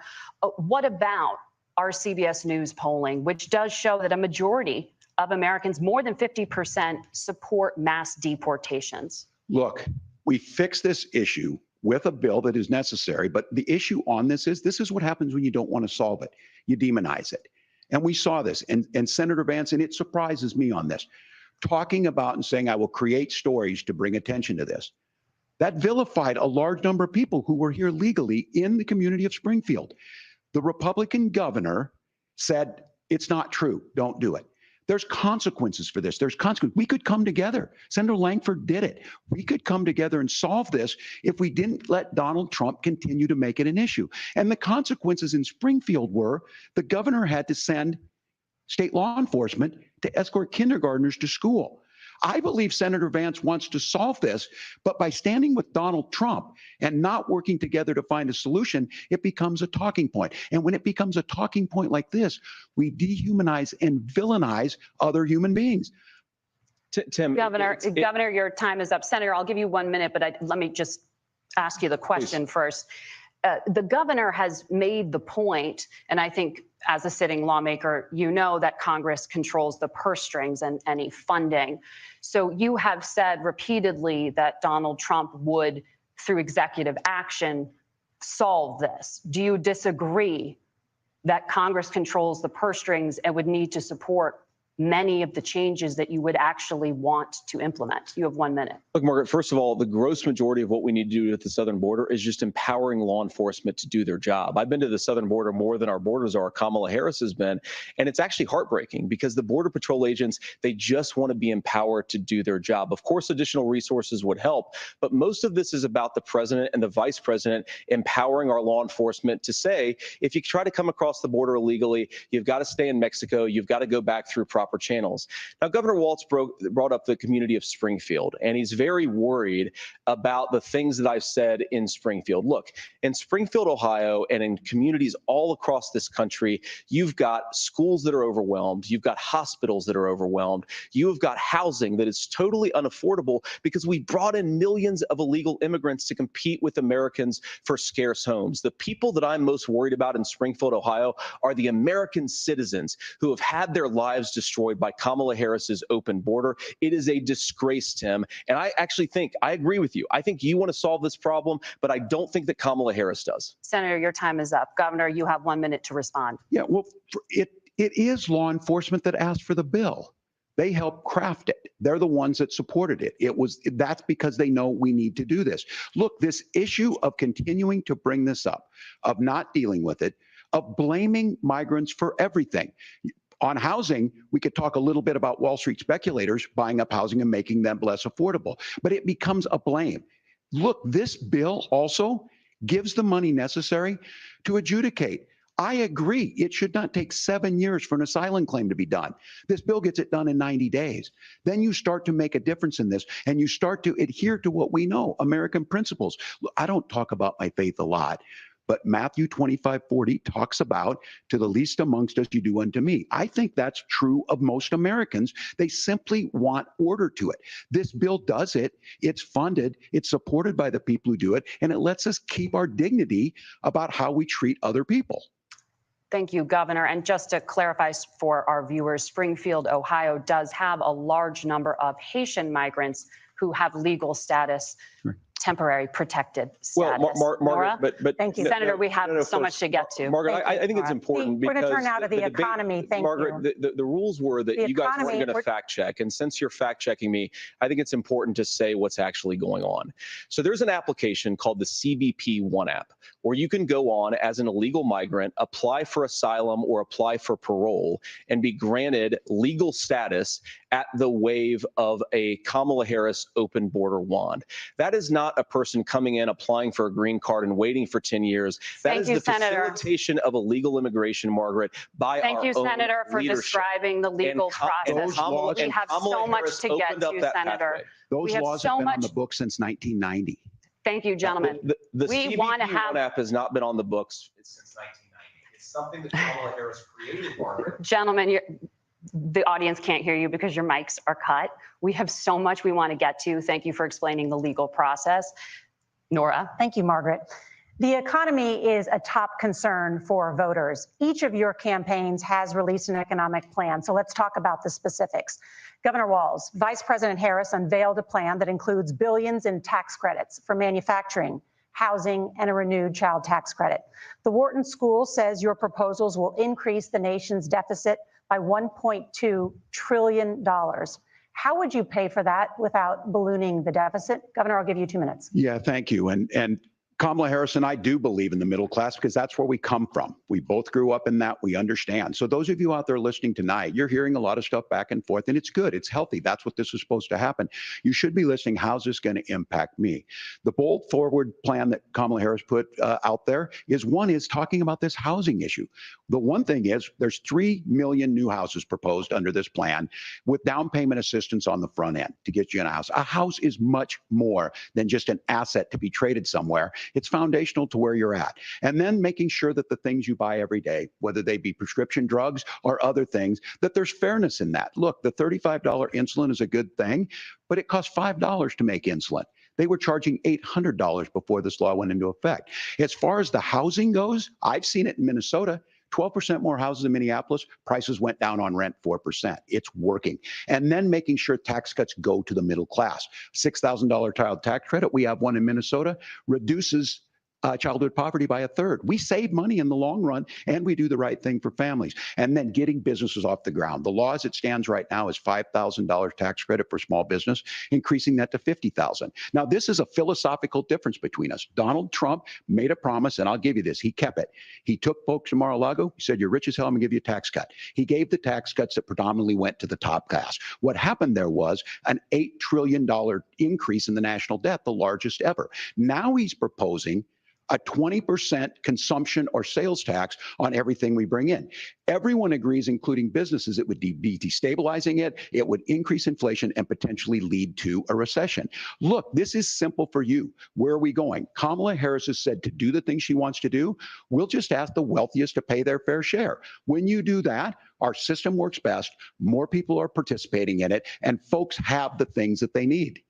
what about our CBS News polling, which does show that a majority of Americans, more than 50%, support mass deportations? Look, we fix this issue with a bill that is necessary, but the issue on this is what happens when you don't want to solve it. You demonize it. And we saw this, and Senator Vance, and it surprises me on this, talking about and saying, I will create stories to bring attention to this. That vilified a large number of people who were here legally in the community of Springfield. The Republican governor said, it's not true, don't do it. There's consequences for this. There's consequences. We could come together. Senator Lankford did it. We could come together and solve this if we didn't let Donald Trump continue to make it an issue. And the consequences in Springfield were the governor had to send state law enforcement to escort kindergartners to school. I believe Senator Vance wants to solve this, but by standing with Donald Trump and not working together to find a solution, it becomes a talking point. And when it becomes a talking point like this, we dehumanize and villainize other human beings. Tim, Governor, your time is up. Senator, I'll give you 1 minute, but let me just ask you the question first. The governor has made the point, and I think as a sitting lawmaker, you know that Congress controls the purse strings and any funding. So you have said repeatedly that Donald Trump would, through executive action, solve this. Do you disagree that Congress controls the purse strings and would need to support many of the changes that you would actually want to implement? You have 1 minute. Look, Margaret, first of all, the gross majority of what we need to do at the southern border is just empowering law enforcement to do their job. I've been to the southern border more than our borders are. Kamala Harris has been, and it's actually heartbreaking because the Border Patrol agents, they just want to be empowered to do their job. Of course, additional resources would help, but most of this is about the president and the vice president empowering our law enforcement to say, if you try to come across the border illegally, you've got to stay in Mexico, you've got to go back through proper channels. Now, Governor Walz brought up the community of Springfield, and he's very worried about the things that I've said in Springfield. Look, in Springfield, Ohio, and in communities all across this country, you've got schools that are overwhelmed, you've got hospitals that are overwhelmed, you have got housing that is totally unaffordable because we brought in millions of illegal immigrants to compete with Americans for scarce homes. The people that I'm most worried about in Springfield, Ohio, are the American citizens who have had their lives destroyed by Kamala Harris's open border. It is a disgrace, Tim. And I actually think, I agree with you. I think you want to solve this problem, but I don't think that Kamala Harris does. Senator, your time is up. Governor, you have 1 minute to respond. Yeah, well, it is law enforcement that asked for the bill. They helped craft it. They're the ones that supported it. That's because they know we need to do this. Look, this issue of continuing to bring this up, of not dealing with it, of blaming migrants for everything. On housing, we could talk a little bit about Wall Street speculators buying up housing and making them less affordable, but it becomes a blame. Look, this bill also gives the money necessary to adjudicate. I agree. It should not take 7 years for an asylum claim to be done. This bill gets it done in 90 days. Then you start to make a difference in this, and you start to adhere to what we know, American principles. Look, I don't talk about my faith a lot, but Matthew 25:40 talks about, to the least amongst us you do unto me. I think that's true of most Americans. They simply want order to it. This bill does it. It's funded. It's supported by the people who do it. And it lets us keep our dignity about how we treat other people. Thank you, Governor. And just to clarify for our viewers, Springfield, Ohio does have a large number of Haitian migrants who have legal status, temporary protected status. Well, Margaret, but thank you, Senator. We have so much to get to. Margaret, I think it's important we're because going to turn out of the economy. Thank Margaret, you. the rules were that you guys weren't going to fact check, and since you're fact checking me, I think it's important to say what's actually going on. So there's an application called the CBP One app, where you can go on as an illegal migrant, apply for asylum or apply for parole, and be granted legal status at the wave of a Kamala Harris open border wand. That is not a person coming in, applying for a green card and waiting for 10 years. That is the facilitation of illegal immigration, Margaret, by our own leadership. Thank you, Senator, for describing the legal process. We have so much to get to, Senator. Those laws have been on the books since 1990. Thank you, gentlemen. The we CBP want to have One app has not been on the books since 1990. It's something that Kamala Harris created, Margaret. Gentlemen, the audience can't hear you because your mics are cut. We have so much we want to get to. Thank you for explaining the legal process. Nora. Thank you, Margaret. The economy is a top concern for voters. Each of your campaigns has released an economic plan, so let's talk about the specifics. Governor Walz, Vice President Harris unveiled a plan that includes billions in tax credits for manufacturing, housing, and a renewed child tax credit. The Wharton School says your proposals will increase the nation's deficit by $1.2 trillion. How would you pay for that without ballooning the deficit? Governor, I'll give you 2 minutes. Yeah, thank you. And Kamala Harris and I do believe in the middle class because that's where we come from. We both grew up in that. We understand. So those of you out there listening tonight, you're hearing a lot of stuff back and forth, and it's good. It's healthy. That's what this is supposed to happen. You should be listening. How's this going to impact me? The bold forward plan that Kamala Harris put out there is talking about this housing issue. The one thing is there's 3 million new houses proposed under this plan with down payment assistance on the front end to get you in a house. A house is much more than just an asset to be traded somewhere. It's foundational to where you're at. And then making sure that the things you buy every day, whether they be prescription drugs or other things, that there's fairness in that. Look, the $35 insulin is a good thing, but it costs $5 to make insulin. They were charging $800 before this law went into effect. As far as the housing goes, I've seen it in Minnesota. 12% more houses in Minneapolis, prices went down on rent 4%. It's working. And then making sure tax cuts go to the middle class. $6,000 child tax credit, we have one in Minnesota, reduces childhood poverty by 1/3. We save money in the long run, and we do the right thing for families. And then getting businesses off the ground. The law as it stands right now is $5,000 tax credit for small business, increasing that to $50,000. Now, this is a philosophical difference between us. Donald Trump made a promise, and I'll give you this. He kept it. He took folks to Mar-a-Lago. He said, you're rich as hell, I'm going to give you a tax cut. He gave the tax cuts that predominantly went to the top class. What happened there was an $8 trillion increase in the national debt, the largest ever. Now he's proposing a 20% consumption or sales tax on everything we bring in. Everyone agrees, including businesses, it would be destabilizing it, it would increase inflation and potentially lead to a recession. Look, this is simple for you. Where are we going? Kamala Harris has said to do the things she wants to do, we'll just ask the wealthiest to pay their fair share. When you do that, our system works best, more people are participating in it, and folks have the things that they need.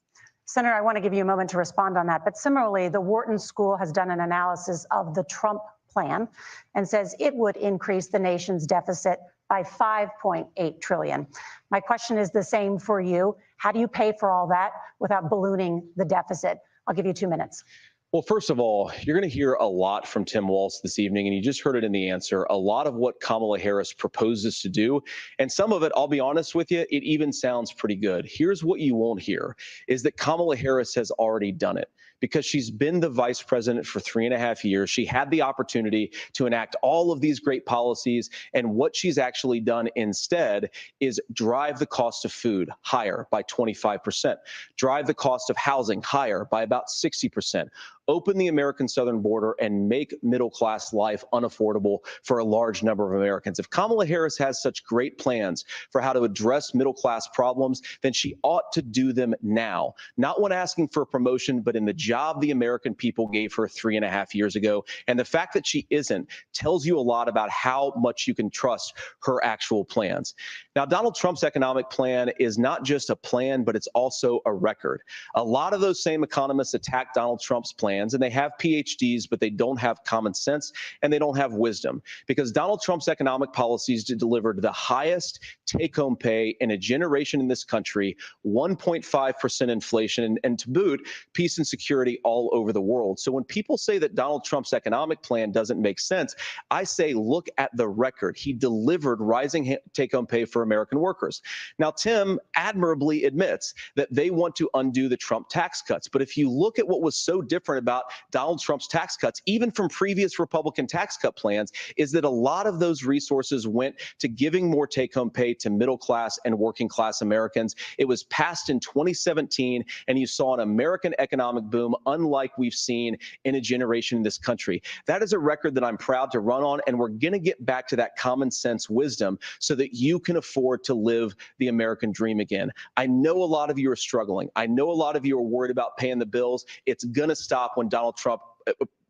Senator, I want to give you a moment to respond on that. But similarly, the Wharton School has done an analysis of the Trump plan and says it would increase the nation's deficit by $5.8 trillion. My question is the same for you. How do you pay for all that without ballooning the deficit? I'll give you 2 minutes. Well, first of all, you're going to hear a lot from Tim Walz this evening, and you just heard it in the answer. A lot of what Kamala Harris proposes to do, and some of it, I'll be honest with you, it even sounds pretty good. Here's what you won't hear, is that Kamala Harris has already done it. Because she's been the vice president for 3.5 years. She had the opportunity to enact all of these great policies. And what she's actually done instead is drive the cost of food higher by 25%, drive the cost of housing higher by about 60%, open the American southern border and make middle-class life unaffordable for a large number of Americans. If Kamala Harris has such great plans for how to address middle-class problems, then she ought to do them now. Not when asking for a promotion, but in the job the American people gave her 3.5 years ago. And the fact that she isn't tells you a lot about how much you can trust her actual plans. Now, Donald Trump's economic plan is not just a plan, but it's also a record. A lot of those same economists attack Donald Trump's plan, and they have PhDs, but they don't have common sense and they don't have wisdom, because Donald Trump's economic policies delivered the highest take-home pay in a generation in this country, 1.5% inflation, and to boot, peace and security all over the world. So when people say that Donald Trump's economic plan doesn't make sense, I say, look at the record. He delivered rising take-home pay for American workers. Now, Tim admirably admits that they want to undo the Trump tax cuts. But if you look at what was so different about Donald Trump's tax cuts, even from previous Republican tax cut plans, is that a lot of those resources went to giving more take-home pay to middle class and working class Americans. It was passed in 2017, and you saw an American economic boom unlike we've seen in a generation in this country. That is a record that I'm proud to run on, and we're going to get back to that common sense wisdom so that you can afford to live the American dream again. I know a lot of you are struggling. I know a lot of you are worried about paying the bills. It's going to stop when Donald Trump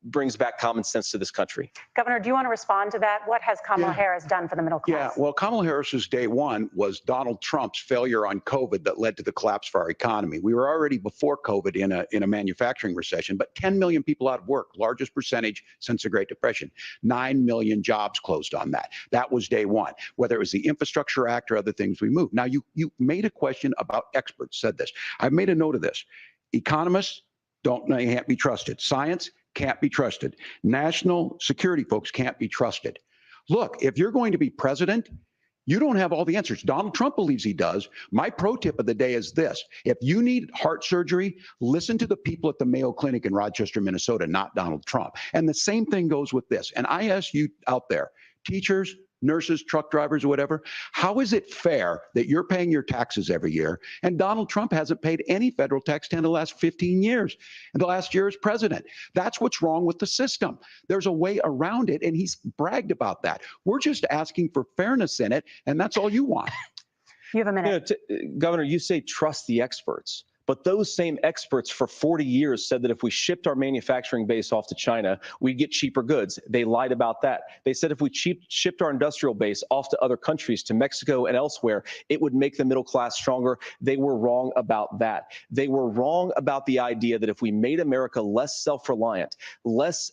brings back common sense to this country. Governor, do you want to respond to that? What has Kamala Harris done for the middle class? Yeah, well, Kamala Harris's day one was Donald Trump's failure on COVID that led to the collapse of our economy. We were already before COVID in a manufacturing recession, but 10 million people out of work, largest percentage since the Great Depression. 9 million jobs closed on that. That was day one. Whether it was the Infrastructure Act or other things we moved. Now, you made a question about experts, said this. I've made a note of this. Economists can't be trusted. Science can't be trusted. National security folks can't be trusted. Look, if you're going to be president, you don't have all the answers. Donald Trump believes he does. My pro tip of the day is this. If you need heart surgery, listen to the people at the Mayo Clinic in Rochester, Minnesota, not Donald Trump. And the same thing goes with this. And I ask you out there, teachers, nurses, truck drivers, or whatever. How is it fair that you're paying your taxes every year and Donald Trump hasn't paid any federal tax in the last 15 years, and the last year as president? That's what's wrong with the system. There's a way around it, and he's bragged about that. We're just asking for fairness in it, and that's all you want. You have a minute. Governor, you say trust the experts. But those same experts for 40 years said that if we shipped our manufacturing base off to China, we'd get cheaper goods. They lied about that. They said if we shipped our industrial base off to other countries, to Mexico and elsewhere, it would make the middle class stronger. They were wrong about that. They were wrong about the idea that if we made America less self-reliant, less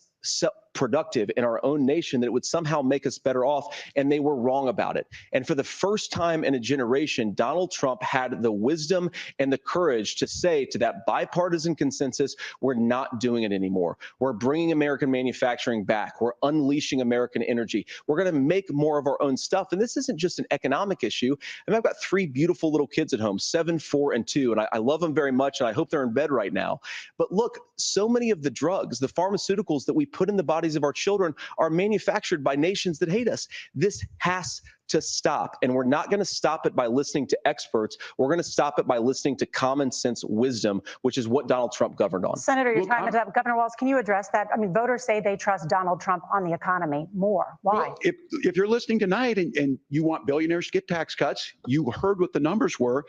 productive in our own nation, that it would somehow make us better off, and they were wrong about it. And for the first time in a generation, Donald Trump had the wisdom and the courage to say to that bipartisan consensus, we're not doing it anymore. We're bringing American manufacturing back. We're unleashing American energy. We're going to make more of our own stuff. And this isn't just an economic issue. I mean, I've got 3 beautiful little kids at home, 7, 4, and 2, and I love them very much, and I hope they're in bed right now. But look, so many of the drugs, the pharmaceuticals that we put in the bodies of our children are manufactured by nations that hate us. This has to stop, and we're not going to stop it by listening to experts. We're going to stop it by listening to common sense wisdom, which is what Donald Trump governed on. Senator, your time is up. Governor Walz, can you address that? I mean, voters say they trust Donald Trump on the economy more. Why? Well, if you're listening tonight and you want billionaires to get tax cuts, you heard what the numbers were.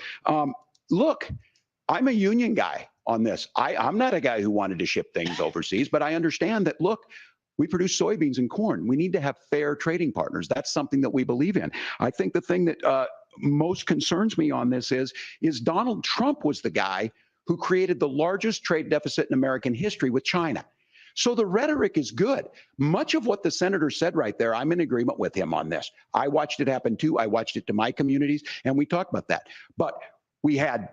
Look, I'm a union guy on this. I'm not a guy who wanted to ship things overseas, but I understand that, look, we produce soybeans and corn. We need to have fair trading partners. That's something that we believe in. I think the thing that most concerns me on this is Donald Trump was the guy who created the largest trade deficit in American history with China. So the rhetoric is good. Much of what the senator said right there, I'm in agreement with him on this. I watched it happen too. I watched it to my communities, and we talked about that. But we had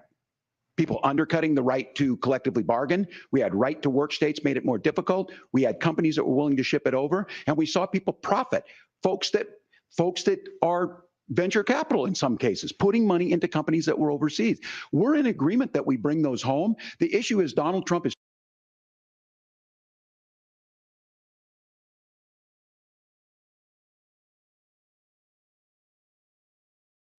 people undercutting the right to collectively bargain. We had right to work states made it more difficult. We had companies that were willing to ship it over, and we saw people profit. Folks that are venture capital in some cases, putting money into companies that were overseas. We're in agreement that we bring those home. The issue is Donald Trump is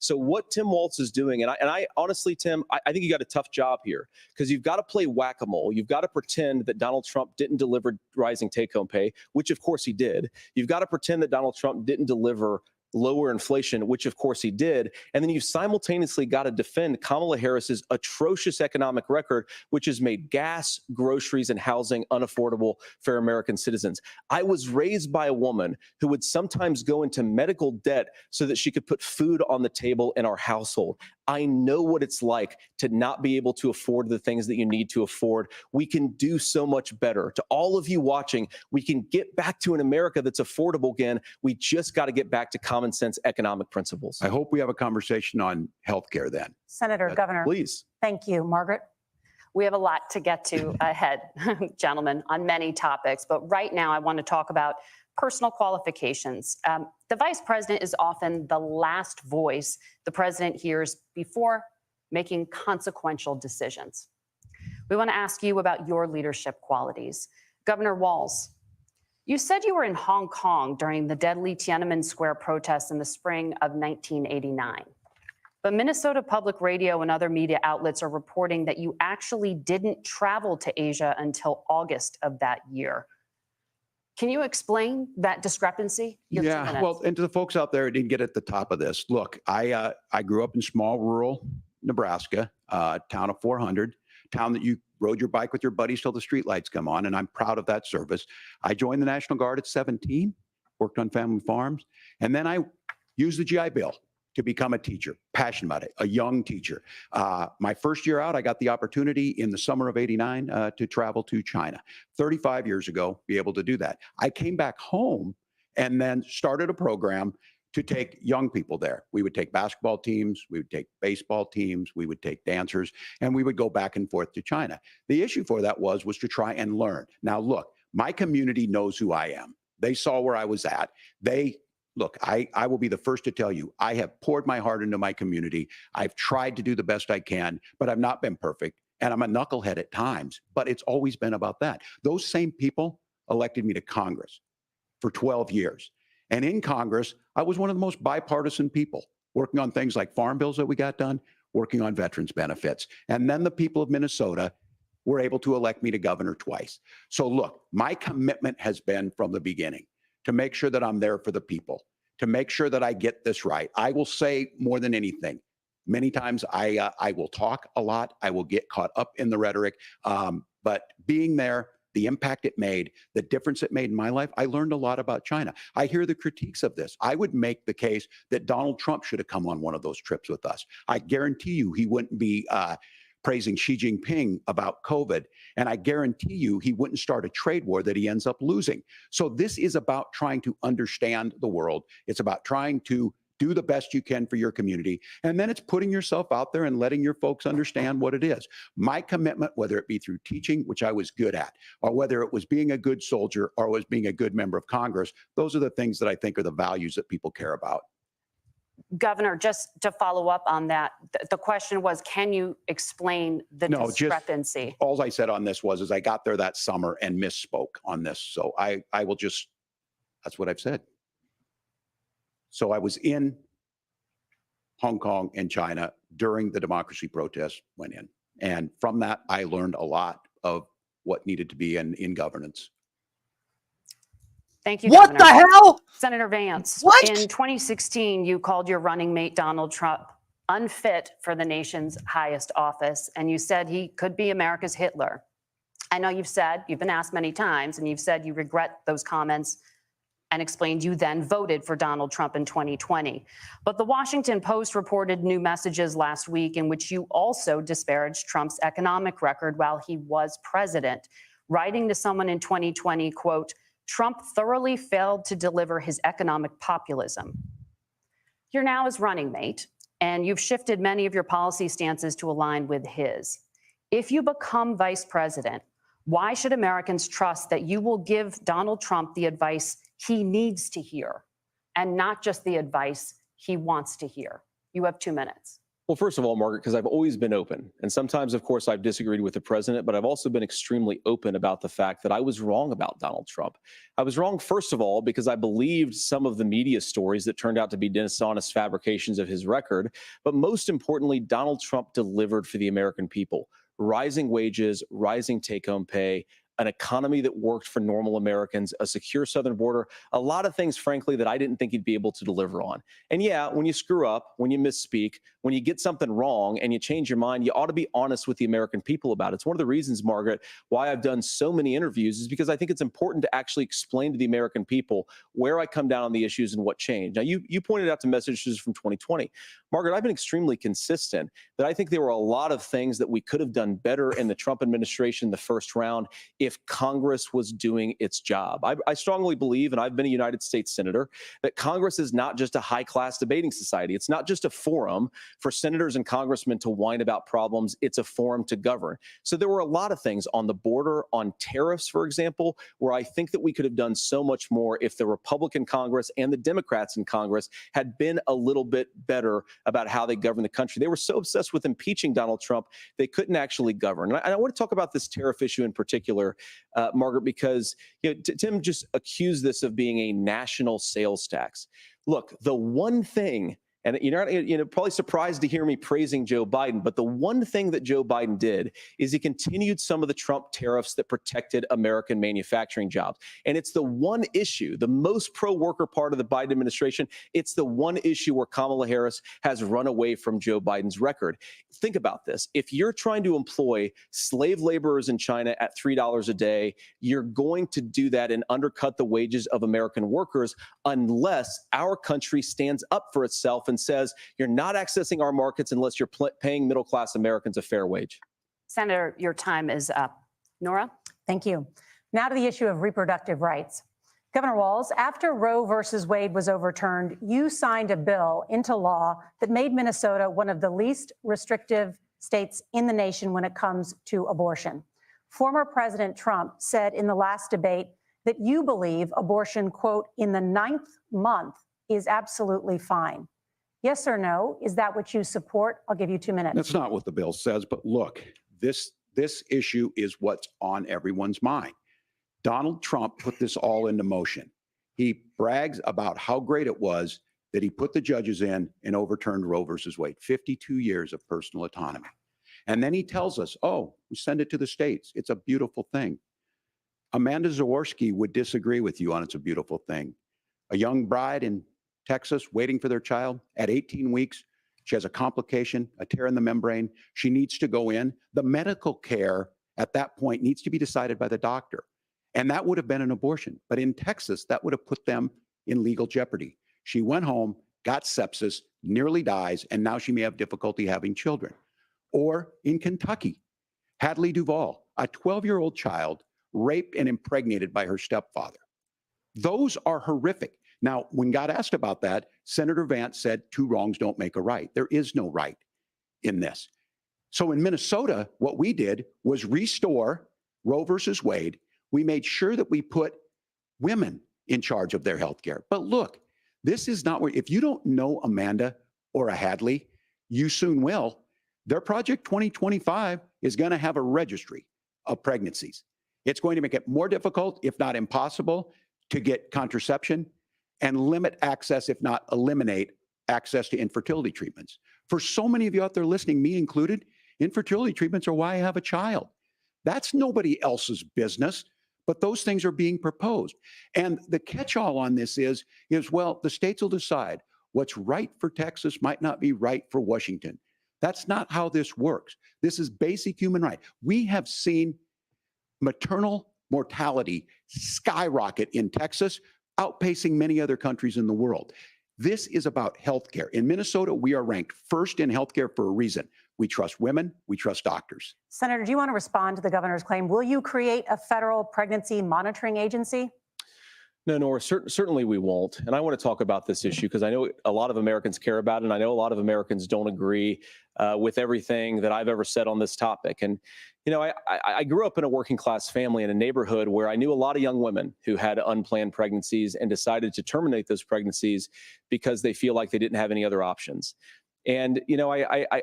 So what Tim Walz is doing, and I honestly, Tim, I think you got a tough job here, because you've got to play whack-a-mole. You've got to pretend that Donald Trump didn't deliver rising take-home pay, which of course he did. You've got to pretend that Donald Trump didn't deliver lower inflation, which of course he did. And then you've simultaneously got to defend Kamala Harris's atrocious economic record, which has made gas, groceries, and housing unaffordable for American citizens. I was raised by a woman who would sometimes go into medical debt so that she could put food on the table in our household. I know what it's like to not be able to afford the things that you need to afford. We can do so much better. To all of you watching, we can get back to an America that's affordable again. We just got to get back to common sense economic principles. I hope we have a conversation on healthcare then. Senator, Governor. Please. Thank you. Margaret? We have a lot to get to ahead, gentlemen, on many topics. But right now, I want to talk about personal qualifications. The vice president is often the last voice the president hears before making consequential decisions. We want to ask you about your leadership qualities. Governor Walz, you said you were in Hong Kong during the deadly Tiananmen Square protests in the spring of 1989. But Minnesota Public Radio and other media outlets are reporting that you actually didn't travel to Asia until August of that year. Can you explain that discrepancy? Yeah, well, and to the folks out there who didn't get at the top of this, look, I grew up in small rural Nebraska, town of 400, town that you rode your bike with your buddies till the streetlights come on, and I'm proud of that service. I joined the National Guard at 17, worked on family farms, and then I used the GI Bill to become a teacher, passionate about it, a young teacher. My first year out, I got the opportunity in the summer of '89 to travel to China. 35 years ago, be able to do that. I came back home and then started a program to take young people there. We would take basketball teams, we would take baseball teams, we would take dancers, and we would go back and forth to China. The issue for that was to try and learn. Now, look, my community knows who I am. They saw where I was at. Look, I will be the first to tell you, I have poured my heart into my community. I've tried to do the best I can, but I've not been perfect. And I'm a knucklehead at times, but it's always been about that. Those same people elected me to Congress for 12 years. And in Congress, I was one of the most bipartisan people, working on things like farm bills that we got done, working on veterans benefits. And then the people of Minnesota were able to elect me to governor twice. So look, my commitment has been from the beginning to make sure that I'm there for the people, to make sure that I get this right. I will say more than anything, many times I will talk a lot. I will get caught up in the rhetoric. But being there, the impact it made, the difference it made in my life, I learned a lot about China. I hear the critiques of this. I would make the case that Donald Trump should have come on one of those trips with us. I guarantee you he wouldn't be praising Xi Jinping about COVID. And I guarantee you he wouldn't start a trade war that he ends up losing. So this is about trying to understand the world. It's about trying to do the best you can for your community. And then it's putting yourself out there and letting your folks understand what it is. My commitment, whether it be through teaching, which I was good at, or whether it was being a good soldier or was being a good member of Congress, those are the things that I think are the values that people care about. Governor, just to follow up on that, the question was, can you explain the discrepancy? All I said on this is I got there that summer and misspoke on this. So I will just, that's what I've said. So I was in Hong Kong and China during the democracy protests went in. And from that, I learned a lot of what needed to be in governance. Thank you, What Governor. the hell? Senator Vance, What? In 2016, you called your running mate, Donald Trump, unfit for the nation's highest office, and you said he could be America's Hitler. I know you've been asked many times, and you've said you regret those comments and explained you then voted for Donald Trump in 2020. But the Washington Post reported new messages last week in which you also disparaged Trump's economic record while he was president, writing to someone in 2020, quote, Trump thoroughly failed to deliver his economic populism. You're now his running mate, and you've shifted many of your policy stances to align with his. If you become vice president, why should Americans trust that you will give Donald Trump the advice he needs to hear and not just the advice he wants to hear? You have 2 minutes. Well, first of all, Margaret, because I've always been open. And sometimes, of course, I've disagreed with the president, but I've also been extremely open about the fact that I was wrong about Donald Trump. I was wrong, first of all, because I believed some of the media stories that turned out to be dishonest fabrications of his record. But most importantly, Donald Trump delivered for the American people. Rising wages, rising take-home pay, an economy that worked for normal Americans, a secure southern border, a lot of things, frankly, that I didn't think he'd be able to deliver on. And yeah, when you screw up, when you misspeak, when you get something wrong and you change your mind, you ought to be honest with the American people about it. It's one of the reasons, Margaret, why I've done so many interviews is because I think it's important to actually explain to the American people where I come down on the issues and what changed. Now, you pointed out to messages from 2020. Margaret, I've been extremely consistent that I think there were a lot of things that we could have done better in the Trump administration the first round if Congress was doing its job. I strongly believe, and I've been a United States Senator, that Congress is not just a high-class debating society. It's not just a forum for senators and congressmen to whine about problems. It's a forum to govern. So there were a lot of things on the border, on tariffs, for example, where I think that we could have done so much more if the Republican Congress and the Democrats in Congress had been a little bit better about how they govern the country. They were so obsessed with impeaching Donald Trump, they couldn't actually govern. And I want to talk about this tariff issue in particular, Margaret, because Tim just accused this of being a national sales tax. Look, the one thing, and you're probably surprised to hear me praising Joe Biden, but the one thing that Joe Biden did is he continued some of the Trump tariffs that protected American manufacturing jobs. And it's the one issue, the most pro-worker part of the Biden administration, it's the one issue where Kamala Harris has run away from Joe Biden's record. Think about this. If you're trying to employ slave laborers in China at $3 a day, you're going to do that and undercut the wages of American workers unless our country stands up for itself and says you're not accessing our markets unless you're paying middle-class Americans a fair wage. Senator, your time is up. Nora? Thank you. Now to the issue of reproductive rights. Governor Walz, after Roe versus Wade was overturned, you signed a bill into law that made Minnesota one of the least restrictive states in the nation when it comes to abortion. Former President Trump said in the last debate that you believe abortion, quote, in the 9th month is absolutely fine. Yes or no? Is that what you support? I'll give you 2 minutes. That's not what the bill says, but look, this issue is what's on everyone's mind. Donald Trump put this all into motion. He brags about how great it was that he put the judges in and overturned Roe versus Wade, 52 years of personal autonomy. And then he tells us, oh, we send it to the states. It's a beautiful thing. Amanda Zaworski would disagree with you on it's a beautiful thing. A young bride in Texas waiting for their child at 18 weeks. She has a complication, a tear in the membrane. She needs to go in. The medical care at that point needs to be decided by the doctor. And that would have been an abortion. But in Texas, that would have put them in legal jeopardy. She went home, got sepsis, nearly dies, and now she may have difficulty having children. Or in Kentucky, Hadley Duvall, a 12-year-old child raped and impregnated by her stepfather. Those are horrific. Now, when God asked about that, Senator Vance said, two wrongs don't make a right. There is no right in this. So in Minnesota, what we did was restore Roe versus Wade. We made sure that we put women in charge of their health care. But look, this is not where, if you don't know Amanda or a Hadley, you soon will. Their Project 2025 is going to have a registry of pregnancies. It's going to make it more difficult, if not impossible, to get contraception and limit access, if not eliminate access to infertility treatments. For so many of you out there listening, me included, infertility treatments are why I have a child. That's nobody else's business, but those things are being proposed. And the catch-all on this is, well, the states will decide what's right for Texas might not be right for Washington. That's not how this works. This is basic human right. We have seen maternal mortality skyrocket in Texas, outpacing many other countries in the world. This is about healthcare. In Minnesota, we are ranked first in healthcare for a reason. We trust women, we trust doctors. Senator, do you want to respond to the governor's claim? Will you create a federal pregnancy monitoring agency? No, Nora, certainly we won't. And I want to talk about this issue because I know a lot of Americans care about it, and I know a lot of Americans don't agree with everything that I've ever said on this topic. And, you know, I grew up in a working class family in a neighborhood where I knew a lot of young women who had unplanned pregnancies and decided to terminate those pregnancies because they feel like they didn't have any other options. And, you know,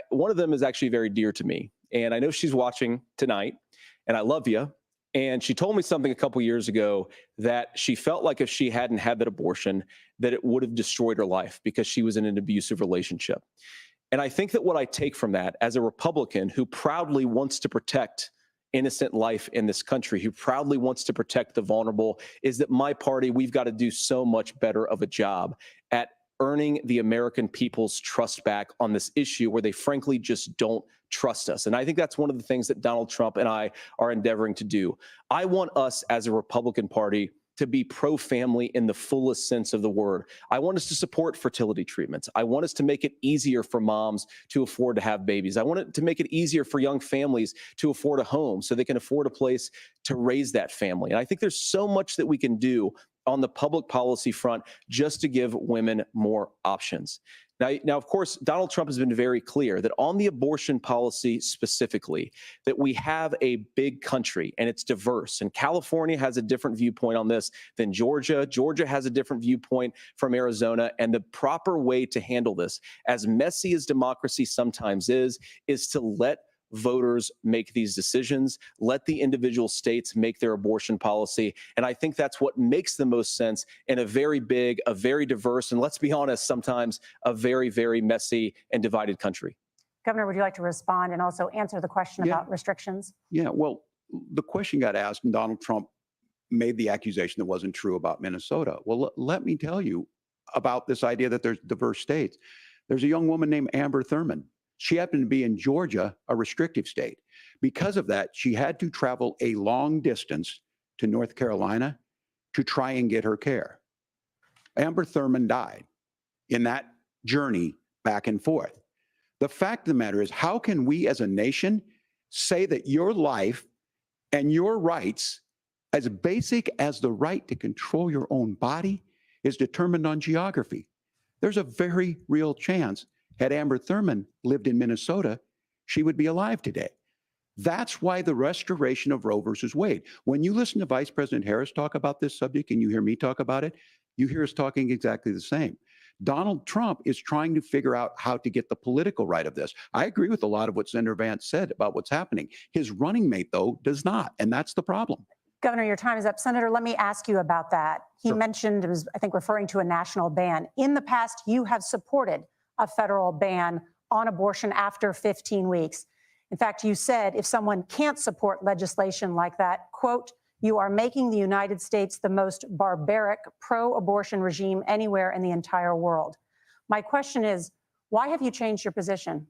one of them is actually very dear to me. And I know she's watching tonight, and I love you. And she told me something a couple years ago that she felt like if she hadn't had that abortion, that it would have destroyed her life because she was in an abusive relationship. And I think that what I take from that as a Republican who proudly wants to protect innocent life in this country, who proudly wants to protect the vulnerable, is that my party, we've got to do so much better of a job at earning the American people's trust back on this issue where they frankly just don't trust us. And I think that's one of the things that Donald Trump and I are endeavoring to do. I want us as a Republican Party to be pro-family in the fullest sense of the word. I want us to support fertility treatments. I want us to make it easier for moms to afford to have babies. I want it to make it easier for young families to afford a home so they can afford a place to raise that family. And I think there's so much that we can do on the public policy front just to give women more options. Now, of course, Donald Trump has been very clear that on the abortion policy specifically, that we have a big country and it's diverse. And California has a different viewpoint on this than Georgia. Georgia has a different viewpoint from Arizona. And the proper way to handle this, as messy as democracy sometimes is to let voters make these decisions, let the individual states make their abortion policy. And I think that's what makes the most sense in a very big, a very diverse, and let's be honest, sometimes a very, very messy and divided country. Governor, would you like to respond and also answer the question about restrictions? Yeah, well, the question got asked and Donald Trump made the accusation that wasn't true about Minnesota. Well, let me tell you about this idea that there's diverse states. There's a young woman named Amber Thurman. She happened to be in Georgia, a restrictive state. Because of that, she had to travel a long distance to North Carolina to try and get her care. Amber Thurman died in that journey back and forth. The fact of the matter is, how can we as a nation say that your life and your rights, as basic as the right to control your own body, is determined on geography? There's a very real chance had Amber Thurman lived in Minnesota, she would be alive today. That's why the restoration of Roe versus Wade. When you listen to Vice President Harris talk about this subject and you hear me talk about it, you hear us talking exactly the same. Donald Trump is trying to figure out how to get the political right of this. I agree with a lot of what Senator Vance said about what's happening. His running mate, though, does not, and that's the problem. Governor, your time is up. Senator, let me ask you about that. He mentioned, it was, I think, referring to a national ban. In the past, you have supported a federal ban on abortion after 15 weeks. In fact, you said if someone can't support legislation like that, quote, you are making the United States the most barbaric pro-abortion regime anywhere in the entire world. My question is, why have you changed your position?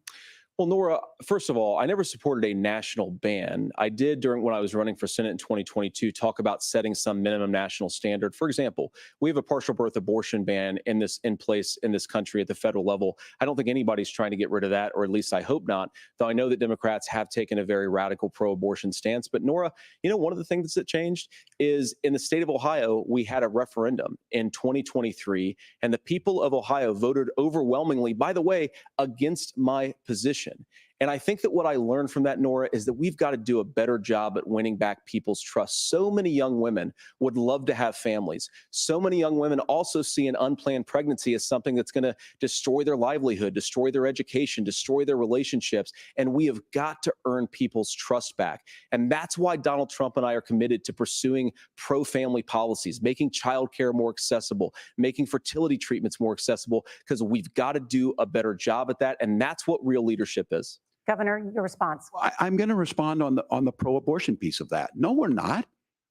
Well, Nora, first of all, I never supported a national ban. I did when I was running for Senate in 2022 talk about setting some minimum national standard. For example, we have a partial birth abortion ban in place in this country at the federal level. I don't think anybody's trying to get rid of that, or at least I hope not, though I know that Democrats have taken a very radical pro-abortion stance. But Nora, one of the things that changed is in the state of Ohio, we had a referendum in 2023, and the people of Ohio voted overwhelmingly, by the way, against my position. And I think that what I learned from that, Nora, is that we've got to do a better job at winning back people's trust. So many young women would love to have families. So many young women also see an unplanned pregnancy as something that's going to destroy their livelihood, destroy their education, destroy their relationships. And we have got to earn people's trust back. And that's why Donald Trump and I are committed to pursuing pro-family policies, making childcare more accessible, making fertility treatments more accessible, because we've got to do a better job at that. And that's what real leadership is. Governor, your response. I'm going to respond on the pro-abortion piece of that. No, we're not.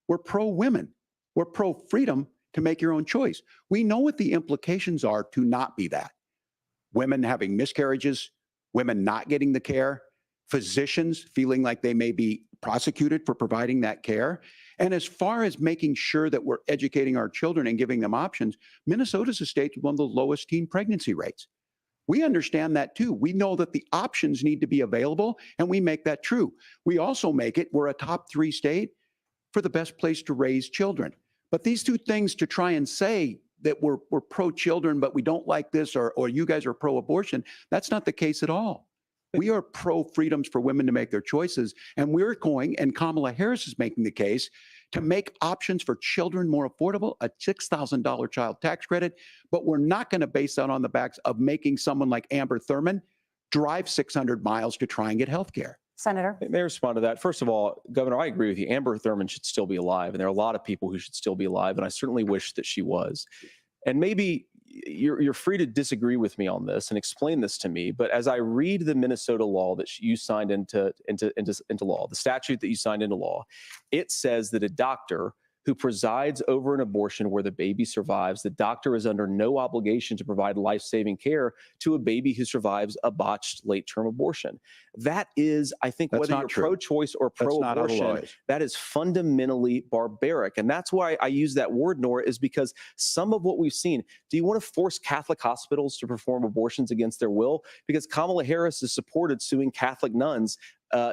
We're pro-women. We're pro-freedom to make your own choice. We know what the implications are to not be that. Women having miscarriages, women not getting the care, physicians feeling like they may be prosecuted for providing that care. And as far as making sure that we're educating our children and giving them options, Minnesota's a state with one of the lowest teen pregnancy rates. We understand that too. We know that the options need to be available, and we make that true. We also make it, we're a top 3 state for the best place to raise children. But these two things, to try and say that we're pro-children, but we don't like this, or you guys are pro-abortion, that's not the case at all. We are pro-freedoms for women to make their choices, and we're going, and Kamala Harris is making the case, to make options for children more affordable, a $6,000 child tax credit, but we're not going to base that on the backs of making someone like Amber Thurman drive 600 miles to try and get health care. Senator. May I respond to that? First of all, Governor, I agree with you. Amber Thurman should still be alive, and there are a lot of people who should still be alive, and I certainly wish that she was. And maybe you're free to disagree with me on this and explain this to me, but as I read the Minnesota law that you signed into law, the statute that you signed into law, it says that a doctor who presides over an abortion where the baby survives, the doctor is under no obligation to provide life-saving care to a baby who survives a botched late-term abortion. That is, I think, whether you're pro-choice or pro-abortion, that is fundamentally barbaric. And that's why I use that word, Nora, is because some of what we've seen, do you want to force Catholic hospitals to perform abortions against their will? Because Kamala Harris has supported suing Catholic nuns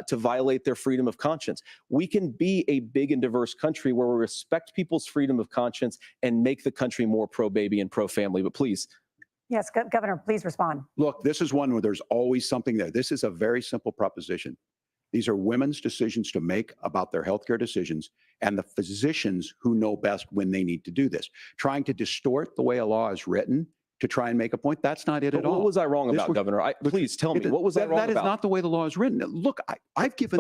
to violate their freedom of conscience. We can be a big and diverse country where we respect people's freedom of conscience and make the country more pro-baby and pro-family. But please. Yes, Governor, please respond. Look, this is one where there's always something there. This is a very simple proposition. These are women's decisions to make about their healthcare decisions, and the physicians who know best when they need to do this. Trying to distort the way a law is written to try and make a point, that's not it at all. What was I wrong about, Governor? Please tell me, what was I wrong about? That is not the way the law is written. Look, I've given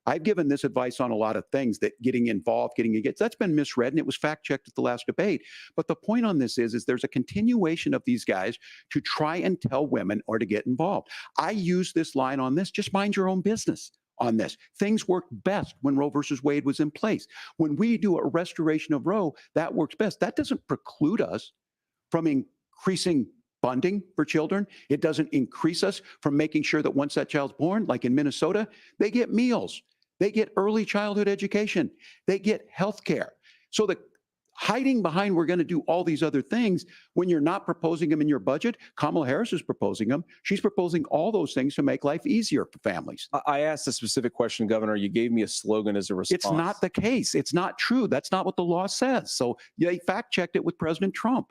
I've given this advice on a lot of things, that getting involved, that's been misread, and it was fact-checked at the last debate. But the point on this is there's a continuation of these guys to try and tell women or to get involved. I use this line on this, just mind your own business on this. Things worked best when Roe versus Wade was in place. When we do a restoration of Roe, that works best. That doesn't preclude us from increasing funding for children. It doesn't increase us from making sure that once that child's born, like in Minnesota, they get meals, they get early childhood education, they get health care. So the hiding behind we're going to do all these other things when you're not proposing them in your budget, Kamala Harris is proposing them. She's proposing all those things to make life easier for families. I asked a specific question, Governor. You gave me a slogan as a response. It's not the case. It's not true. That's not what the law says. So they fact-checked it with President Trump.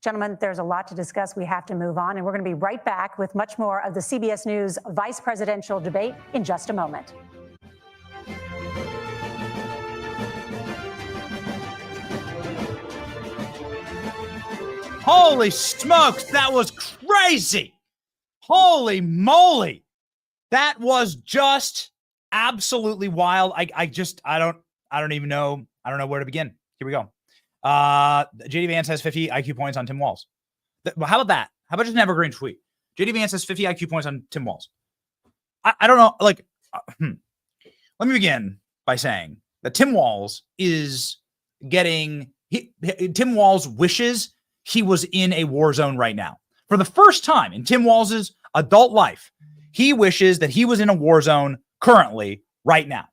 Gentlemen, there's a lot to discuss. We have to move on, and we're going to be right back with much more of the CBS News vice presidential debate in just a moment. Holy smokes, that was crazy. Holy moly. That was just absolutely wild. I I don't even know. I don't know where to begin. Here we go. JD Vance has 50 IQ points on Tim Walz. Well, how about that? How about just an evergreen tweet? JD Vance has 50 IQ points on Tim Walz. I don't know. Like, let me begin by saying that Tim Walz is getting, Tim Walz wishes he was in a war zone right now. For the first time in Tim Walz's adult life, he wishes that he was in a war zone currently right now.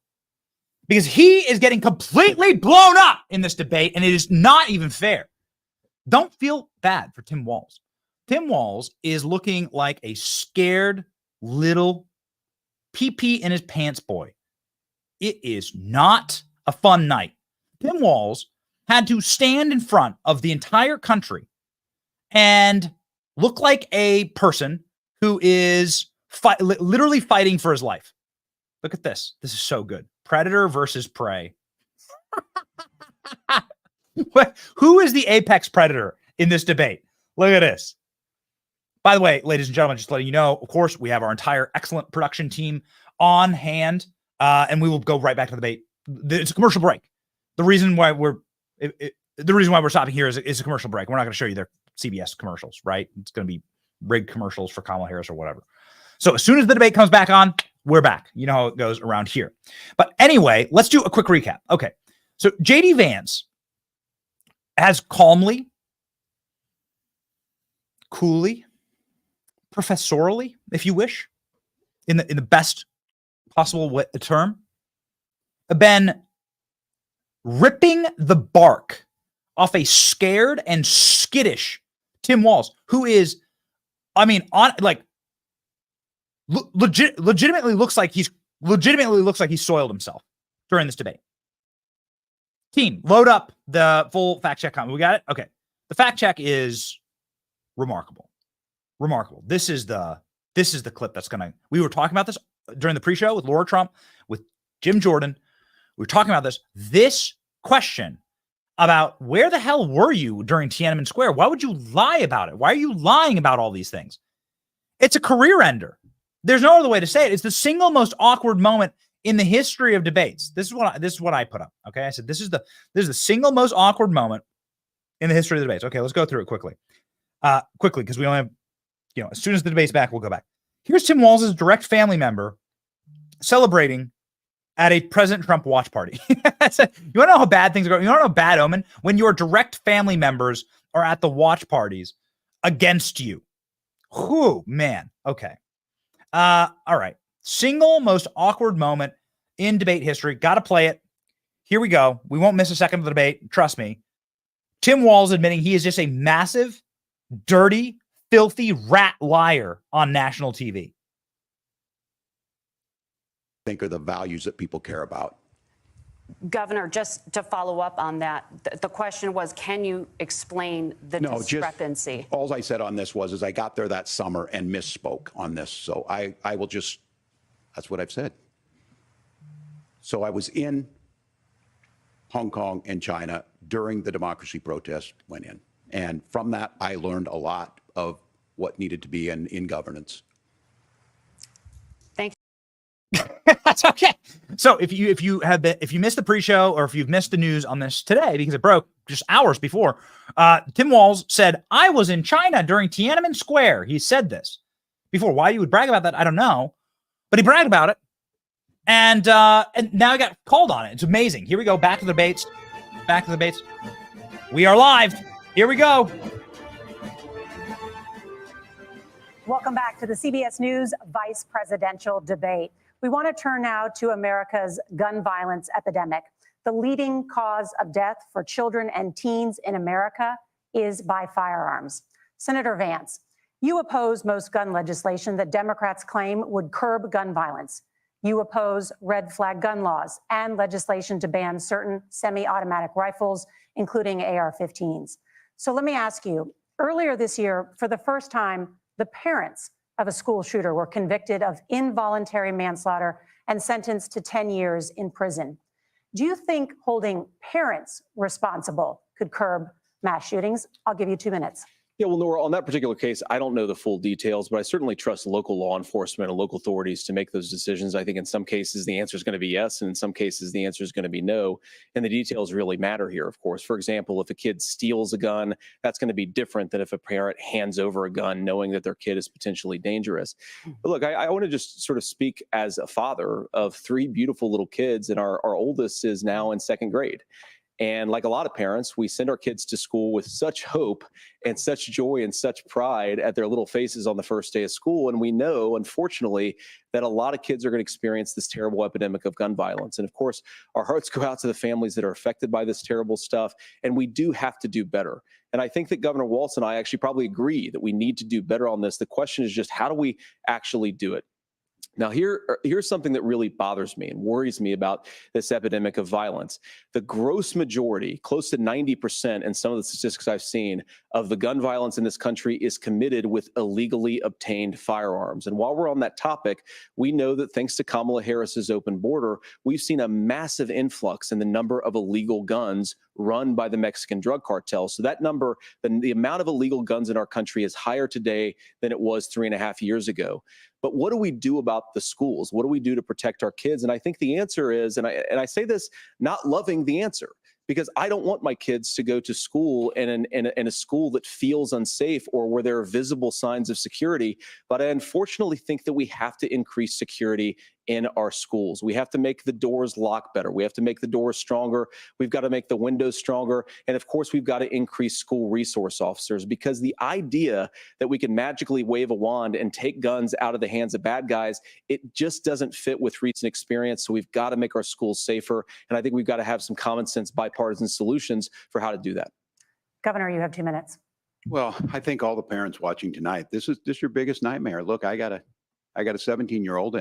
Because he is getting completely blown up in this debate, and it is not even fair. Don't feel bad for Tim Walz. Tim Walz is looking like a scared little pee-pee in his pants boy. It is not a fun night. Tim Walz had to stand in front of the entire country and look like a person who is literally fighting for his life. Look at this. This is so good. Predator versus prey. Who is the apex predator in this debate? Look at this. By the way, ladies and gentlemen, just letting you know, of course, we have our entire excellent production team on hand, and we will go right back to the debate. It's a commercial break. The reason why we're stopping here is a commercial break. We're not going to show you their CBS commercials, right? It's going to be rigged commercials for Kamala Harris or whatever. So as soon as the debate comes back on, we're back. You know how it goes around here. But anyway, let's do a quick recap. Okay. So JD Vance has calmly, coolly, professorially, if you wish, in the best possible term, been ripping the bark off a scared and skittish Tim Walz, who is, I mean, legitimately looks like he's soiled himself during this debate. Team, load up the full fact check comment. We got it? Okay. The fact check is remarkable. Remarkable. This is the clip that's gonna, we were talking about this during the pre-show with Laura Trump, with Jim Jordan. We were talking about this question about where the hell were you during Tiananmen Square? Why would you lie about it? Why are you lying about all these things? It's a career ender. There's no other way to say it. It's the single most awkward moment in the history of debates. This is what I put up. Okay. I said, this is the single most awkward moment in the history of the debates. Okay. Let's go through it quickly. Because we only have, as soon as the debate's back, we'll go back. Here's Tim Walz's direct family member celebrating at a President Trump watch party. You want to know how bad things are going? You want to know bad omen? When your direct family members are at the watch parties against you. Whew, man. Okay. All right. Single most awkward moment in debate history. Got to play it. Here we go. We won't miss a second of the debate. Trust me. Tim Walz admitting he is just a massive, dirty, filthy rat liar on national TV. I think are the values that people care about. Governor, just to follow up on that, the question was, can you explain the discrepancy? All I said on this was I got there that summer and misspoke on this. So I will just, that's what I've said. So I was in Hong Kong and China during the democracy protest went in. And from that, I learned a lot of what needed to be in governance. Thank you. That's okay. So if you missed the pre-show or if you've missed the news on this today because it broke just hours before, Tim Walz said, I was in China during Tiananmen Square. He said this before. Why you would brag about that, I don't know. But he bragged about it. And now he got called on it. It's amazing. Here we go. Back to the debates. Back to the debates. We are live. Here we go. Welcome back to the CBS News Vice Presidential Debate. We want to turn now to America's gun violence epidemic. The leading cause of death for children and teens in America is by firearms. Senator Vance, you oppose most gun legislation that Democrats claim would curb gun violence. You oppose red flag gun laws and legislation to ban certain semi-automatic rifles, including AR-15s. So let me ask you, earlier this year, for the first time, the parents of a school shooter were convicted of involuntary manslaughter and sentenced to 10 years in prison. Do you think holding parents responsible could curb mass shootings? I'll give you 2 minutes. Yeah, well, Nora, on that particular case, I don't know the full details, but I certainly trust local law enforcement and local authorities to make those decisions. I think in some cases the answer is going to be yes, and in some cases the answer is going to be no. And the details really matter here, of course. For example, if a kid steals a gun, that's going to be different than if a parent hands over a gun knowing that their kid is potentially dangerous. But look, I want to just sort of speak as a father of 3 beautiful little kids, and our oldest is now in 2nd grade. And like a lot of parents, we send our kids to school with such hope and such joy and such pride at their little faces on the first day of school. And we know, unfortunately, that a lot of kids are going to experience this terrible epidemic of gun violence. And of course, our hearts go out to the families that are affected by this terrible stuff. And we do have to do better. And I think that Governor Walz and I actually probably agree that we need to do better on this. The question is just, how do we actually do it? Now, here's something that really bothers me and worries me about this epidemic of violence. The gross majority, close to 90%, in some of the statistics I've seen, of the gun violence in this country is committed with illegally obtained firearms. And while we're on that topic, we know that thanks to Kamala Harris's open border, we've seen a massive influx in the number of illegal guns run by the Mexican drug cartel. So that number, the amount of illegal guns in our country is higher today than it was 3.5 years ago. But what do we do about the schools? What do we do to protect our kids? And I think the answer is, and I say this not loving the answer, because I don't want my kids to go to school in a school that feels unsafe or where there are visible signs of security. But I unfortunately think that we have to increase security in our schools. We have to make the doors lock better. We have to make the doors stronger. We've got to make the windows stronger. And of course, we've got to increase school resource officers, because the idea that we can magically wave a wand and take guns out of the hands of bad guys, it just doesn't fit with recent experience. So we've got to make our schools safer. And I think we've got to have some common sense bipartisan solutions for how to do that. Governor, you have 2 minutes. Well, I think all the parents watching tonight, this is your biggest nightmare. Look, I got a 17-year-old,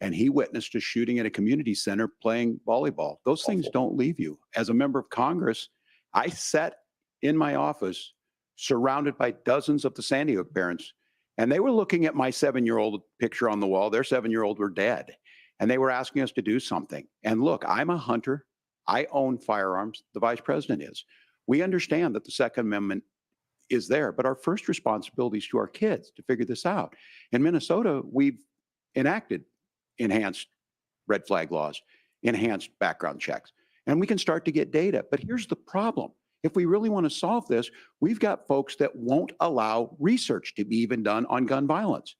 and he witnessed a shooting at a community center playing volleyball. Those things don't leave you. As a member of Congress, I sat in my office surrounded by dozens of the Sandy Hook parents, and they were looking at my 7-year-old picture on the wall. Their 7-year-old were dead, and they were asking us to do something. And look, I'm a hunter. I own firearms. The vice president is. We understand that the Second Amendment is there, but our first responsibility is to our kids to figure this out. In Minnesota, we've enacted enhanced red flag laws, enhanced background checks, and we can start to get data. But here's the problem. If we really want to solve this, we've got folks that won't allow research to be even done on gun violence.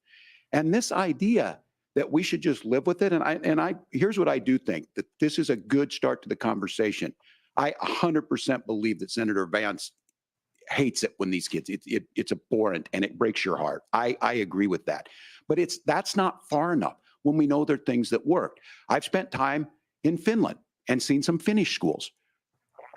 And this idea that we should just live with it, and here's what I do think, that this is a good start to the conversation. I 100% believe that Senator Vance hates it when these kids, it's abhorrent and it breaks your heart. I agree with that. But that's not far enough when we know there are things that work. I've spent time in Finland and seen some Finnish schools.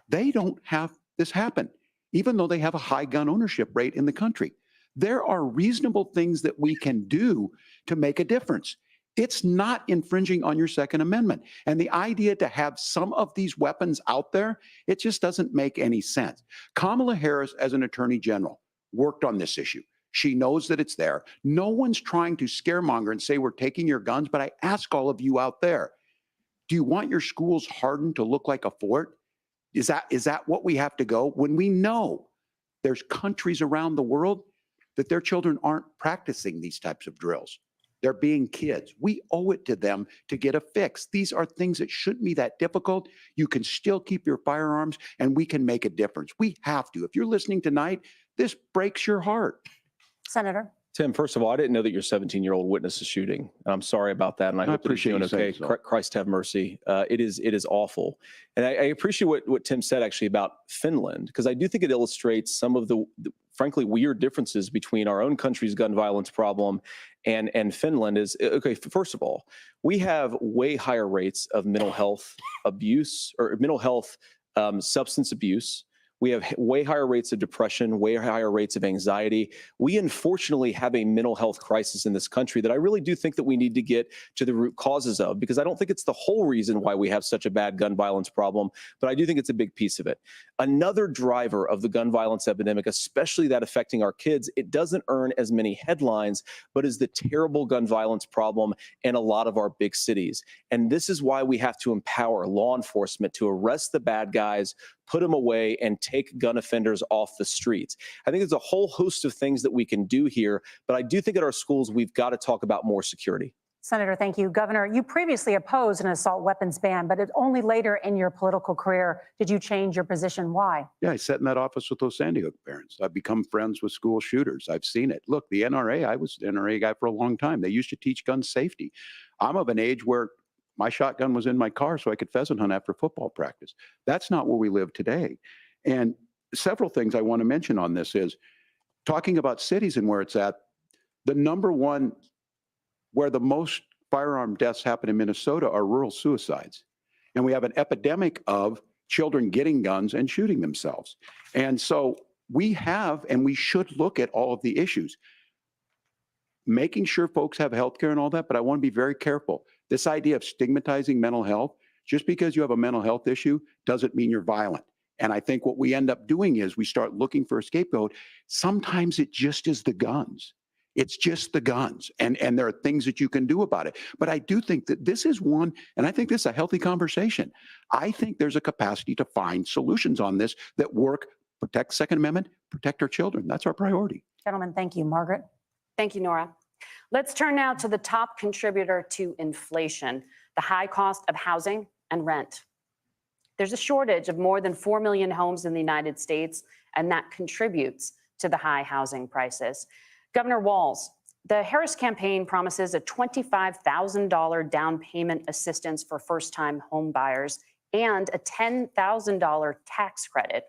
They don't have this happen, even though they have a high gun ownership rate in the country. There are reasonable things that we can do to make a difference. It's not infringing on your Second Amendment. And the idea to have some of these weapons out there, it just doesn't make any sense. Kamala Harris, as an attorney general, worked on this issue. She knows that it's there. No one's trying to scaremonger and say we're taking your guns, but I ask all of you out there, do you want your schools hardened to look like a fort? Is that what we have to go? When we know there's countries around the world that their children aren't practicing these types of drills. They're being kids. We owe it to them to get a fix. These are things that shouldn't be that difficult. You can still keep your firearms, and we can make a difference. We have to. If you're listening tonight, this breaks your heart. Senator. Tim, first of all, I didn't know that your 17-year-old witnessed a shooting. I'm sorry about that, and I hope that he's doing okay. Christ have mercy. It is awful. And I appreciate what Tim said actually about Finland, because I do think it illustrates some of the frankly weird differences between our own country's gun violence problem and Finland. Is okay, first of all, we have way higher rates of mental health abuse or mental health substance abuse. We have way higher rates of depression, way higher rates of anxiety. We unfortunately have a mental health crisis in this country that I really do think that we need to get to the root causes of, because I don't think it's the whole reason why we have such a bad gun violence problem, but I do think it's a big piece of it. Another driver of the gun violence epidemic, especially that affecting our kids, it doesn't earn as many headlines, but is the terrible gun violence problem in a lot of our big cities. And this is why we have to empower law enforcement to arrest the bad guys, put them away, and take gun offenders off the streets. I think there's a whole host of things that we can do here, but I do think at our schools, we've got to talk about more security. Senator, thank you. Governor, you previously opposed an assault weapons ban, but it only later in your political career did you change your position. Why? Yeah, I sat in that office with those Sandy Hook parents. I've become friends with school shooters. I've seen it. Look, the NRA, I was the NRA guy for a long time. They used to teach gun safety. I'm of an age where my shotgun was in my car so I could pheasant hunt after football practice. That's not where we live today. And several things I want to mention on this is talking about cities and where it's at. The number one where the most firearm deaths happen in Minnesota are rural suicides. And we have an epidemic of children getting guns and shooting themselves. And so we have, and we should look at all of the issues, making sure folks have health care and all that, but I want to be very careful. This idea of stigmatizing mental health, just because you have a mental health issue doesn't mean you're violent. And I think what we end up doing is we start looking for a scapegoat. Sometimes it just is the guns. It's just the guns, and there are things that you can do about it. But I do think that this is one, and I think this is a healthy conversation. I think there's a capacity to find solutions on this that work, protect Second Amendment, protect our children. That's our priority. Gentlemen, thank you. Margaret? Thank you, Nora. Let's turn now to the top contributor to inflation, the high cost of housing and rent. There's a shortage of more than 4 million homes in the United States, and that contributes to the high housing prices. Governor Walz, the Harris campaign promises a $25,000 down payment assistance for first-time home buyers and a $10,000 tax credit.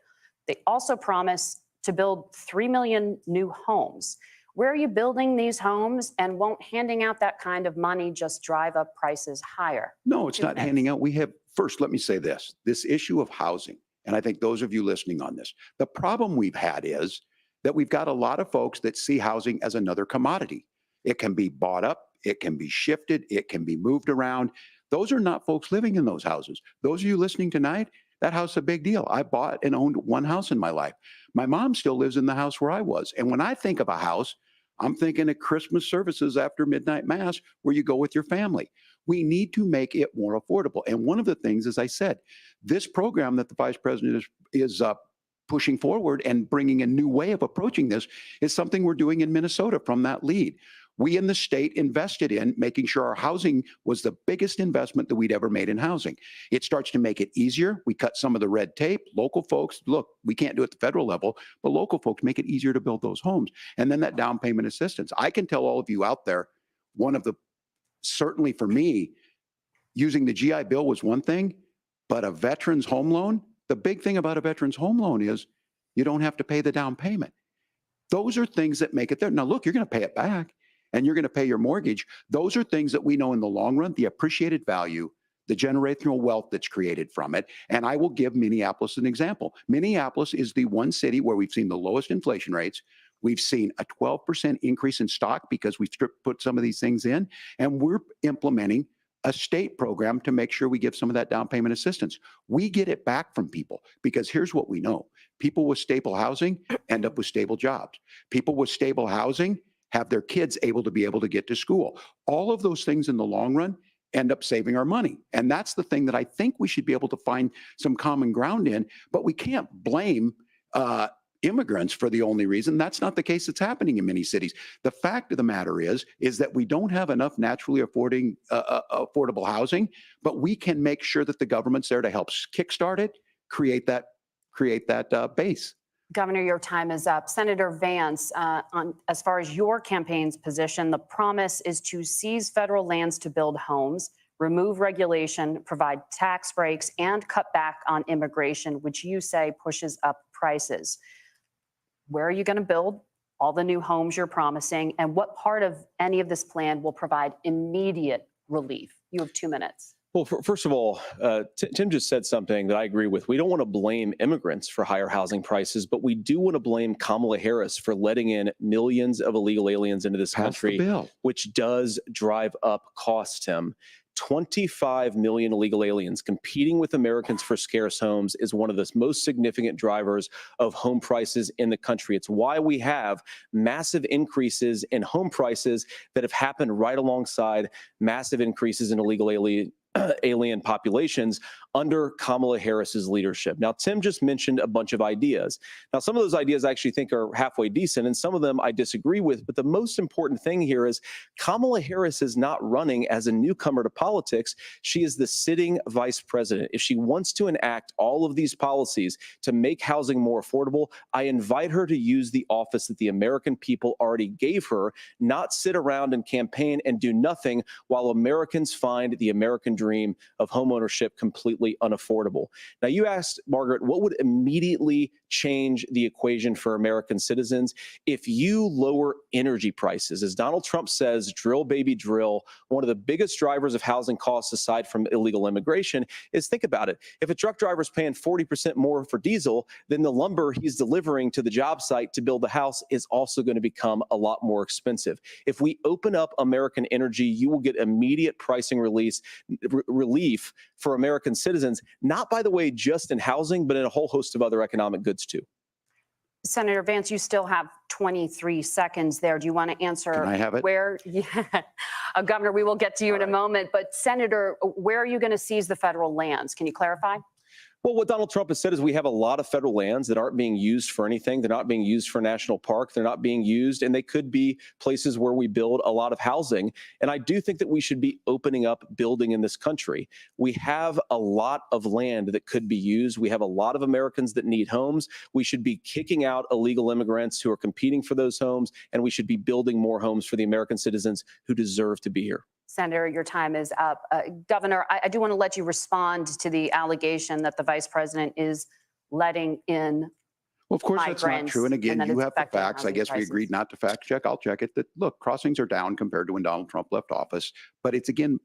They also promise to build 3 million new homes. Where are you building these homes, and won't handing out that kind of money just drive up prices higher? No, it's not handing out. We have, first, let me say this issue of housing, and I think those of you listening on this, the problem we've had is that we've got a lot of folks that see housing as another commodity. It can be bought up, it can be shifted, it can be moved around. Those are not folks living in those houses. Those of you listening tonight, that house is a big deal. I bought and owned one house in my life. My mom still lives in the house where I was. And when I think of a house, I'm thinking of Christmas services after midnight mass where you go with your family. We need to make it more affordable. And one of the things, as I said, this program that the vice president is pushing forward and bringing a new way of approaching this is something we're doing in Minnesota from that lead. We in the state invested in making sure our housing was the biggest investment that we'd ever made in housing. It starts to make it easier. We cut some of the red tape. Local folks, look, we can't do it at the federal level, but local folks make it easier to build those homes. And then that down payment assistance. I can tell all of you out there, one of the, certainly for me, using the GI Bill was one thing, but a veteran's home loan, the big thing about a veteran's home loan is you don't have to pay the down payment. Those are things that make it there. Now, look, you're going to pay it back and you're going to pay your mortgage. Those are things that we know in the long run, the appreciated value, the generational wealth that's created from it. And I will give Minneapolis an example. Minneapolis is the one city where we've seen the lowest inflation rates. We've seen a 12% increase in stock because we've put some of these things in, and we're implementing a state program to make sure we give some of that down payment assistance. We get it back from people because here's what we know. People with stable housing end up with stable jobs. People with stable housing have their kids able to get to school. All of those things in the long run end up saving our money. And that's the thing that I think we should be able to find some common ground in, but we can't blame immigrants for the only reason. That's not the case that's happening in many cities. The fact of the matter is that we don't have enough naturally affordable housing, but we can make sure that the government's there to help kickstart it, create that base. Governor, your time is up. Senator Vance, as far as your campaign's position, the promise is to seize federal lands to build homes, remove regulation, provide tax breaks, and cut back on immigration, which you say pushes up prices. Where are you going to build all the new homes you're promising, and what part of any of this plan will provide immediate relief? You have 2 minutes. Well, first of all, Tim just said something that I agree with. We don't want to blame immigrants for higher housing prices, but we do want to blame Kamala Harris for letting in millions of illegal aliens into this country, which does drive up costs, Tim. 25 million illegal aliens competing with Americans for scarce homes is one of the most significant drivers of home prices in the country. It's why we have massive increases in home prices that have happened right alongside massive increases in illegal alien alien populations under Kamala Harris's leadership. Now, Tim just mentioned a bunch of ideas. Now, some of those ideas I actually think are halfway decent, and some of them I disagree with. But the most important thing here is Kamala Harris is not running as a newcomer to politics. She is the sitting vice president. If she wants to enact all of these policies to make housing more affordable, I invite her to use the office that the American people already gave her, not sit around and campaign and do nothing while Americans find the American dream of homeownership completely unaffordable. Now, you asked, Margaret, what would immediately change the equation for American citizens? If you lower energy prices, as Donald Trump says, drill, baby, drill, one of the biggest drivers of housing costs aside from illegal immigration is, think about it. If a truck driver is paying 40% more for diesel, then the lumber he's delivering to the job site to build the house is also going to become a lot more expensive. If we open up American energy, you will get immediate pricing relief for American citizens, not, by the way, just in housing, but in a whole host of other economic goods too. Senator Vance, you still have 23 seconds there. Do you want to answer? Can I have it? Where, yeah, Governor, we will get to you in a moment. But Senator, where are you going to seize the federal lands? Can you clarify? Well, what Donald Trump has said is we have a lot of federal lands that aren't being used for anything. They're not being used for a national park. They're not being used, and they could be places where we build a lot of housing. And I do think that we should be opening up building in this country. We have a lot of land that could be used. We have a lot of Americans that need homes. We should be kicking out illegal immigrants who are competing for those homes, and we should be building more homes for the American citizens who deserve to be here. Senator, your time is up. Governor, I do want to let you respond to the allegation that the vice president is letting in. Well, of course, that's not true. And again, you have the facts. I guess we agreed not to fact check. I'll check it. That, look, crossings are down compared to when Donald Trump left office. But it's, again,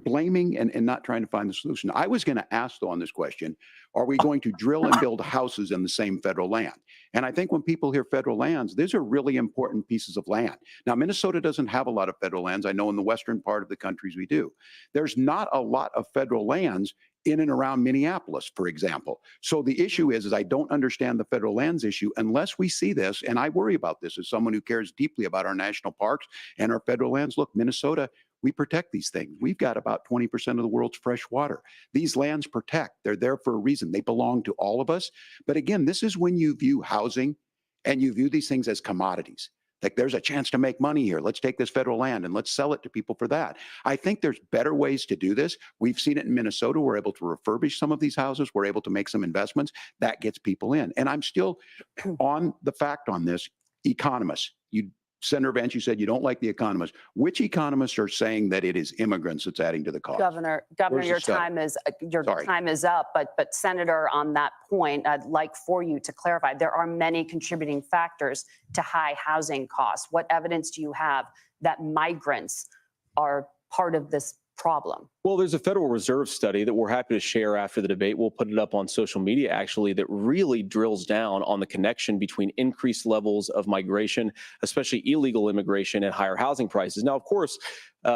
blaming and not trying to find the solution. I was going to ask, though, on this question, are we going to drill and build houses in the same federal land? And I think when people hear federal lands, these are really important pieces of land. Now, Minnesota doesn't have a lot of federal lands. I know in the western part of the countries we do. There's not a lot of federal lands in and around Minneapolis, for example. So the issue is I don't understand the federal lands issue unless we see this, and I worry about this as someone who cares deeply about our national parks and our federal lands. Look, Minnesota, we protect these things. We've got about 20% of the world's fresh water. These lands protect. They're there for a reason. They belong to all of us. But again, this is when you view housing and you view these things as commodities. Like, there's a chance to make money here. Let's take this federal land and let's sell it to people for that. I think there's better ways to do this. We've seen it in Minnesota. We're able to refurbish some of these houses. We're able to make some investments. That gets people in. And I'm still on the fact on this. Economists, Senator Vance, you said you don't like the economists. Which economists are saying that it is immigrants that's adding to the cost? Governor, your time is up. But Senator, on that point, I'd like for you to clarify. There are many contributing factors to high housing costs. What evidence do you have that migrants are part of this problem? Well, there's a Federal Reserve study that we're happy to share after the debate. We'll put it up on social media, actually, that really drills down on the connection between increased levels of migration, especially illegal immigration, and higher housing prices. Now, of course,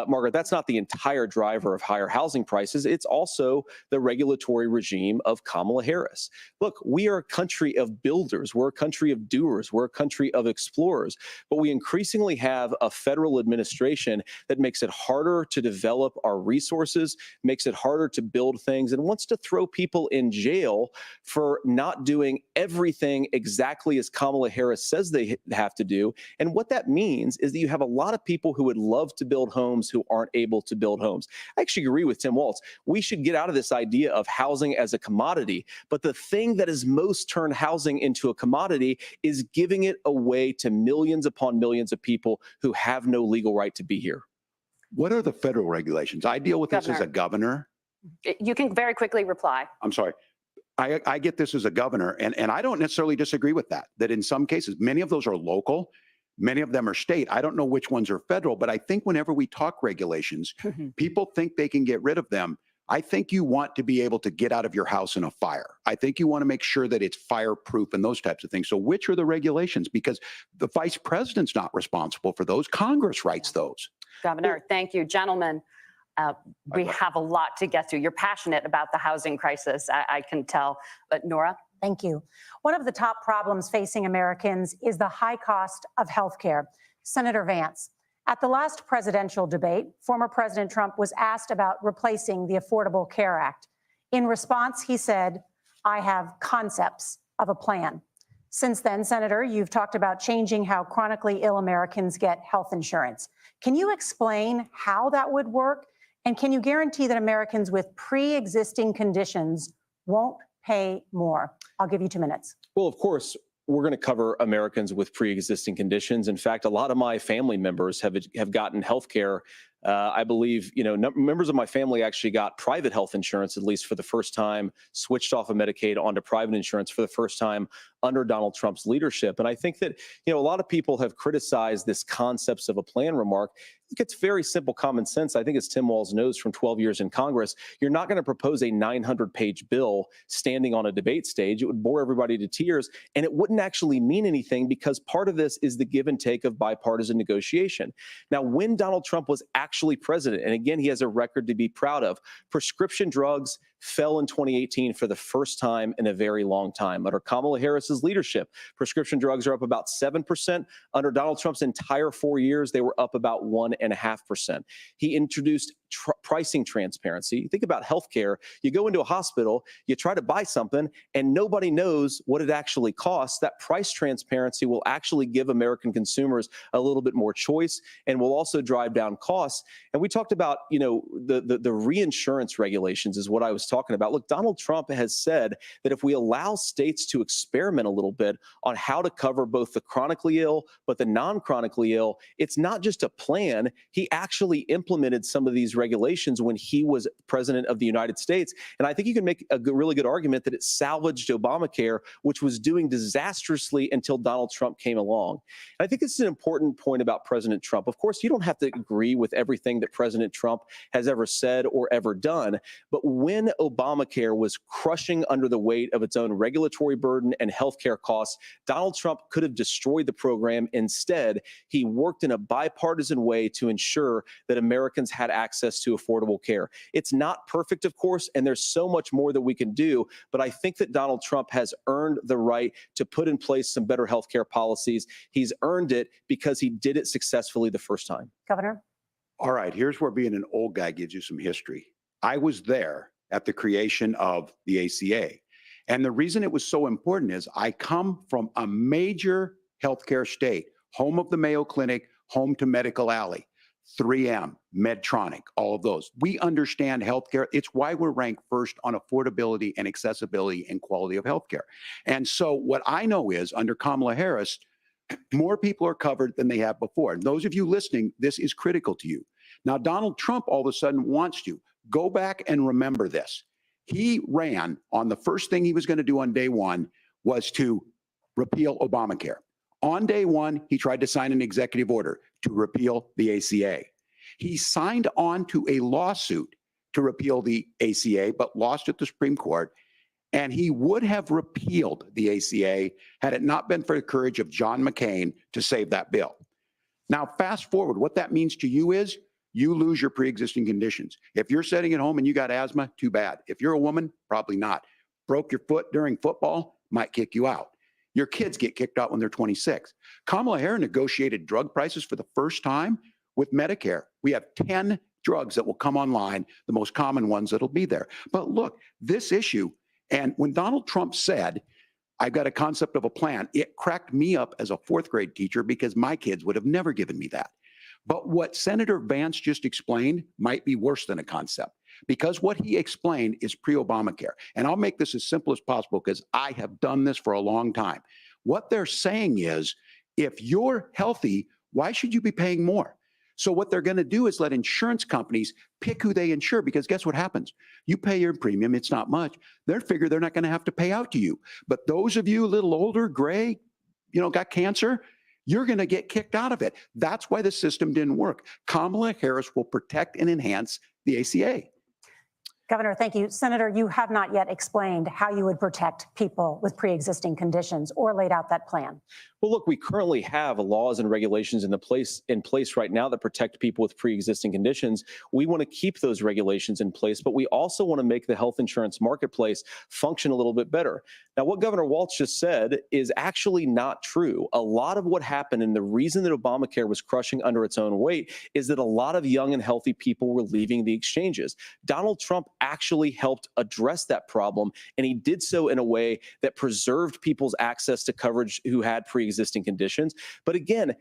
Margaret, that's not the entire driver of higher housing prices. It's also the regulatory regime of Kamala Harris. Look, we are a country of builders. We're a country of doers. We're a country of explorers. But we increasingly have a federal administration that makes it harder to develop our resources, makes it harder to build things, and wants to throw people in jail for not doing everything exactly as Kamala Harris says they have to do. And what that means is that you have a lot of people who would love to build homes who aren't able to build homes. I actually agree with Tim Walz. We should get out of this idea of housing as a commodity. But the thing that has most turned housing into a commodity is giving it away to millions upon millions of people who have no legal right to be here. What are the federal regulations? I deal with this as a governor. You can very quickly reply. I'm sorry. I get this as a governor, and I don't necessarily disagree with that in some cases, many of those are local, many of them are state. I don't know which ones are federal, but I think whenever we talk regulations, people think they can get rid of them. I think you want to be able to get out of your house in a fire. I think you want to make sure that it's fireproof and those types of things. So which are the regulations? Because the vice president's not responsible for those. Congress writes those. Governor, thank you. Gentlemen, we have a lot to get to. You're passionate about the housing crisis, I can tell. But Nora? Thank you. One of the top problems facing Americans is the high cost of health care. Senator Vance, At the last presidential debate, former President Trump was asked about replacing the Affordable Care Act. In response, he said, "I have concepts of a plan." Since then, Senator, you've talked about changing how chronically ill Americans get health insurance. Can you explain how that would work? And can you guarantee that Americans with pre-existing conditions won't pay more? I'll give you 2 minutes. Well, of course, we're going to cover Americans with pre-existing conditions. In fact, a lot of my family members have gotten health care. I believe, members of my family actually got private health insurance, at least for the first time, switched off of Medicaid onto private insurance for the first time under Donald Trump's leadership. And I think that, a lot of people have criticized this concepts of a plan remark. It's very simple common sense. I think as Tim Walz knows from 12 years in Congress, you're not going to propose a 900-page bill standing on a debate stage. It would bore everybody to tears, and it wouldn't actually mean anything because part of this is the give and take of bipartisan negotiation. Now, when Donald Trump was actually president, and again, he has a record to be proud of, prescription drugs fell in 2018 for the first time in a very long time. Under Kamala Harris's leadership, prescription drugs are up about 7%. Under Donald Trump's entire 4 years, they were up about 1.5%. He introduced pricing transparency. Think about healthcare. You go into a hospital, you try to buy something, and nobody knows what it actually costs. That price transparency will actually give American consumers a little bit more choice and will also drive down costs. And we talked about, the reinsurance regulations is what I was talking about. Look, Donald Trump has said that if we allow states to experiment a little bit on how to cover both the chronically ill, but the non-chronically ill, it's not just a plan. He actually implemented some of these regulations when he was president of the United States. And I think you can make a really good argument that it salvaged Obamacare, which was doing disastrously until Donald Trump came along. And I think this is an important point about President Trump. Of course, you don't have to agree with everything that President Trump has ever said or ever done. But when Obamacare was crushing under the weight of its own regulatory burden and healthcare costs, Donald Trump could have destroyed the program. Instead, he worked in a bipartisan way to ensure that Americans had access to affordable care. It's not perfect, of course, and there's so much more that we can do, but I think that Donald Trump has earned the right to put in place some better healthcare policies. He's earned it because he did it successfully the first time. Governor? All right, here's where being an old guy gives you some history. I was there at the creation of the ACA. And the reason it was so important is I come from a major healthcare state, home of the Mayo Clinic, home to Medical Alley, 3M, Medtronic, all of those. We understand healthcare. It's why we're ranked first on affordability and accessibility and quality of healthcare. And so what I know is under Kamala Harris, more people are covered than they have before. And those of you listening, this is critical to you. Now, Donald Trump all of a sudden wants to go back and remember this. He ran on the first thing he was going to do on day one was to repeal Obamacare. On day one, he tried to sign an executive order to repeal the ACA. He signed on to a lawsuit to repeal the ACA, but lost at the Supreme Court. And he would have repealed the ACA had it not been for the courage of John McCain to save that bill. Now, fast forward, what that means to you is you lose your pre-existing conditions. If you're sitting at home and you got asthma, too bad. If you're a woman, probably not. Broke your foot during football, might kick you out. Your kids get kicked out when they're 26. Kamala Harris negotiated drug prices for the first time with Medicare. We have 10 drugs that will come online, the most common ones that'll be there. But look, this issue, and when Donald Trump said, I've got a concept of a plan, it cracked me up as a fourth grade teacher because my kids would have never given me that. But what Senator Vance just explained might be worse than a concept, because what he explained is pre-Obamacare. And I'll make this as simple as possible because I have done this for a long time. What they're saying is, if you're healthy, why should you be paying more? So what they're going to do is let insurance companies pick who they insure, because guess what happens? You pay your premium, it's not much. They figure they're not going to have to pay out to you. But those of you a little older, gray, got cancer, you're going to get kicked out of it. That's why the system didn't work. Kamala Harris will protect and enhance the ACA. Governor, thank you. Senator, you have not yet explained how you would protect people with pre-existing conditions or laid out that plan. Well, look, we currently have laws and regulations in place right now that protect people with pre-existing conditions. We want to keep those regulations in place, but we also want to make the health insurance marketplace function a little bit better. Now, what Governor Walz just said is actually not true. A lot of what happened and the reason that Obamacare was crushing under its own weight is that a lot of young and healthy people were leaving the exchanges. Donald Trump actually helped address that problem, and he did so in a way that preserved people's access to coverage who had pre-existing conditions. But again,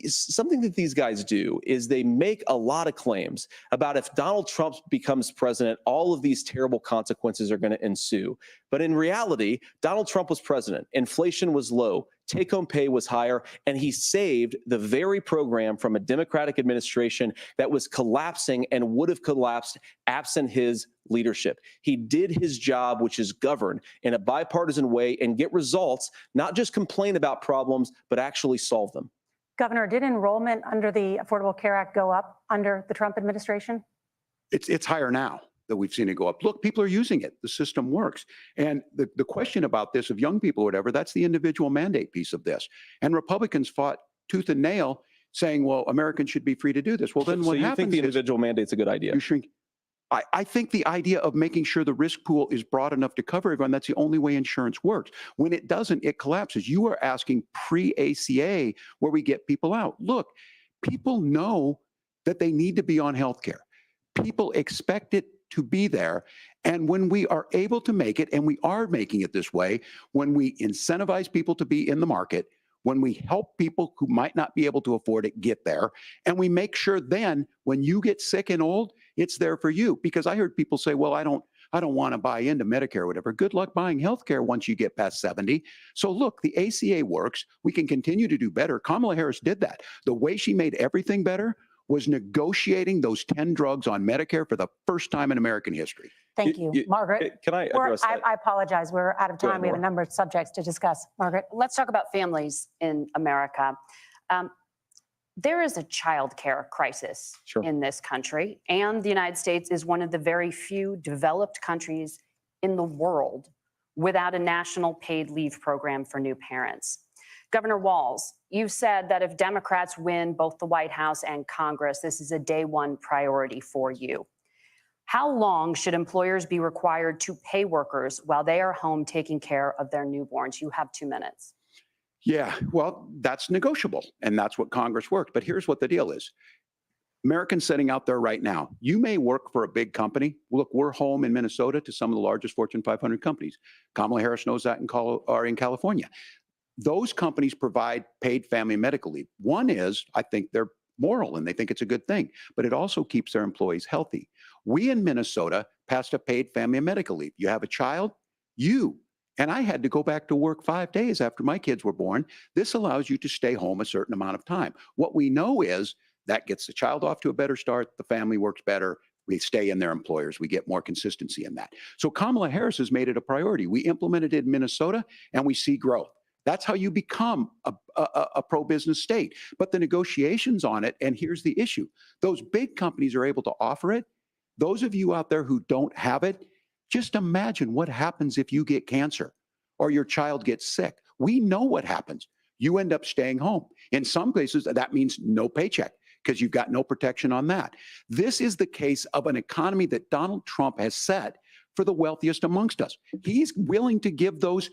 something that these guys do is they make a lot of claims about if Donald Trump becomes president, all of these terrible consequences are going to ensue. But in reality, Donald Trump was president. Inflation was low. Take-home pay was higher, and he saved the very program from a Democratic administration that was collapsing and would have collapsed absent his leadership. He did his job, which is govern in a bipartisan way and get results, not just complain about problems, but actually solve them. Governor, did enrollment under the Affordable Care Act go up under the Trump administration? It's higher now that we've seen it go up. Look, people are using it. The system works. And the question about this of young people or whatever, that's the individual mandate piece of this. And Republicans fought tooth and nail saying, well, Americans should be free to do this. Well, then what happens? So you think the individual mandate's a good idea? You shrink. I think the idea of making sure the risk pool is broad enough to cover everyone, that's the only way insurance works. When it doesn't, it collapses. You are asking pre-ACA where we get people out. Look, people know that they need to be on health care. People expect it to be there. And when we are able to make it, and we are making it this way, when we incentivize people to be in the market, when we help people who might not be able to afford it get there, and we make sure then when you get sick and old, it's there for you. Because I heard people say, well, I don't want to buy into Medicare or whatever. Good luck buying health care once you get past 70. So look, the ACA works. We can continue to do better. Kamala Harris did that. The way she made everything better was negotiating those 10 drugs on Medicare for the first time in American history. Thank you. Margaret. Can I address that? I apologize. We're out of time. We have a number of subjects to discuss. Margaret. Let's talk about families in America. There is a child care crisis in this country, and the United States is one of the very few developed countries in the world without a national paid leave program for new parents. Governor Walz, you've said that if Democrats win both the White House and Congress, this is a day one priority for you. How long should employers be required to pay workers while they are home taking care of their newborns? You have 2 minutes. Yeah, well, that's negotiable, and that's what Congress worked. But here's what the deal is. Americans sitting out there right now, you may work for a big company. Look, we're home in Minnesota to some of the largest Fortune 500 companies. Kamala Harris knows that in California. Those companies provide paid family and medical leave. One is, I think they're moral and they think it's a good thing, but it also keeps their employees healthy. We in Minnesota passed a paid family and medical leave. You have a child, and I had to go back to work 5 days after my kids were born. This allows you to stay home a certain amount of time. What we know is that gets the child off to a better start. The family works better. We stay in their employers. We get more consistency in that. So Kamala Harris has made it a priority. We implemented it in Minnesota, and we see growth. That's how you become a pro-business state. But the negotiations on it, and here's the issue. Those big companies are able to offer it. Those of you out there who don't have it, just imagine what happens if you get cancer or your child gets sick. We know what happens. You end up staying home. In some cases, that means no paycheck because you've got no protection on that. This is the case of an economy that Donald Trump has set for the wealthiest amongst us. He's willing to give those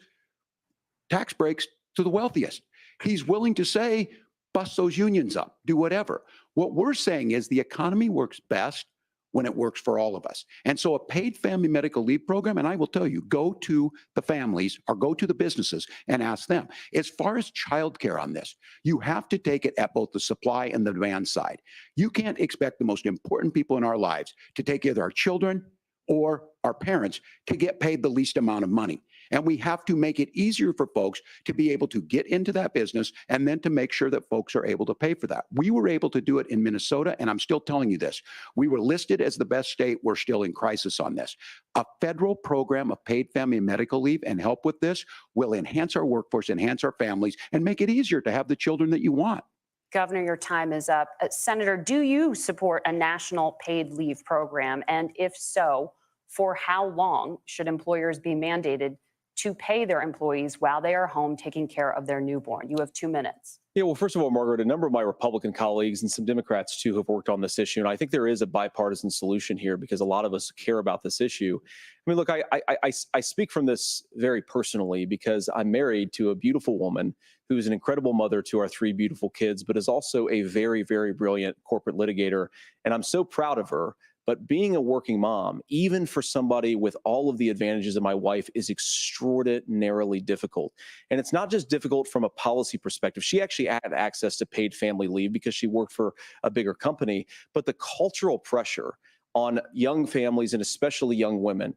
tax breaks to the wealthiest. He's willing to say, bust those unions up, do whatever. What we're saying is the economy works best when it works for all of us. And so a paid family medical leave program, and I will tell you, go to the families or go to the businesses and ask them. As far as childcare on this, you have to take it at both the supply and the demand side. You can't expect the most important people in our lives to take either our children or our parents to get paid the least amount of money. And we have to make it easier for folks to be able to get into that business and then to make sure that folks are able to pay for that. We were able to do it in Minnesota, and I'm still telling you this. We were listed as the best state. We're still in crisis on this. A federal program of paid family and medical leave and help with this will enhance our workforce, enhance our families, and make it easier to have the children that you want. Governor, your time is up. Senator, do you support a national paid leave program? And if so, for how long should employers be mandated to pay their employees while they are home taking care of their newborn? You have 2 minutes. Yeah, well, first of all, Margaret, a number of my Republican colleagues and some Democrats, too, have worked on this issue. And I think there is a bipartisan solution here because a lot of us care about this issue. I mean, look, I speak from this very personally because I'm married to a beautiful woman who is an incredible mother to our 3 beautiful kids, but is also a very, very brilliant corporate litigator. And I'm so proud of her. But being a working mom, even for somebody with all of the advantages of my wife, is extraordinarily difficult. And it's not just difficult from a policy perspective. She actually had access to paid family leave because she worked for a bigger company. But the cultural pressure on young families and especially young women,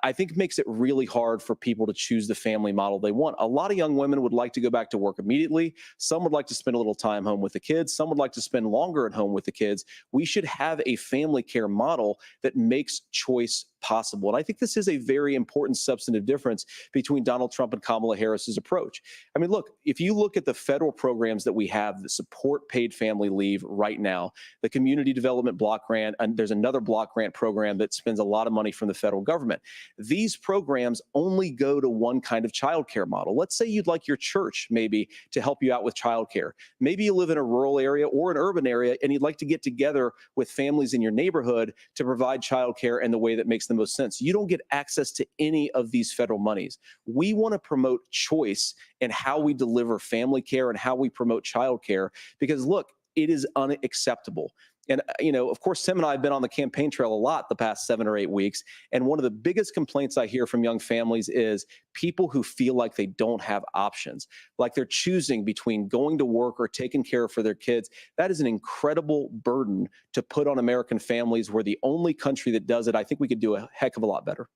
I think makes it really hard for people to choose the family model they want. A lot of young women would like to go back to work immediately. Some would like to spend a little time home with the kids. Some would like to spend longer at home with the kids. We should have a family care model that makes choice possible. And I think this is a very important substantive difference between Donald Trump and Kamala Harris's approach. I mean, look, if you look at the federal programs that we have that support paid family leave right now, the Community Development Block Grant, and there's another block grant program that spends a lot of money from the federal government. These programs only go to one kind of childcare model. Let's say you'd like your church maybe to help you out with childcare. Maybe you live in a rural area or an urban area and you'd like to get together with families in your neighborhood to provide childcare in the way that makes the most sense. You don't get access to any of these federal monies. We want to promote choice in how we deliver family care and how we promote childcare because, look, it is unacceptable. And, you know, of course, Tim and I have been on the campaign trail a lot the past 7 or 8 weeks. And one of the biggest complaints I hear from young families is people who feel like they don't have options, like they're choosing between going to work or taking care for their kids. That is an incredible burden to put on American families. We're the only country that does it. I think we could do a heck of a lot better.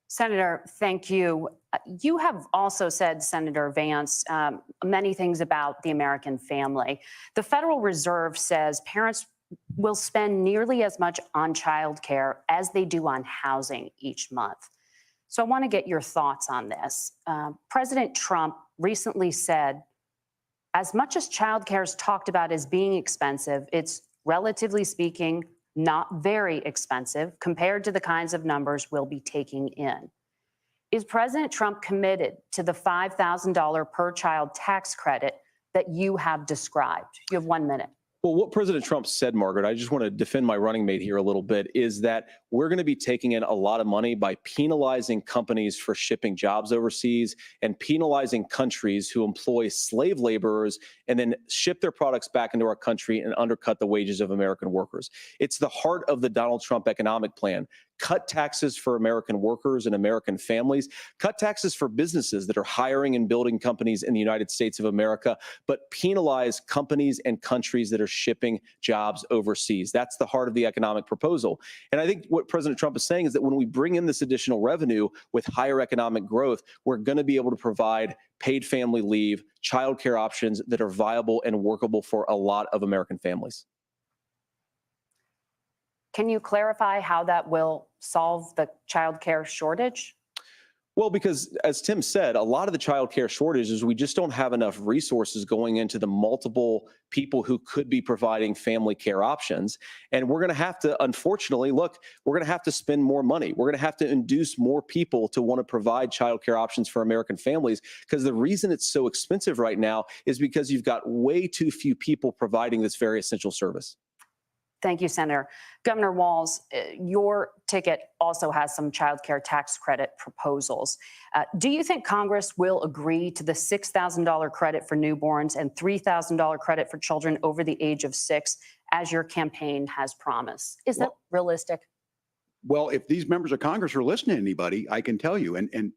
Senator, thank you. You have also said, Senator Vance, many things about the American family. The Federal Reserve says parents will spend nearly as much on childcare as they do on housing each month. So I want to get your thoughts on this. President Trump recently said, as much as childcare is talked about as being expensive, it's relatively speaking not very expensive compared to the kinds of numbers we'll be taking in. Is President Trump committed to the $5,000 per child tax credit that you have described? You have 1 minute. Well, what President Trump said, Margaret, I just want to defend my running mate here a little bit, is that we're going to be taking in a lot of money by penalizing companies for shipping jobs overseas and penalizing countries who employ slave laborers and then ship their products back into our country and undercut the wages of American workers. It's the heart of the Donald Trump economic plan. Cut taxes for American workers and American families, cut taxes for businesses that are hiring and building companies in the United States of America, but penalize companies and countries that are shipping jobs overseas. That's the heart of the economic proposal. And I think what President Trump is saying is that when we bring in this additional revenue with higher economic growth, we're going to be able to provide paid family leave, childcare options that are viable and workable for a lot of American families. Can you clarify how that will solve the child care shortage? Well, because as Tim said, a lot of the child care shortage is we just don't have enough resources going into the multiple people who could be providing family care options. And we're going to have to, unfortunately, look, we're going to have to spend more money. We're going to have to induce more people to want to provide child care options for American families, because the reason it's so expensive right now is because you've got way too few people providing this very essential service. Thank you, Senator. Governor Walz, your ticket also has some child care tax credit proposals. Do you think Congress will agree to the $6,000 credit for newborns and $3,000 credit for children over the age of 6, as your campaign has promised? Is that realistic? Well, if these members of Congress are listening to anybody, I can tell you, and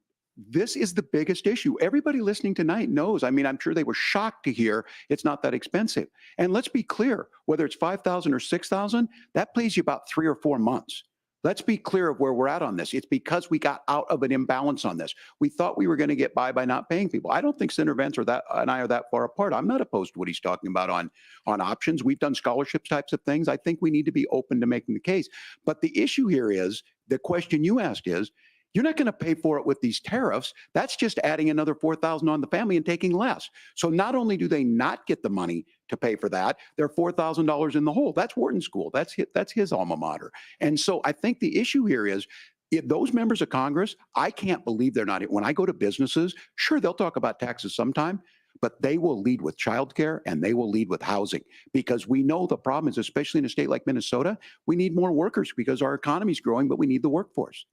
this is the biggest issue. Everybody listening tonight knows. I mean, I'm sure they were shocked to hear it's not that expensive. And let's be clear, whether it's $5,000 or $6,000, that pays you about 3 or 4 months. Let's be clear of where we're at on this. It's because we got out of an imbalance on this. We thought we were going to get by not paying people. I don't think Senator Vance and I are that far apart. I'm not opposed to what he's talking about on options. We've done scholarships types of things. I think we need to be open to making the case. But the issue here is, the question you asked is, you're not going to pay for it with these tariffs. That's just adding another $4,000 on the family and taking less. So not only do they not get the money to pay for that, they're $4,000 in the hole. That's Wharton School. That's his alma mater. And so I think the issue here is if those members of Congress, I can't believe they're not. When I go to businesses, sure, they'll talk about taxes sometime, but they will lead with childcare and they will lead with housing, because we know the problem is, especially in a state like Minnesota, we need more workers because our economy is growing, but we need the workforce.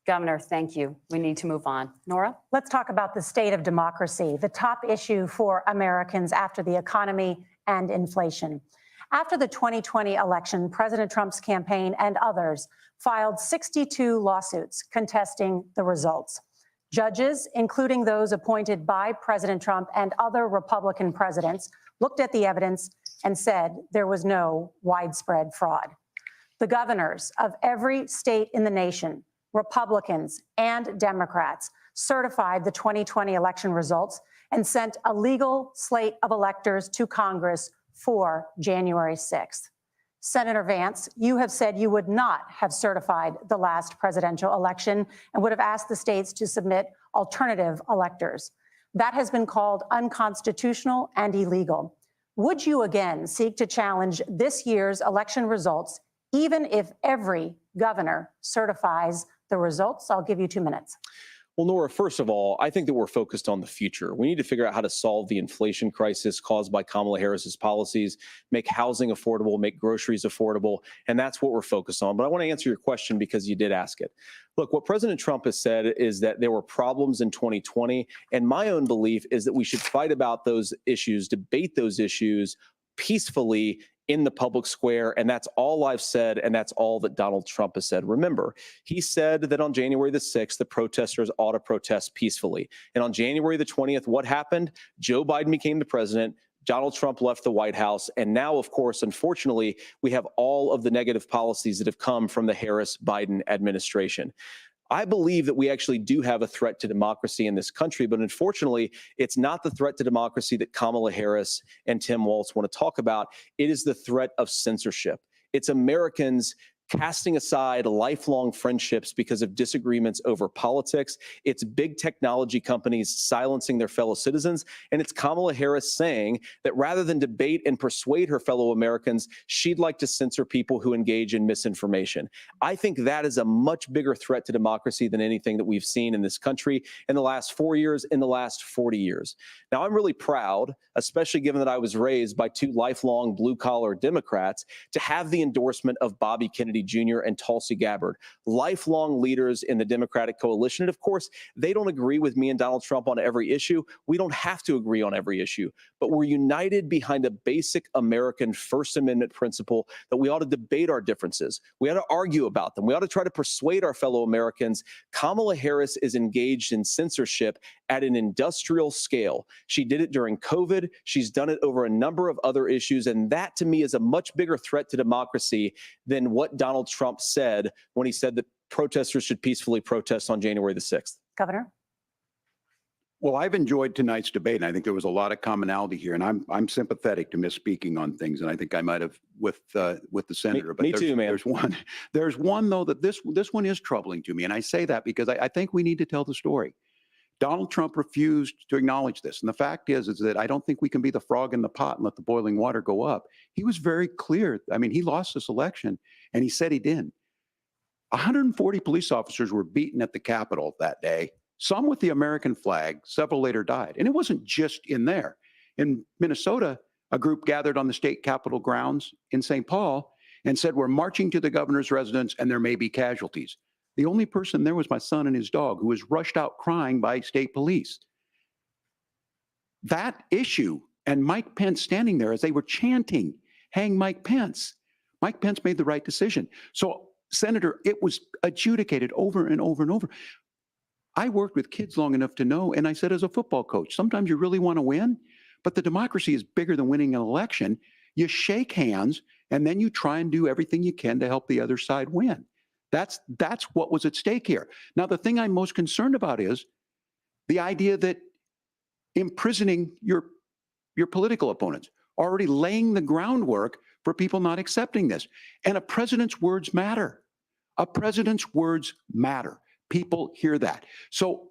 Governor, thank you. We need to move on. Nora? Let's talk about the state of democracy, the top issue for Americans after the economy and inflation. After the 2020 election, President Trump's campaign and others filed 62 lawsuits contesting the results. Judges, including those appointed by President Trump and other Republican presidents, looked at the evidence and said there was no widespread fraud. The governors of every state in the nation, Republicans and Democrats, certified the 2020 election results and sent a legal slate of electors to Congress for January 6th. Senator Vance, you have said you would not have certified the last presidential election and would have asked the states to submit alternative electors. That has been called unconstitutional and illegal. Would you again seek to challenge this year's election results, even if every governor certifies the results? I'll give you 2 minutes. Well, Nora, first of all, I think that we're focused on the future. We need to figure out how to solve the inflation crisis caused by Kamala Harris's policies, make housing affordable, make groceries affordable, and that's what we're focused on. But I want to answer your question because you did ask it. Look, what President Trump has said is that there were problems in 2020, and my own belief is that we should fight about those issues, debate those issues peacefully in the public square, and that's all I've said, and that's all that Donald Trump has said. Remember, he said that on January the 6th, the protesters ought to protest peacefully. And on January the 20th, what happened? Joe Biden became the president. Donald Trump left the White House. And now, of course, unfortunately, we have all of the negative policies that have come from the Harris-Biden administration. I believe that we actually do have a threat to democracy in this country, but unfortunately, it's not the threat to democracy that Kamala Harris and Tim Walz want to talk about. It is the threat of censorship. It's Americans casting aside lifelong friendships because of disagreements over politics. It's big technology companies silencing their fellow citizens. And it's Kamala Harris saying that rather than debate and persuade her fellow Americans, she'd like to censor people who engage in misinformation. I think that is a much bigger threat to democracy than anything that we've seen in this country in the last 4 years, in the last 40 years. Now, I'm really proud, especially given that I was raised by two lifelong blue-collar Democrats, to have the endorsement of Bobby Kennedy Jr. and Tulsi Gabbard, lifelong leaders in the Democratic coalition. And of course, they don't agree with me and Donald Trump on every issue. We don't have to agree on every issue, but we're united behind a basic American First Amendment principle that we ought to debate our differences. We ought to argue about them. We ought to try to persuade our fellow Americans. Kamala Harris is engaged in censorship at an industrial scale. She did it during COVID. She's done it over a number of other issues. And that, to me, is a much bigger threat to democracy than what Donald Trump said when he said that protesters should peacefully protest on January the 6th. Governor? Well, I've enjoyed tonight's debate, and I think there was a lot of commonality here. And I'm sympathetic to misspeaking on things, and I think I might have with the senator. Me too, man. There's one though that this one is troubling to me, and I say that because I think we need to tell the story. Donald Trump refused to acknowledge this, and the fact is that I don't think we can be the frog in the pot and let the boiling water go up. He was very clear. I mean, he lost this election, and he said he didn't. 140 police officers were beaten at the Capitol that day. Some with the American flag, several later died. And it wasn't just in there. In Minnesota, a group gathered on the state capitol grounds in St. Paul and said, we're marching to the governor's residence and there may be casualties. The only person there was my son and his dog, who was rushed out crying by state police. That issue and Mike Pence standing there as they were chanting, hang Mike Pence. Mike Pence made the right decision. So, Senator, it was adjudicated over and over and over. I worked with kids long enough to know, and I said as a football coach, sometimes you really want to win, but the democracy is bigger than winning an election. You shake hands, and then you try and do everything you can to help the other side win. That's what was at stake here. Now, the thing I'm most concerned about is the idea that imprisoning your political opponents, already laying the groundwork for people not accepting this. And a president's words matter. A president's words matter. People hear that. So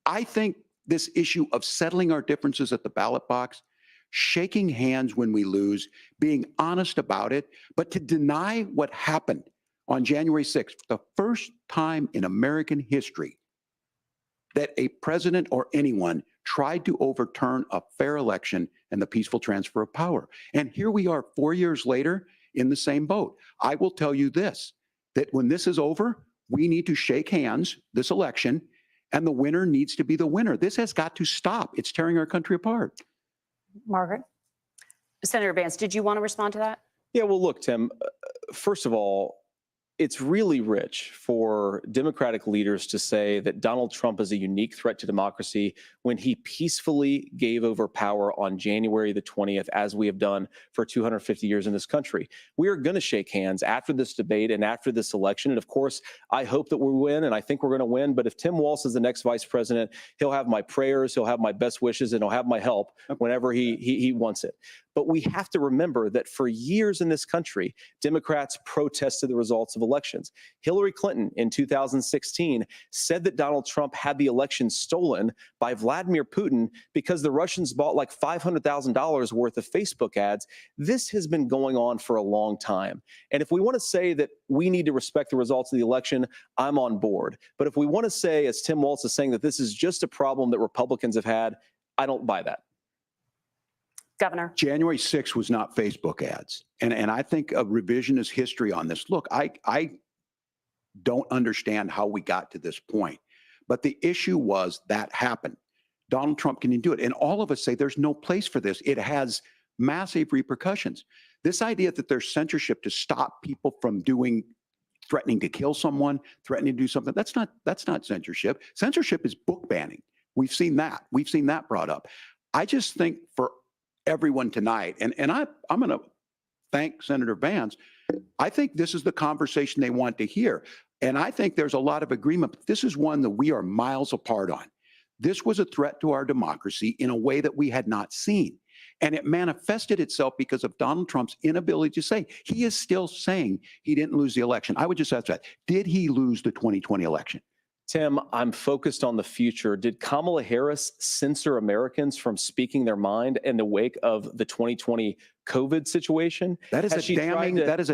I think this issue of settling our differences at the ballot box, shaking hands when we lose, being honest about it, but to deny what happened on January 6th, the first time in American history that a president or anyone tried to overturn a fair election and the peaceful transfer of power. And here we are 4 years later in the same boat. I will tell you this, that when this is over, we need to shake hands this election, and the winner needs to be the winner. This has got to stop. It's tearing our country apart. Margaret? Senator Vance, did you want to respond to that? Yeah, well, look, Tim, first of all, it's really rich for Democratic leaders to say that Donald Trump is a unique threat to democracy when he peacefully gave over power on January the 20th, as we have done for 250 years in this country. We are going to shake hands after this debate and after this election. And of course, I hope that we win, and I think we're going to win. But if Tim Walz is the next vice president, he'll have my prayers, he'll have my best wishes, and he'll have my help whenever he wants it. But we have to remember that for years in this country, Democrats protested the results of elections. Hillary Clinton in 2016 said that Donald Trump had the election stolen by Vladimir Putin because the Russians bought like $500,000 worth of Facebook ads. This has been going on for a long time. And if we want to say that we need to respect the results of the election, I'm on board. But if we want to say, as Tim Walz is saying, that this is just a problem that Republicans have had, I don't buy that. Governor. January 6th was not Facebook ads. And I think a revisionist history on this. Look, I don't understand how we got to this point. But the issue was that happened. Donald Trump can do it. And all of us say there's no place for this. It has massive repercussions. This idea that there's censorship to stop people from threatening to kill someone, threatening to do something, that's not censorship. Censorship is book banning. We've seen that. We've seen that brought up. I just think for everyone tonight, and I'm going to thank Senator Vance. I think this is the conversation they want to hear. And I think there's a lot of agreement. But this is one that we are miles apart on. This was a threat to our democracy in a way that we had not seen. And it manifested itself because of Donald Trump's inability to say. He is still saying he didn't lose the election. I would just ask that. Did he lose the 2020 election? Tim, I'm focused on the future. Did Kamala Harris censor Americans from speaking their mind in the wake of the 2020 COVID situation? That is a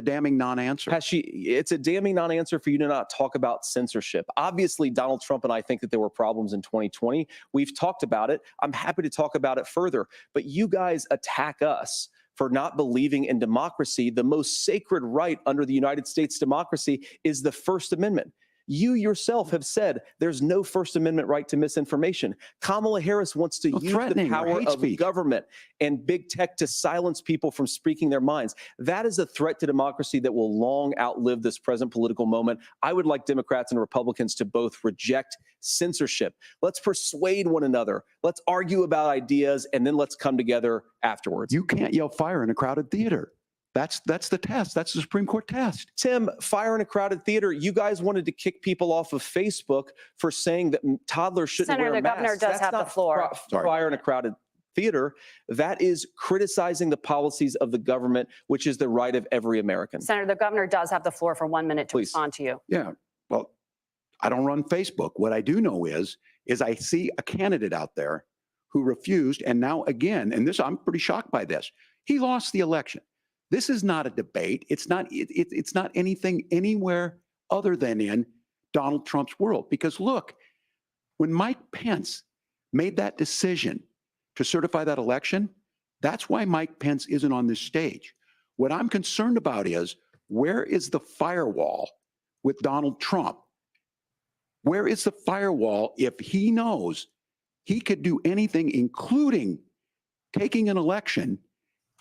damning non-answer. It's a damning non-answer for you to not talk about censorship. Obviously, Donald Trump and I think that there were problems in 2020. We've talked about it. I'm happy to talk about it further. But you guys attack us for not believing in democracy. The most sacred right under the United States democracy is the First Amendment. You yourself have said there's no First Amendment right to misinformation. Kamala Harris wants to use the power of government and big tech to silence people from speaking their minds. That is a threat to democracy that will long outlive this present political moment. I would like Democrats and Republicans to both reject censorship. Let's persuade one another. Let's argue about ideas, and then let's come together afterwards. You can't yell fire in a crowded theater. That's the test. That's the Supreme Court test. Tim, fire in a crowded theater. You guys wanted to kick people off of Facebook for saying that toddlers shouldn't wear masks. Senator, the governor does have the floor. Fire in a crowded theater. That is criticizing the policies of the government, which is the right of every American. Senator, the governor does have the floor for 1 minute to respond to you. Yeah. Well, I don't run Facebook. What I do know is I see a candidate out there who refused, and now again, and this, I'm pretty shocked by this. He lost the election. This is not a debate. It's not anything anywhere other than in Donald Trump's world. Because look, when Mike Pence made that decision to certify that election, that's why Mike Pence isn't on this stage. What I'm concerned about is, where is the firewall with Donald Trump? Where is the firewall if he knows he could do anything, including taking an election,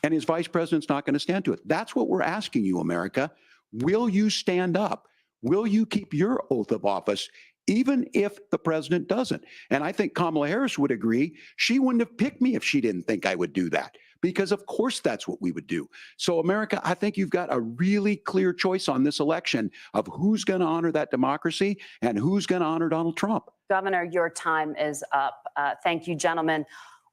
and his vice president's not going to stand to it? That's what we're asking you, America. Will you stand up? Will you keep your oath of office, even if the president doesn't? And I think Kamala Harris would agree. She wouldn't have picked me if she didn't think I would do that, because of course that's what we would do. So America, I think you've got a really clear choice on this election of who's going to honor that democracy and who's going to honor Donald Trump. Governor, your time is up. Thank you, gentlemen.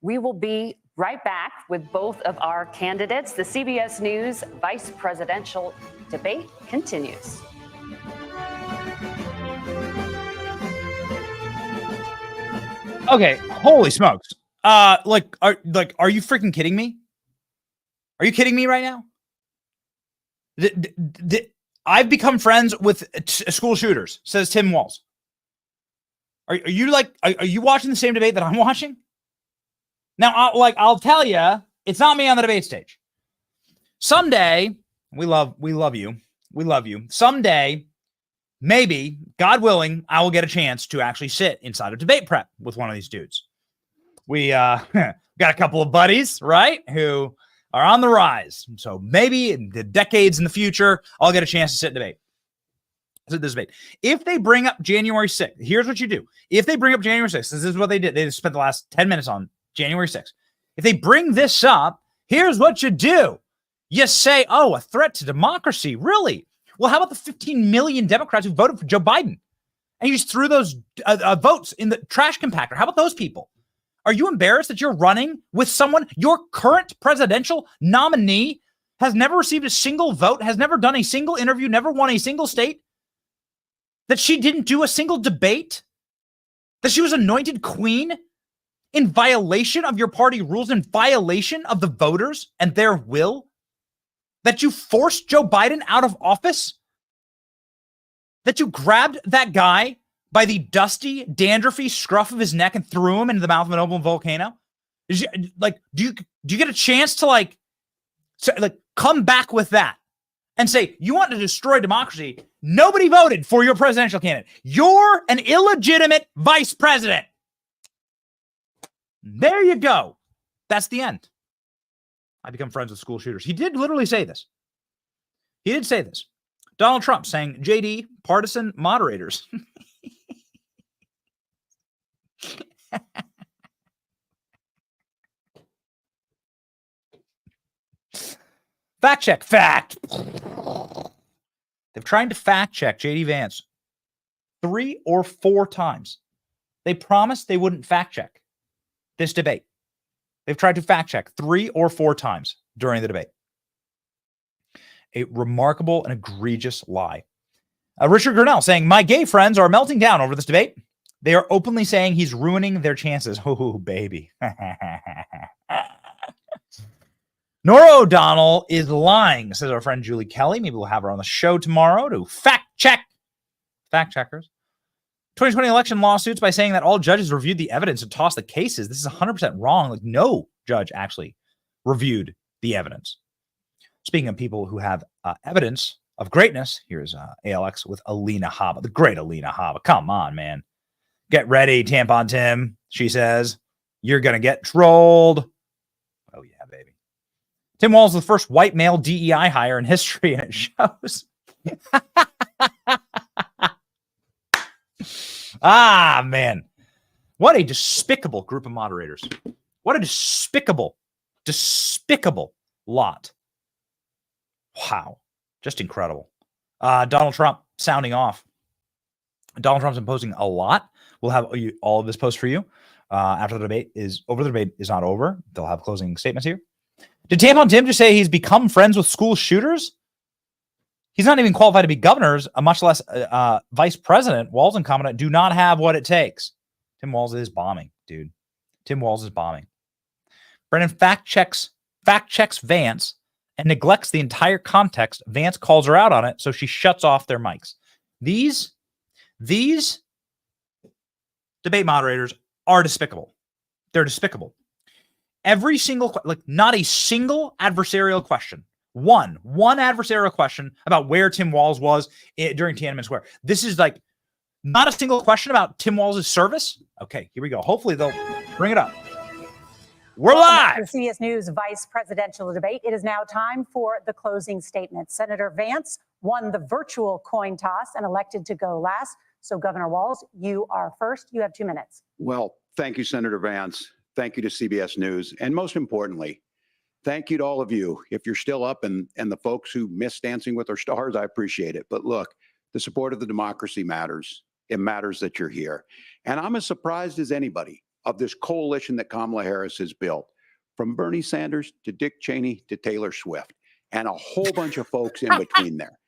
We will be right back with both of our candidates. The CBS News vice presidential debate continues. Okay, holy smokes. Are you freaking kidding me? Are you kidding me right now? I've become friends with school shooters, says Tim Walz. Are you watching the same debate that I'm watching? Now, I'll tell you, it's not me on the debate stage. Someday, we love you. We love you. Someday, maybe, God willing, I will get a chance to actually sit inside of debate prep with one of these dudes. We got a couple of buddies, right, who are on the rise. So maybe in the decades in the future, I'll get a chance to sit debate. This debate. If they bring up January 6th, here's what you do. If they bring up January 6th, this is what they did. They just spent the last 10 minutes on January 6th. If they bring this up, here's what you do. You say, oh, a threat to democracy. Really? Well, how about the 15 million Democrats who voted for Joe Biden? And you just threw those votes in the trash compactor. How about those people? Are you embarrassed that you're running with someone, your current presidential nominee has never received a single vote, has never done a single interview, never won a single state? That she didn't do a single debate? That she was anointed queen in violation of your party rules, in violation of the voters and their will? That you forced Joe Biden out of office? That you grabbed that guy by the dusty, dandruffy scruff of his neck and threw him into the mouth of an open volcano? Do you get a chance to come back with that and say, you want to destroy democracy? Nobody voted for your presidential candidate. You're an illegitimate vice president. There you go. That's the end. I become friends with school shooters. He did literally say this. He did say this. Donald Trump saying, JD, partisan moderators. Fact check. Fact. They've tried to fact check JD Vance 3 or 4 times. They promised they wouldn't fact check this debate. They've tried to fact check 3 or 4 times during the debate. A remarkable and egregious lie. Richard Grinnell saying, my gay friends are melting down over this debate. They are openly saying he's ruining their chances. Oh, baby. Nora O'Donnell is lying, says our friend Julie Kelly. Maybe we'll have her on the show tomorrow to fact checkers. 2020 election lawsuits by saying that all judges reviewed the evidence and tossed the cases. This is 100% wrong. Like, no judge actually reviewed the evidence. Speaking of people who have evidence of greatness, here's ALX with Alina Habba, the great Alina Habba. Come on, man. Get ready, Tampon Tim, she says. You're going to get trolled. Oh, yeah, baby. Tim Walz is the first white male DEI hire in history, and it shows. Ah, man. What a despicable group of moderators. What a despicable lot. Wow. Just incredible. Donald Trump sounding off. Donald Trump's imposing a lot. We'll have all of this post for you after the debate is over. The debate is not over. They'll have closing statements here. Did Tampon Tim just say he's become friends with school shooters? He's not even qualified to be governors, much less vice president. Walz and Commandant do not have what it takes. Tim Walz is bombing, dude. Tim Walz is bombing. Brennan fact checks Vance and neglects the entire context. Vance calls her out on it, so she shuts off their mics. These debate moderators are despicable. They're despicable. Every single, not a single adversarial question. One adversarial question about where Tim Walz was during Tiananmen Square. This is not a single question about Tim Walz's service. Okay, here we go. Hopefully they'll bring it up. We're live. Welcome to CBS News vice presidential debate. It is now time for the closing statement. Senator Vance won the virtual coin toss and elected to go last. So Governor Walz, you are first. You have 2 minutes. Well, thank you, Senator Vance. Thank you to CBS News. And most importantly, thank you to all of you. If you're still up and the folks who miss Dancing with Our Stars, I appreciate it. But look, the support of the democracy matters. It matters that you're here. And I'm as surprised as anybody of this coalition that Kamala Harris has built, from Bernie Sanders to Dick Cheney to Taylor Swift, and a whole bunch of folks in between there.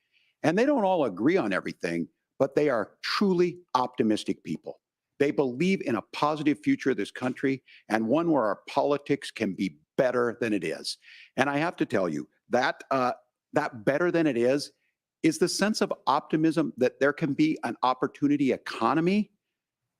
And they don't all agree on everything, but they are truly optimistic people. They believe in a positive future of this country and one where our politics can be better than it is. And I have to tell you that that better than it is is the sense of optimism that there can be an opportunity economy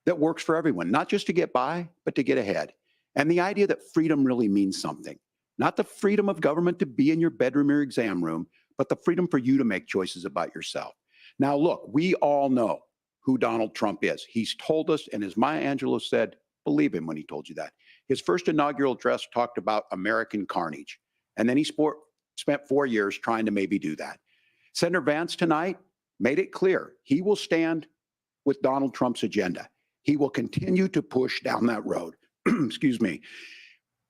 that works for everyone, not just to get by, but to get ahead. And the idea that freedom really means something, not the freedom of government to be in your bedroom or exam room, but the freedom for you to make choices about yourself. Now, look, we all know who Donald Trump is. He's told us, and as Maya Angelou said, believe him when he told you that. His first inaugural address talked about American carnage, and then he spent 4 years trying to maybe do that. Senator Vance tonight made it clear he will stand with Donald Trump's agenda. He will continue to push down that road. Excuse me.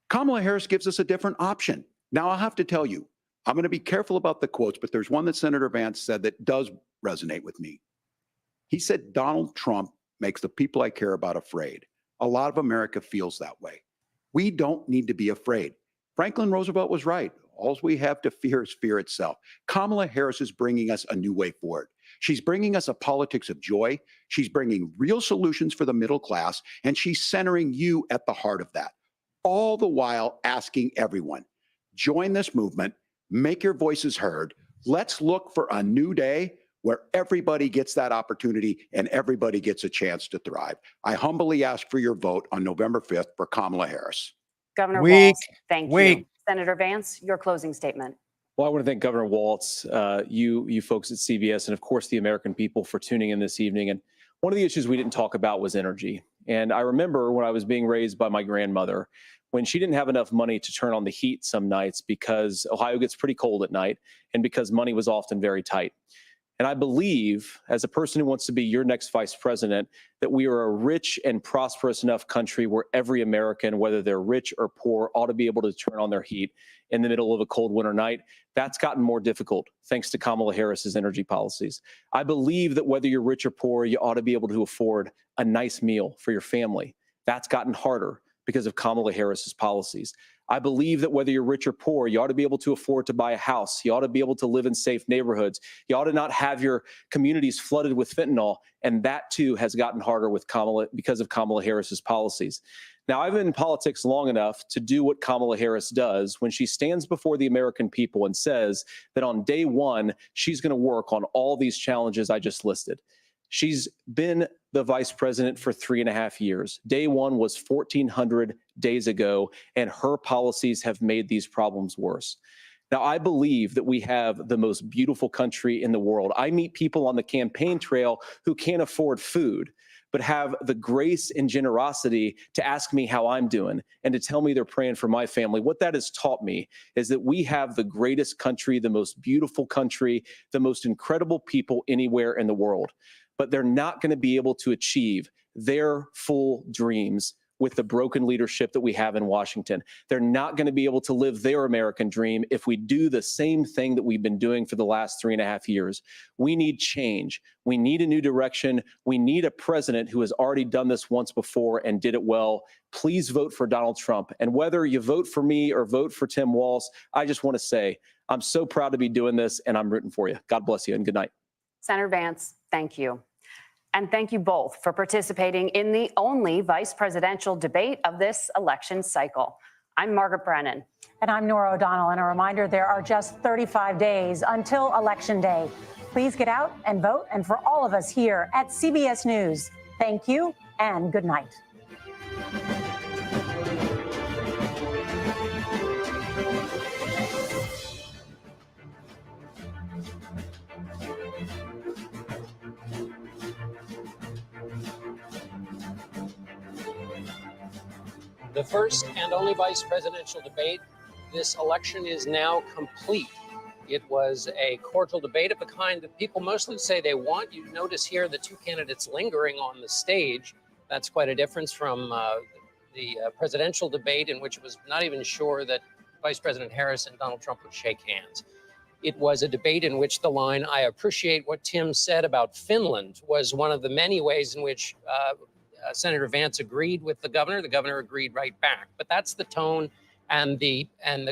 Kamala Harris gives us a different option. Now, I'll have to tell you, I'm going to be careful about the quotes, but there's one that Senator Vance said that does resonate with me. He said, Donald Trump makes the people I care about afraid. A lot of America feels that way. We don't need to be afraid. Franklin Roosevelt was right. All we have to fear is fear itself. Kamala Harris is bringing us a new way forward. She's bringing us a politics of joy. She's bringing real solutions for the middle class, and she's centering you at the heart of that. All the while asking everyone, join this movement, make your voices heard. Let's look for a new day where everybody gets that opportunity and everybody gets a chance to thrive. I humbly ask for your vote on November 5th for Kamala Harris. Governor Walz, thank you. Senator Vance, your closing statement. Well, I want to thank Governor Walz, you folks at CBS, and of course the American people for tuning in this evening. And one of the issues we didn't talk about was energy. And I remember when I was being raised by my grandmother, when she didn't have enough money to turn on the heat some nights because Ohio gets pretty cold at night and because money was often very tight. And I believe, as a person who wants to be your next vice president, that we are a rich and prosperous enough country where every American, whether they're rich or poor, ought to be able to turn on their heat in the middle of a cold winter night. That's gotten more difficult thanks to Kamala Harris's energy policies. I believe that whether you're rich or poor, you ought to be able to afford a nice meal for your family. That's gotten harder because of Kamala Harris's policies. I believe that whether you're rich or poor, you ought to be able to afford to buy a house. You ought to be able to live in safe neighborhoods. You ought to not have your communities flooded with fentanyl. And that too has gotten harder with Kamala because of Kamala Harris's policies. Now, I've been in politics long enough to do what Kamala Harris does when she stands before the American people and says that on day one, she's going to work on all these challenges I just listed. She's been the vice president for 3.5 years. Day one was 1,400 days ago, and her policies have made these problems worse. Now, I believe that we have the most beautiful country in the world. I meet people on the campaign trail who can't afford food, but have the grace and generosity to ask me how I'm doing and to tell me they're praying for my family. What that has taught me is that we have the greatest country, the most beautiful country, the most incredible people anywhere in the world. But they're not going to be able to achieve their full dreams with the broken leadership that we have in Washington. They're not going to be able to live their American dream if we do the same thing that we've been doing for the last 3.5 years. We need change. We need a new direction. We need a president who has already done this once before and did it well. Please vote for Donald Trump. And whether you vote for me or vote for Tim Walz, I just want to say I'm so proud to be doing this, and I'm rooting for you. God bless you, and good night. Senator Vance, thank you. And thank you both for participating in the only vice presidential debate of this election cycle. I'm Margaret Brennan. And I'm Nora O'Donnell. And a reminder, there are just 35 days until Election Day. Please get out and vote. And for all of us here at CBS News, thank you and good night. The first and only vice presidential debate. This election is now complete. It was a cordial debate of the kind that people mostly say they want. You notice here the two candidates lingering on the stage. That's quite a difference from the presidential debate, in which it was not even sure that Vice President Harris and Donald Trump would shake hands. It was a debate in which the line, "I appreciate what Tim said about Finland," was one of the many ways in which Senator Vance agreed with the governor. The governor agreed right back. But that's the tone and the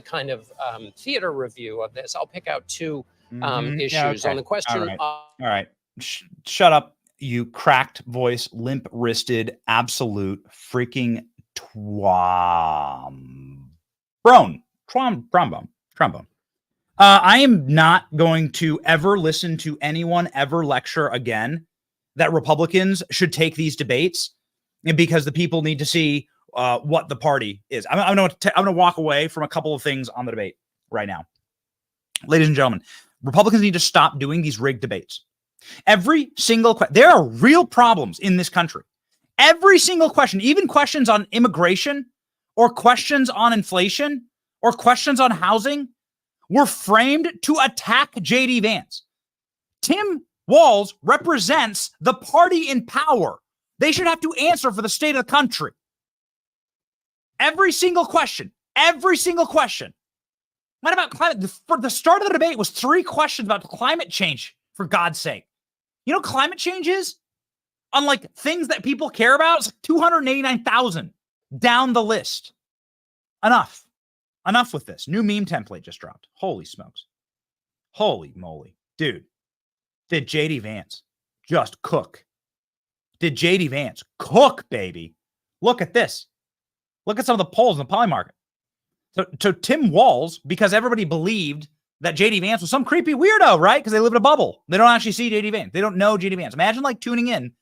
kind of theater review of this. I'll pick out two issues on the question. All right. Shut up, you cracked voice, limp wristed, absolute freaking trombone. I am not going to ever listen to anyone ever lecture again that Republicans should take these debates because the people need to see what the party is. I'm going to walk away from a couple of things on the debate right now. Ladies and gentlemen, Republicans need to stop doing these rigged debates. Every single question, there are real problems in this country. Every single question, even questions on immigration or questions on inflation or questions on housing, were framed to attack J.D. Vance. Tim Walz represents the party in power. They should have to answer for the state of the country. Every single question. What about climate? For the start of the debate was 3 questions about climate change, for God's sake. You know what climate change is? On like things that people care about, it's like 289,000 down the list. Enough with this. New meme template just dropped. Holy smokes. Holy moly. Dude, did JD Vance just cook? Did JD Vance cook, baby? Look at this. Look at some of the polls in the poly market. So Tim Walz, because everybody believed that JD Vance was some creepy weirdo, right? Because they live in a bubble. They don't actually see JD Vance. They don't know JD Vance. Imagine like tuning in,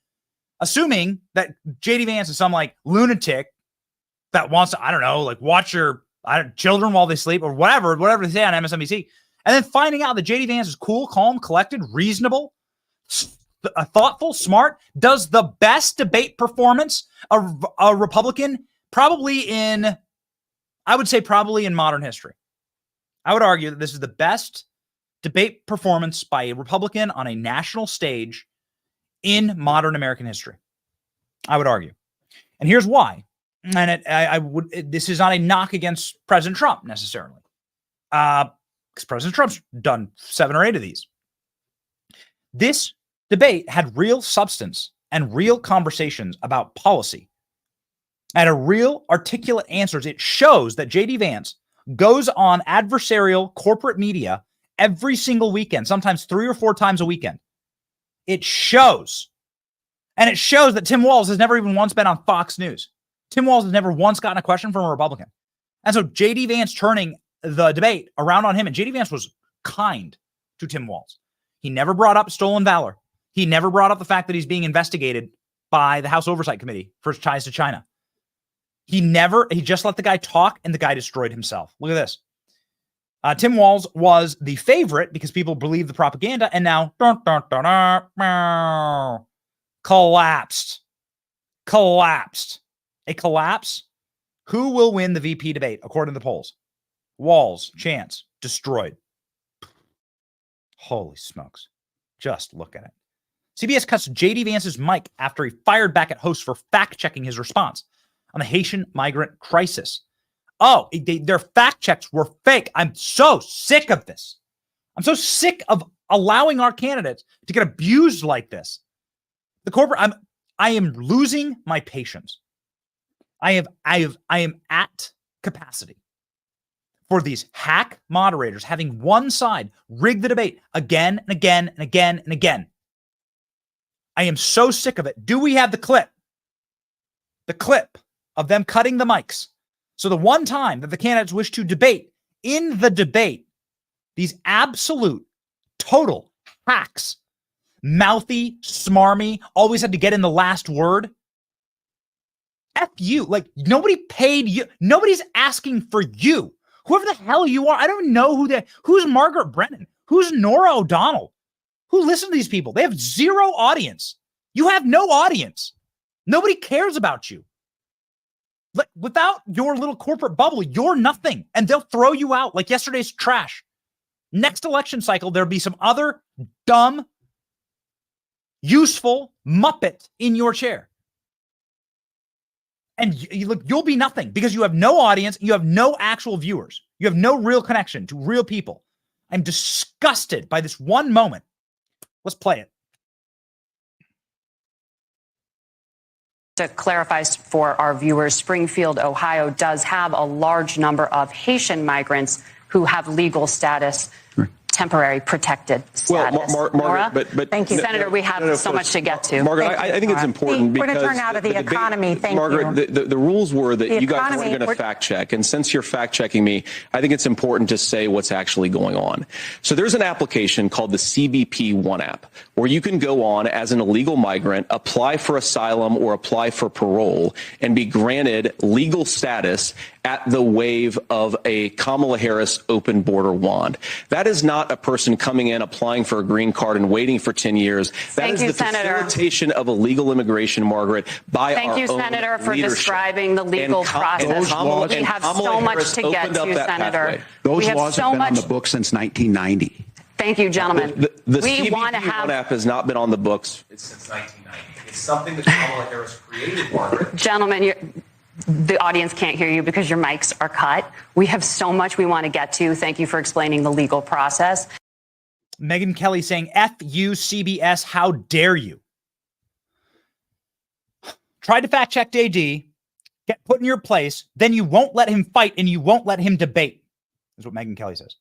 assuming that JD Vance is some like lunatic that wants to, I don't know, like watch your children while they sleep or whatever they say on MSNBC. And then finding out that JD Vance is cool, calm, collected, reasonable, thoughtful, smart, does the best debate performance a Republican probably in modern history. I would argue that this is the best debate performance by a Republican on a national stage in modern American history. I would argue. And here's why. And this is not a knock against President Trump necessarily. Because President Trump's done 7 or 8 of these. This debate had real substance and real conversations about policy and a real articulate answers. It shows that JD Vance goes on adversarial corporate media every single weekend, sometimes 3 or 4 times a weekend. It shows. And it shows that Tim Walz has never even once been on Fox News. Tim Walz has never once gotten a question from a Republican. And so JD Vance turning the debate around on him, and JD Vance was kind to Tim Walz. He never brought up stolen valor. He never brought up the fact that he's being investigated by the House Oversight Committee for his ties to China. He just let the guy talk, and the guy destroyed himself. Look at this. Tim Walz was the favorite because people believe the propaganda, and now collapsed. A collapse. Who will win the VP debate according to the polls? Walz, chance, destroyed. Holy smokes. Just look at it. CBS cuts JD Vance's mic after he fired back at hosts for fact-checking his response on the Haitian migrant crisis. Oh, their fact checks were fake. I'm so sick of this. I'm so sick of allowing our candidates to get abused like this. The corporate, I am losing my patience. I am at capacity for these hack moderators having one side rig the debate again and again and again and again. I am so sick of it. Do we have the clip? The clip of them cutting the mics. So the one time that the candidates wish to debate, in the debate, these absolute, total hacks, mouthy, smarmy, always had to get in the last word. F you. Like, nobody paid you. Nobody's asking for you. Whoever the hell you are, I don't know who's Margaret Brennan, who's Nora O'Donnell, who listen to these people. They have zero audience. You have no audience. Nobody cares about you. Without your little corporate bubble, you're nothing, and they'll throw you out like yesterday's trash. Next election cycle, there'll be some other dumb, useful Muppet in your chair. And you'll be nothing because you have no audience. You have no actual viewers. You have no real connection to real people. I'm disgusted by this one moment. Let's play it. To clarify for our viewers, Springfield, Ohio does have a large number of Haitian migrants who have legal status. temporary protected status. Margaret, but thank you, Senator. We have so much to get to. Margaret, I think it's important We're because going to turn out of the economy. Thank Margaret, you. the rules were that The you guys economy, weren't going to fact check, and since you're fact checking me, I think it's important to say what's actually going on. So there's an application called the CBP One app where you can go on as an illegal migrant, apply for asylum or apply for parole, and be granted legal status at the wave of a Kamala Harris open border wand. That is not a person coming in, applying for a green card and waiting for 10 years. That is the facilitation of illegal immigration, Margaret, by our own Thank you, Senator, for leadership. describing the legal process. We have so much to get to, Senator. Those laws have been on the books since 1990. Thank you, gentlemen. The we CBP want to have One app has not been on the books since 1990. It's something that Kamala Harris created, Margaret. Gentlemen, the audience can't hear you because your mics are cut. We have so much we want to get to. Thank you for explaining the legal process. Megyn Kelly saying, F you, CBS, how dare you? Tried to fact check JD, get put in your place, then you won't let him fight and you won't let him debate, is what Megyn Kelly says.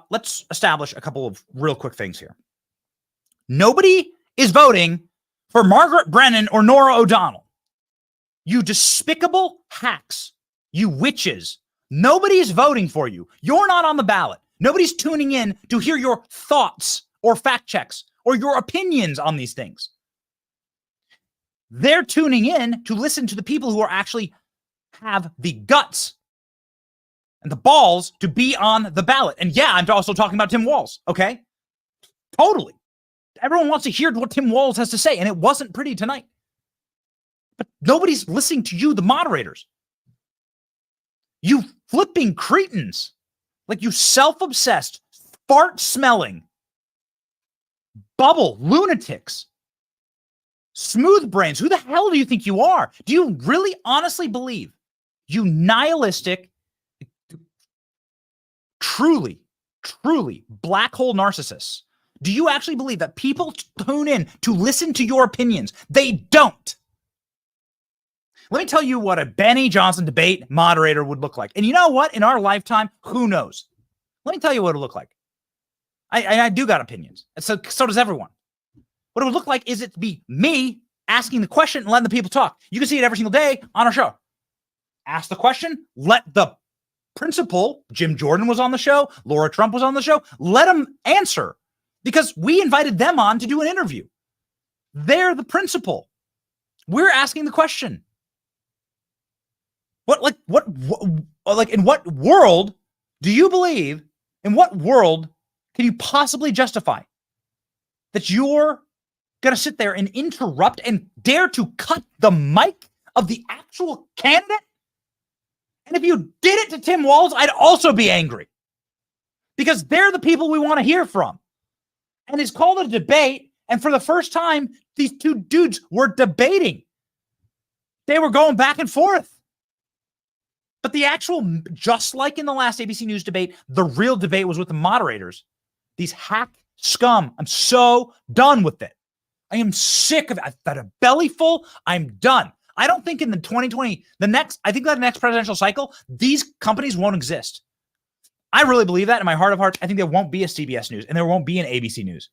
Let's establish a couple of real quick things here. Nobody is voting for Margaret Brennan or Nora O'Donnell. You despicable hacks, you witches. Nobody's voting for you. You're not on the ballot. Nobody's tuning in to hear your thoughts or fact checks or your opinions on these things. They're tuning in to listen to the people who are actually have the guts and the balls to be on the ballot. And yeah, I'm also talking about Tim Walz, okay? Totally. Everyone wants to hear what Tim Walz has to say, and it wasn't pretty tonight. But nobody's listening to you, the moderators. You flipping cretins. Like you self-obsessed, fart-smelling, bubble lunatics. Smooth brains. Who the hell do you think you are? Do you really honestly believe you nihilistic, truly black hole narcissists? Do you actually believe that people tune in to listen to your opinions? They don't. Let me tell you what a Benny Johnson debate moderator would look like. And you know what? In our lifetime, who knows? Let me tell you what it would look like. I do got opinions. And so does everyone. What it would look like is it to be me asking the question and letting the people talk. You can see it every single day on our show. Ask the question, let the principal, Jim Jordan was on the show, Laura Trump was on the show, let them answer because we invited them on to do an interview. They're the principal. We're asking the question. In what world do you believe, in what world can you possibly justify that you're going to sit there and interrupt and dare to cut the mic of the actual candidate? And if you did it to Tim Walz, I'd also be angry because they're the people we want to hear from. And it's called a debate. And for the first time, these two dudes were debating. They were going back and forth. But the actual, just like in the last ABC News debate, the real debate was with the moderators. These hack scum. I'm so done with it. I am sick of it. I've got a belly full. I'm done. I don't think in the 2020, I think that next presidential cycle, these companies won't exist. I really believe that in my heart of hearts. I think there won't be a CBS News and there won't be an ABC News.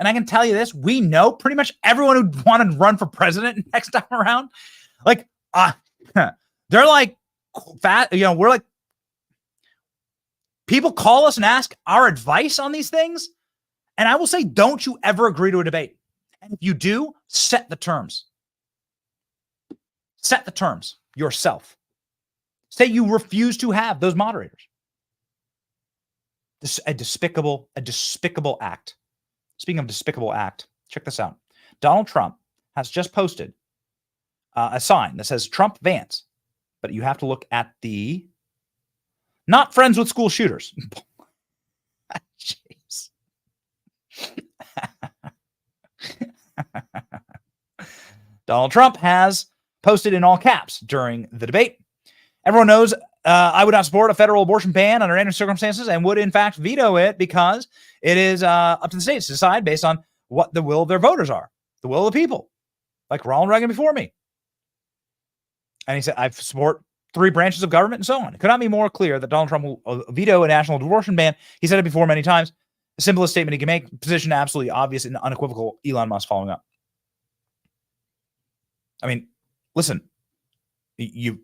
And I can tell you this, we know pretty much everyone who wanted to run for president next time around, they're like, we're like, people call us and ask our advice on these things. And I will say, don't you ever agree to a debate. And if you do, set the terms. Set the terms yourself. Say you refuse to have those moderators. This is a despicable act. Speaking of despicable act, check this out. Donald Trump has just posted a sign that says Trump Vance. But you have to look at the not friends with school shooters. Jeez. Donald Trump has posted in all caps during the debate. Everyone knows I would not support a federal abortion ban under any circumstances and would, in fact, veto it because it is up to the states to decide based on what the will of their voters are, the will of the people, like Ronald Reagan before me. And he said, I support three branches of government, and so on. It could not be more clear that Donald Trump will veto a national abortion ban. He said it before many times. The simplest statement he can make, position absolutely obvious and unequivocal. Elon Musk following up. I mean, listen, you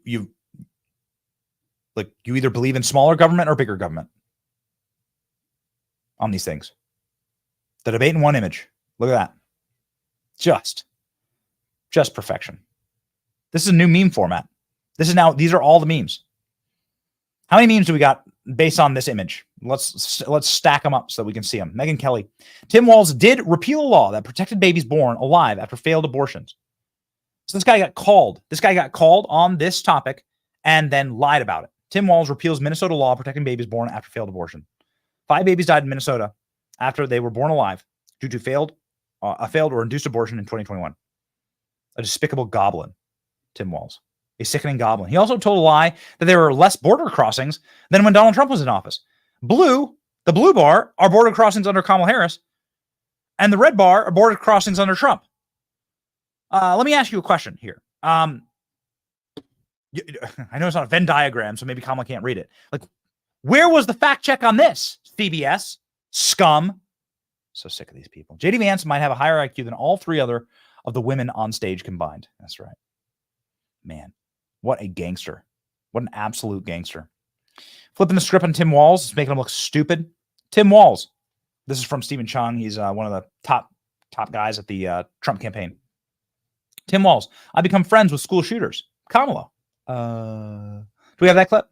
either believe in smaller government or bigger government on these things. The debate in one image. Look at that. Just perfection. This is a new meme format. These are all the memes. How many memes do we got based on this image? Let's stack them up so that we can see them. Megyn Kelly. Tim Walz did repeal a law that protected babies born alive after failed abortions. So this guy got called. This guy got called on this topic and then lied about it. Tim Walz repeals Minnesota law protecting babies born after failed abortion. 5 babies died in Minnesota after they were born alive due to a failed or induced abortion in 2021. A despicable goblin, Tim Walz. A sickening goblin. He also told a lie that there were less border crossings than when Donald Trump was in office. The blue bar are border crossings under Kamala Harris, and the red bar are border crossings under Trump. Let me ask you a question here. I know it's not a Venn diagram, so maybe Kamala can't read it. Like, where was the fact check on this? CBS, scum. So sick of these people. JD Vance might have a higher IQ than all 3 other of the women on stage combined. That's right. Man, what a gangster. What an absolute gangster. Flipping the script on Tim Walz. It's making him look stupid. Tim Walz. This is from Stephen Chung. He's one of the top guys at the Trump campaign. Tim Walz. I become friends with school shooters. Kamala. Do we have that clip?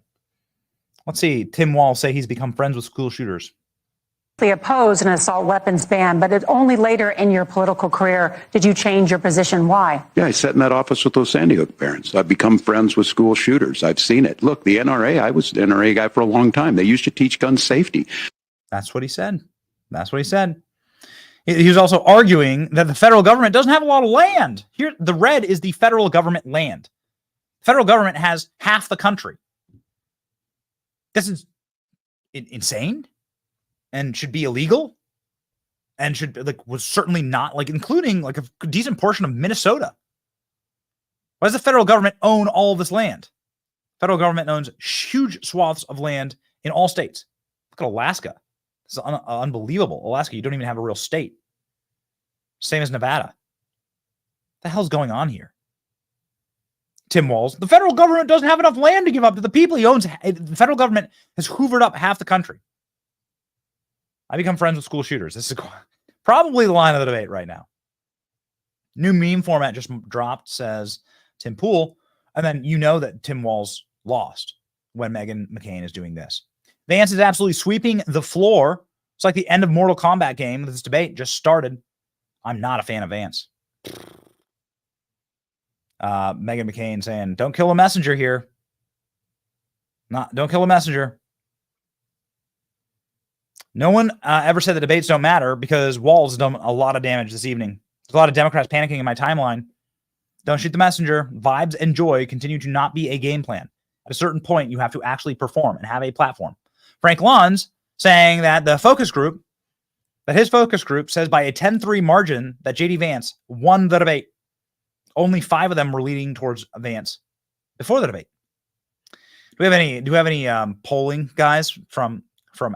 Let's see. Tim Walz say he's become friends with school shooters. Oppose an assault weapons ban, but only later in your political career did you change your position. Why? Yeah, I sat in that office with those Sandy Hook parents. I've become friends with school shooters. I've seen it. Look, the NRA, I was the NRA guy for a long time. They used to teach gun safety. That's what he said. That's what he said. He was also arguing that the federal government doesn't have a lot of land. Here, the red is the federal government land. The federal government has half the country. This is insane and should be illegal and was certainly not including a decent portion of Minnesota. Why does the federal government own all this land? Federal government owns huge swaths of land in all states. Look at Alaska. This is unbelievable. Alaska, you don't even have a real state. Same as Nevada. What the hell's going on here? Tim Walz. The federal government doesn't have enough land to give up to the people he owns. The federal government has hoovered up half the country. I become friends with school shooters. This is probably the line of the debate right now. New meme format just dropped, says Tim Pool. And then you know that Tim Walz lost when Meghan McCain is doing this. Vance is absolutely sweeping the floor. It's like the end of Mortal Kombat game. This debate just started. I'm not a fan of Vance. Meghan McCain saying, don't kill a messenger here. Don't kill a messenger. No one ever said the debates don't matter because Walz has done a lot of damage this evening. There's a lot of Democrats panicking in my timeline. Don't shoot the messenger. Vibes and joy continue to not be a game plan. At a certain point, you have to actually perform and have a platform. Frank Luntz saying that his focus group says by a 10-3 margin that JD Vance won the debate. Only 5 of them were leading towards Vance before the debate. Do we have any polling guys from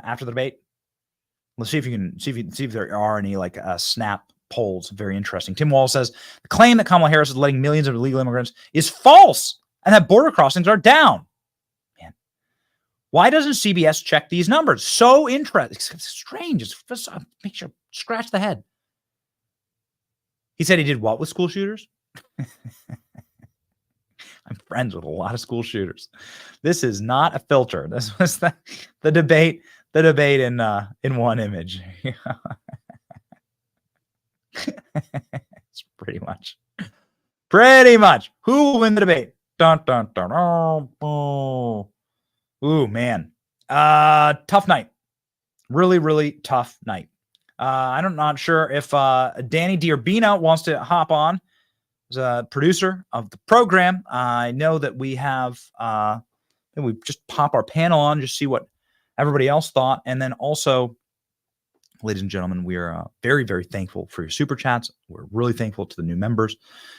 after the debate? Let's see if you can see if there are any snap polls. Very interesting. Tim Walz says the claim that Kamala Harris is letting millions of illegal immigrants is false and that border crossings are down. Man, why doesn't CBS check these numbers? So interesting. It's strange. It just makes you scratch the head. He said he did what with school shooters? I'm friends with a lot of school shooters. This is not a filter. This was the debate. The debate in one image. It's pretty much. Who will win the debate? Dun, dun, dun, oh. Ooh, man. Tough night. Really, really tough night. I'm not sure if Danny D'Urbino wants to hop on as a producer of the program. I know that we have, we just pop our panel on, just see what everybody else thought. And then also, ladies and gentlemen, we are very, very thankful for your super chats. We're really thankful to the new members.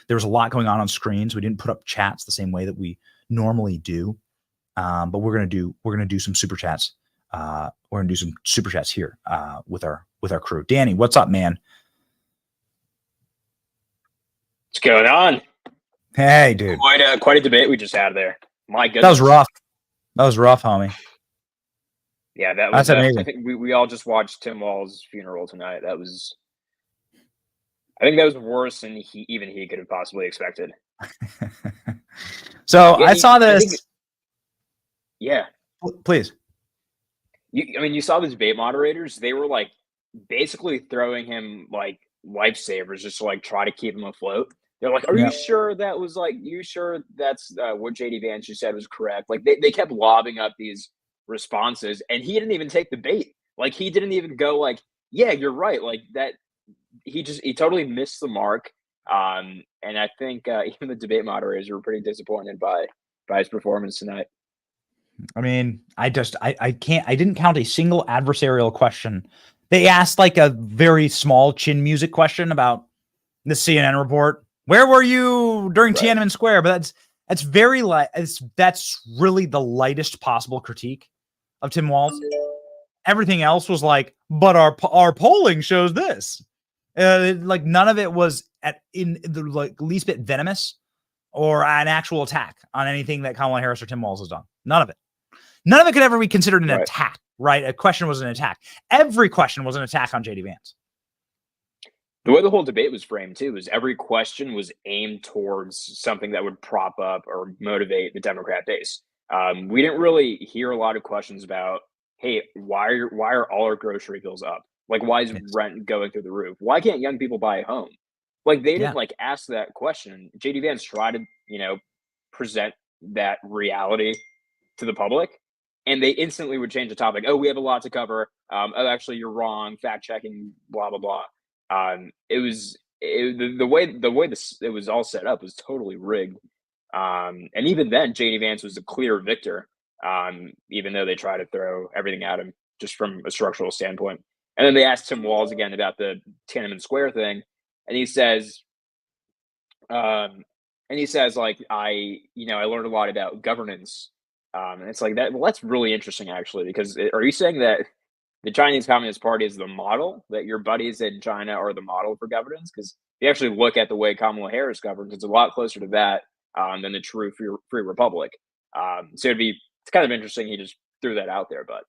There was a lot going on screens. We didn't put up chats the same way that we normally do. But we're gonna do some super chats. We're gonna do some super chats here with our crew. Danny, what's up, man? What's going on? Hey, dude. Quite a debate we just had there. My goodness. That was rough. That was rough, homie. Yeah, that was That's amazing. I think we all just watched Tim Walz' funeral tonight. I think that was worse than he could have possibly expected. So Yeah, I saw this. Yeah. Please. You saw the debate moderators. They were like basically throwing him like lifesavers just to like try to keep him afloat. They're like, "Are you sure that was like? You sure that's what JD Vance just said was correct?" Like they kept lobbing up these responses, and he didn't even take the bait. Like he didn't even go like, "Yeah, you're right." Like that. He totally missed the mark. And I think even the debate moderators were pretty disappointed by his performance tonight. I mean, I didn't count a single adversarial question. They asked like a very small chin music question about the CNN report. Where were you during Tiananmen Square? But that's very light. That's really the lightest possible critique of Tim Walz. Everything else was like, but our polling shows this. Like none of it was in the like least bit venomous or an actual attack on anything that Kamala Harris or Tim Walz has done. None of it. None of it could ever be considered an attack, right? A question was an attack. Every question was an attack on JD Vance. The way the whole debate was framed too is every question was aimed towards something that would prop up or motivate the Democrat base. We didn't really hear a lot of questions about, hey, why are all our grocery bills up? Like, why is rent going through the roof? Why can't young people buy a home? Like, they didn't like ask that question. JD Vance tried to, present that reality to the public, and they instantly would change the topic. Oh, we have a lot to cover. Oh, actually, you're wrong. Fact checking. Blah blah blah. The way it was all set up was totally rigged. And even then, JD Vance was a clear victor. Even though they tried to throw everything at him just from a structural standpoint. And then they asked Tim Walz again about the Tiananmen Square thing, and he says, like, I learned a lot about governance, and it's like that. Well, that's really interesting, actually, because are you saying that the Chinese Communist Party is the model, that your buddies in China are the model for governance? Because if you actually look at the way Kamala Harris governs, it's a lot closer to that than the true free republic. So it's kind of interesting he just threw that out there, but.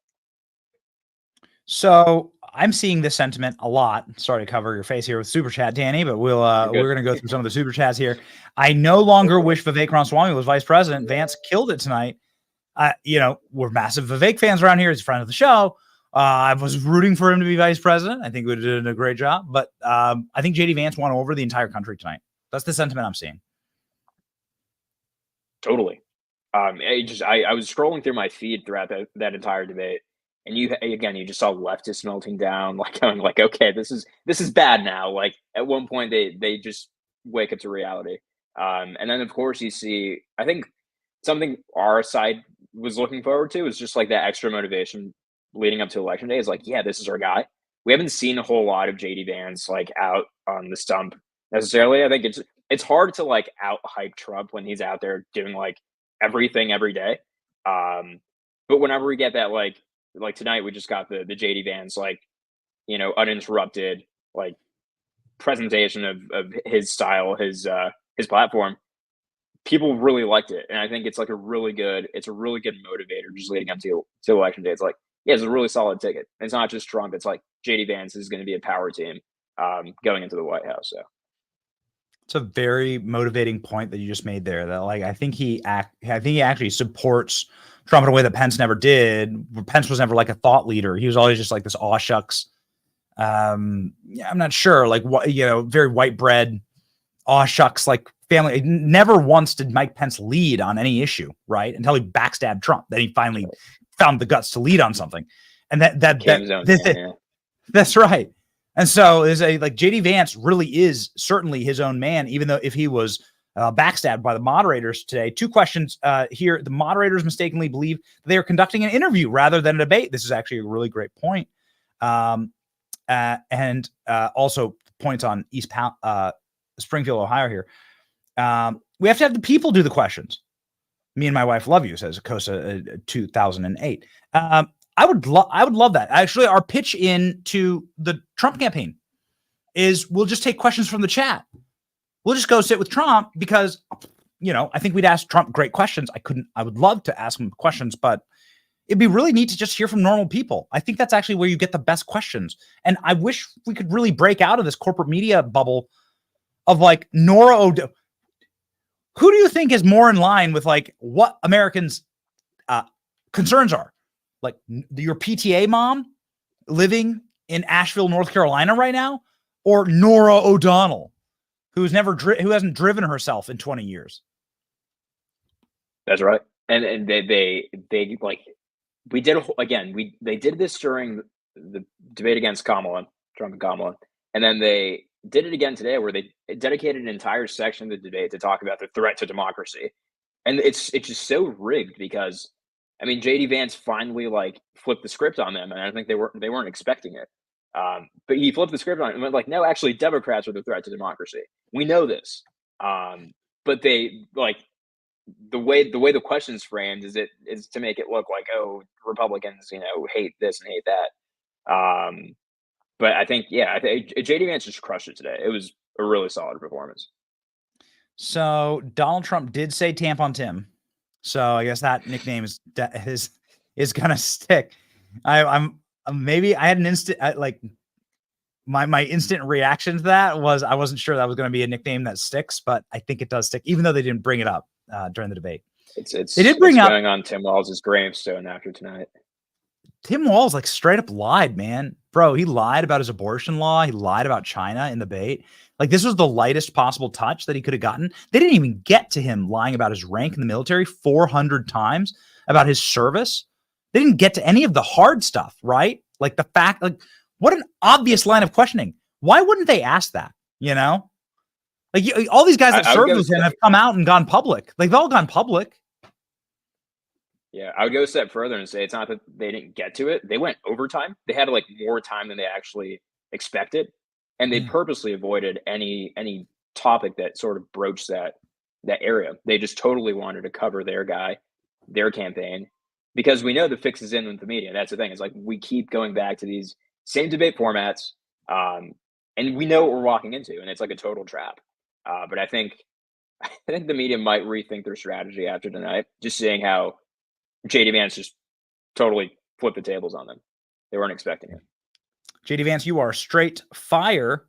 So I'm seeing this sentiment a lot. Sorry to cover your face here with super chat, Danny, but we're going to go through some of the super chats here. I no longer wish Vivek Ramaswamy was vice president. Vance killed it tonight. We're massive Vivek fans around here. He's a friend of the show. I was rooting for him to be vice president. I think we did a great job, but I think JD Vance won over the entire country tonight. That's the sentiment I'm seeing. Totally. I was scrolling through my feed throughout that entire debate. And you just saw leftists melting down, like going like, okay, this is bad now. Like at one point they just wake up to reality. And then of course you see, I think something our side was looking forward to is just like that extra motivation leading up to election day is like, yeah, this is our guy. We haven't seen a whole lot of JD Vance like out on the stump necessarily. I think it's hard to like out hype Trump when he's out there doing like everything every day. But whenever we get that like tonight, we just got the JD Vance, like, uninterrupted, like presentation of his style, his platform. People really liked it. And I think it's like a really good motivator just leading up to election day. It's like, yeah, it's a really solid ticket. It's not just Trump. It's like JD Vance is going to be a power team going into the White House. So. It's a very motivating point that you just made there. That like I think he actually supports Trump in a way that Pence never did. Pence was never like a thought leader. He was always just like this aw shucks. I'm not sure, like what very white bread, aw shucks, like family. Never once did Mike Pence lead on any issue, right? Until he backstabbed Trump. Then he finally found the guts to lead on something, and that's right. And so is JD Vance really is certainly his own man, even though if he was backstabbed by the moderators today. Two questions here. The moderators mistakenly believe they are conducting an interview rather than a debate. This is actually a really great point. And also points on Springfield, Ohio here. We have to have the people do the questions. Me and my wife love you, says Kosa 2008. I would love that. Actually, our pitch into the Trump campaign is we'll just take questions from the chat. We'll just go sit with Trump because, I think we'd ask Trump great questions. I would love to ask him questions, but it'd be really neat to just hear from normal people. I think that's actually where you get the best questions. And I wish we could really break out of this corporate media bubble of like Nora O'Donnell. Who do you think is more in line with like what Americans' concerns are? Like your PTA mom living in Asheville, North Carolina right now, or Nora O'Donnell, who hasn't driven herself in 20 years? That's right. And they like, we did they did this during the debate against Trump and Kamala, and then they did it again today, where they dedicated an entire section of the debate to talk about the threat to democracy. And it's just so rigged because, I mean, JD Vance finally like flipped the script on them, and I think they weren't expecting it. But he flipped the script on it and went like, no, actually, Democrats are the threat to democracy. We know this. But they like the way the question's framed is to make it look like, oh, Republicans, hate this and hate that. But I think, I think JD Vance just crushed it today. It was a really solid performance. So Donald Trump did say Tampon Tim. So I guess that nickname is gonna stick. I'm maybe I had an instant my instant reaction to that was I wasn't sure that was going to be a nickname that sticks, but I think it does stick, even though they didn't bring it up during the debate. They did bring up going on Tim Walz's gravestone after tonight. Tim Walz like straight up lied, man. Bro, he lied about his abortion law. He lied about China in the debate. Like, this was the lightest possible touch that he could have gotten. They didn't even get to him lying about his rank in the military 400 times, about his service. They didn't get to any of the hard stuff, right? Like the fact, like, what an obvious line of questioning. Why wouldn't they ask that? Like all these guys that served with him have come out and gone public. Like, they've all gone public. Yeah, I would go a step further and say it's not that they didn't get to it. They went overtime. They had like more time than they actually expected. And they purposely avoided any topic that sort of broached that area. They just totally wanted to cover their guy, their campaign, because we know the fix is in with the media. That's the thing. It's like we keep going back to these same debate formats, and we know what we're walking into, and it's like a total trap. But I think the media might rethink their strategy after tonight, just seeing how JD Vance just totally flipped the tables on them. They weren't expecting it. JD Vance, you are straight fire.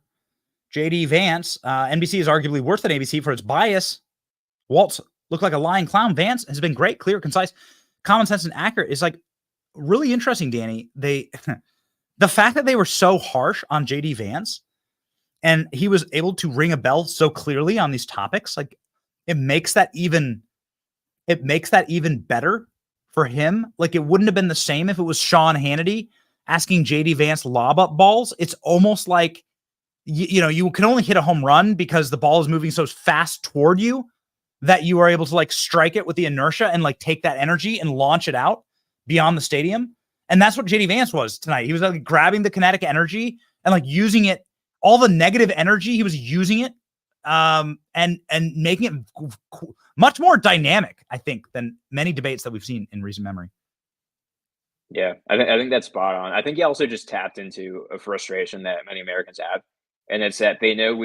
JD Vance, NBC is arguably worse than ABC for its bias. Walz looked like a lying clown. Vance has been great, clear, concise, common sense, and accurate. Is like really interesting, Danny. The fact that they were so harsh on JD Vance and he was able to ring a bell so clearly on these topics, like it makes that even better for him. Like, it wouldn't have been the same if it was Sean Hannity asking JD Vance lob up balls. It's almost like, you can only hit a home run because the ball is moving so fast toward you that you are able to like strike it with the inertia and like take that energy and launch it out beyond the stadium. And that's what JD Vance was tonight. He was like grabbing the kinetic energy and like using it, all the negative energy, he was using it and making it much more dynamic, I think, than many debates that we've seen in recent memory. Yeah, I think that's spot on. I think he also just tapped into a frustration that many Americans have, and it's that they know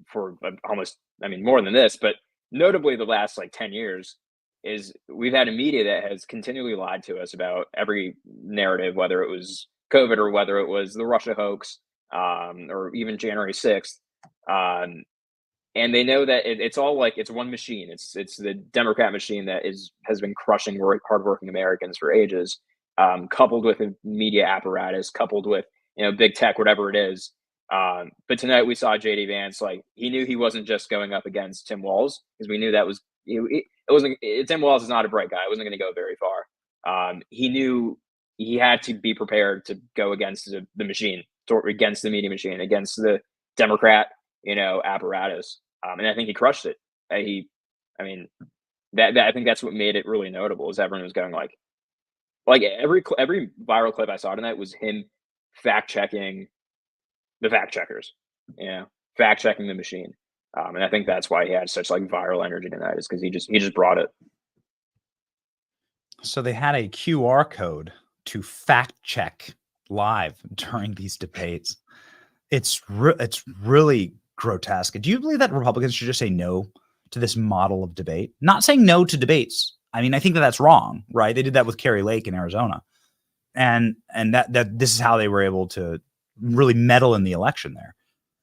for almost, more than this, but notably the last like 10 years, is we've had a media that has continually lied to us about every narrative, whether it was COVID or whether it was the Russia hoax, or even January 6th. And they know that it's all like, it's one machine. It's the Democrat machine that has been crushing hardworking Americans for ages, coupled with a media apparatus, coupled with, big tech, whatever it is. But tonight we saw JD Vance, like, he knew he wasn't just going up against Tim Walz, because we knew that was, it wasn't, Tim Walz is not a bright guy. It wasn't going to go very far. He knew he had to be prepared to go against the machine, against the media machine, against the Democrat, apparatus. And I think he crushed it. I think that's what made it really notable, is everyone was going like every viral clip I saw tonight was him fact checking the fact checkers, fact checking the machine. And I think that's why he had such like viral energy tonight, is because he just brought it. So they had a QR code to fact check live during these debates. It's really grotesque. Do you believe that Republicans should just say no to this model of debate? Not saying no to debates. I mean, I think that that's wrong, right? They did that with Kerry Lake in Arizona, and that this is how they were able to really meddle in the election there.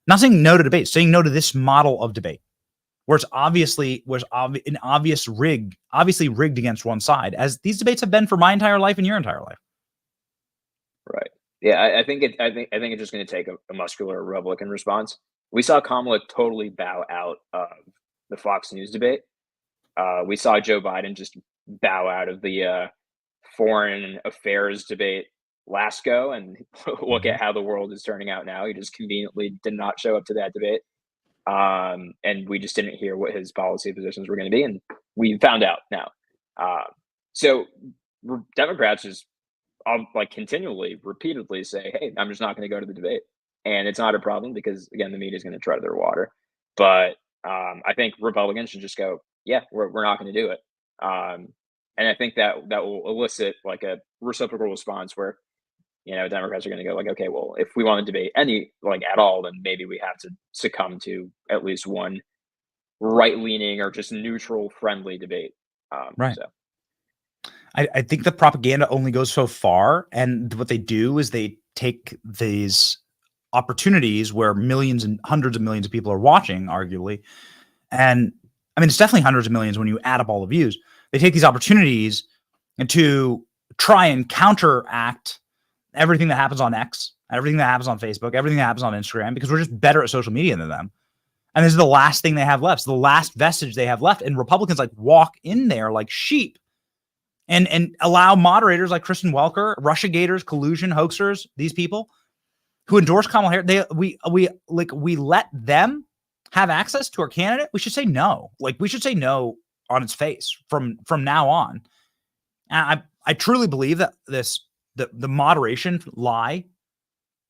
Not saying no to debates, saying no to this model of debate, where it's obviously obviously rigged against one side, as these debates have been for my entire life and your entire life. Right. Yeah, I think it's just going to take a muscular Republican response. We saw Kamala totally bow out of the Fox News debate. We saw Joe Biden just bow out of the foreign affairs debate last go, and look at how the world is turning out now. He just conveniently did not show up to that debate. And we just didn't hear what his policy positions were going to be, and we found out now. So Democrats just continually, repeatedly say, "Hey, I'm just not going to go to the debate," and it's not a problem because again, the media is going to tread their water. But I think Republicans should just go, "Yeah, we're not going to do it," and I think that will elicit like a reciprocal response where, Democrats are going to go like, okay, well, if we want to debate at all, then maybe we have to succumb to at least one right-leaning or just neutral friendly debate. Right. So. I think the propaganda only goes so far. And what they do is they take these opportunities where millions and hundreds of millions of people are watching, arguably. And I mean, it's definitely hundreds of millions when you add up all the views. They take these opportunities to try and counteract everything that happens on X, everything that happens on Facebook, everything that happens on Instagram, because we're just better at social media than them. And this is the last thing they have left. It's the last vestige they have left. And Republicans walk in there like sheep and allow moderators like Kristen Welker, Russia gators, collusion hoaxers, these people who endorse Kamala Harris, we let them have access to our candidate. We should say no. We should say no on its face from now on. And I truly believe that the moderation lie,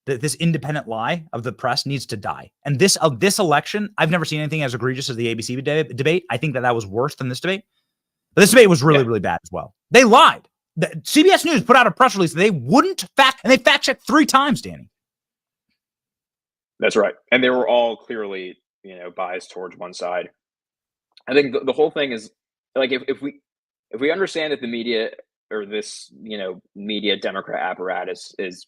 that this independent lie of the press needs to die. And this election, I've never seen anything as egregious as the ABC debate. I think that was worse than this debate. But this debate was really, really bad as well. They lied. CBS News put out a press release that they wouldn't and they fact checked 3 times, Danny. That's right. And they were all clearly, biased towards one side. I think the whole thing is if we understand that the media or this, media Democrat apparatus is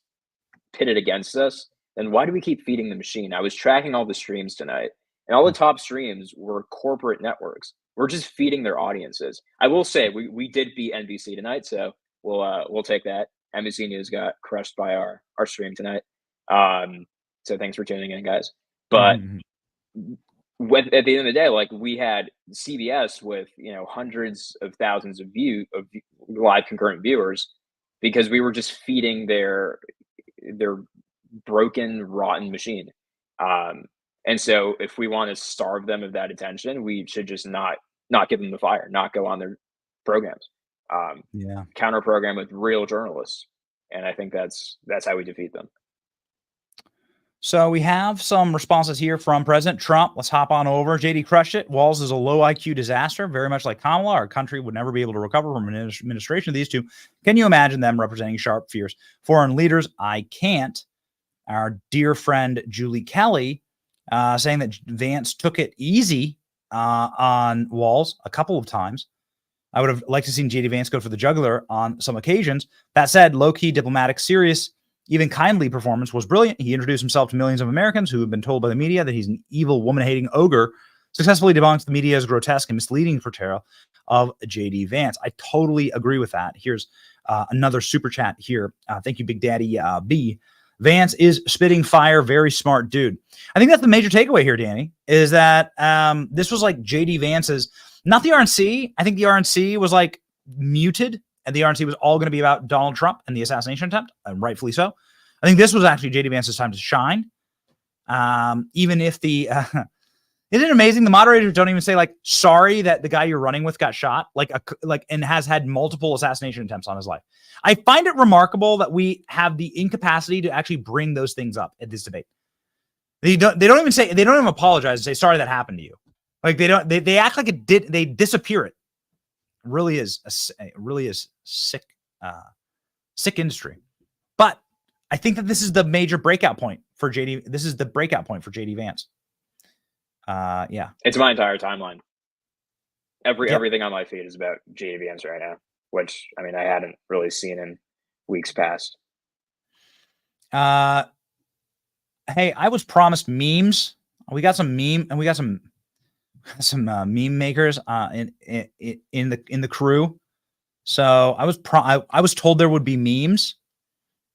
pitted against us, then why do we keep feeding the machine? I was tracking all the streams tonight, and all the top streams were corporate networks. We're just feeding their audiences. I will say we did beat NBC tonight, so we'll take that. NBC News got crushed by our stream tonight. So thanks for tuning in, guys. But at the end of the day, we had CBS with hundreds of thousands of live concurrent viewers, because we were just feeding their broken, rotten machine. And so if we want to starve them of that attention, we should just not give them the fire, not go on their programs. Counter program with real journalists. And I think that's how we defeat them. So we have some responses here from President Trump. Let's hop on over. JD crushed it. Walz is a low IQ disaster, very much like Kamala. Our country would never be able to recover from an administration of these two. Can you imagine them representing sharp, fierce foreign leaders? I can't. Our dear friend Julie Kelly saying that Vance took it easy on Walz a couple of times. I would have liked to seen JD Vance go for the jugular on some occasions. That said, low-key, diplomatic, serious, even kindly performance was brilliant. He introduced himself to millions of Americans who have been told by the media that he's an evil, woman-hating ogre, successfully debunks the media's grotesque and misleading portrayal of J.D. Vance. I totally agree with that. Here's another super chat here. Thank you, Big Daddy B. Vance is spitting fire, very smart dude. I think that's the major takeaway here, Danny, is that this was like J.D. Vance's, not the RNC. I think the RNC was muted, and the RNC was all going to be about Donald Trump and the assassination attempt, and rightfully so. I think this was actually J.D. Vance's time to shine. Even if isn't it amazing? The moderators don't even say sorry that the guy you're running with got shot, and has had multiple assassination attempts on his life. I find it remarkable that we have the incapacity to actually bring those things up at this debate. They don't even apologize and say sorry that happened to you. They act like it did. They disappear it really is sick, sick industry. But I think that this is the major breakout point for JD. This is the breakout point for JD Vance. Yeah, it's my entire timeline. Everything on my feed is about JD Vance right now, which I mean I hadn't really seen in weeks past. Hey, I was promised memes. We got some meme, and we got some meme makers in the crew. So I was told there would be memes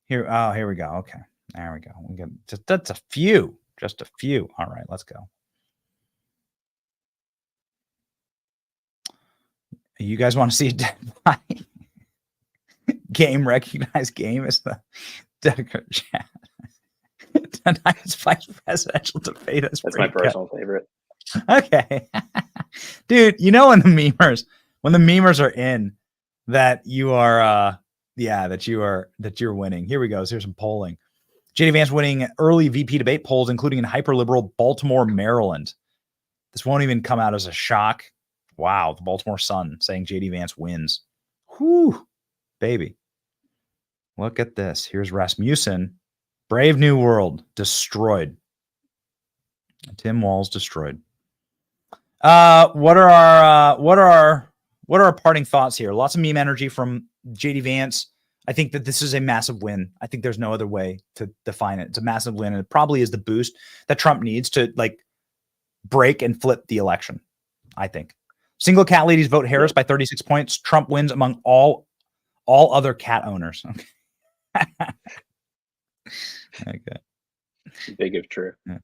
here. Oh, here we go. Okay, there we go. We got that's a few, just a few. All right, let's go. You guys want to see a dead body? Game recognized game is the Decker chat. Tonight's vice presidential debate. That's my personal favorite. Okay, dude. You know when the memers are in, that you are that you're winning. Here we go. So here's some polling. JD Vance winning early VP debate polls, including in hyper-liberal Baltimore, Maryland. This won't even come out as a shock. Wow, the Baltimore Sun saying JD Vance wins. Whew, baby. Look at this. Here's Rasmussen. Brave New World destroyed. Tim Walz destroyed. What are our parting thoughts here? Lots of meme energy from JD Vance. I think that this is a massive win. I think there's no other way to define it. It's a massive win, and it probably is the boost that Trump needs to break and flip the election. I think single cat ladies vote Harris by 36 points. Trump wins among all other cat owners. Okay. Okay. Big if true. Yeah.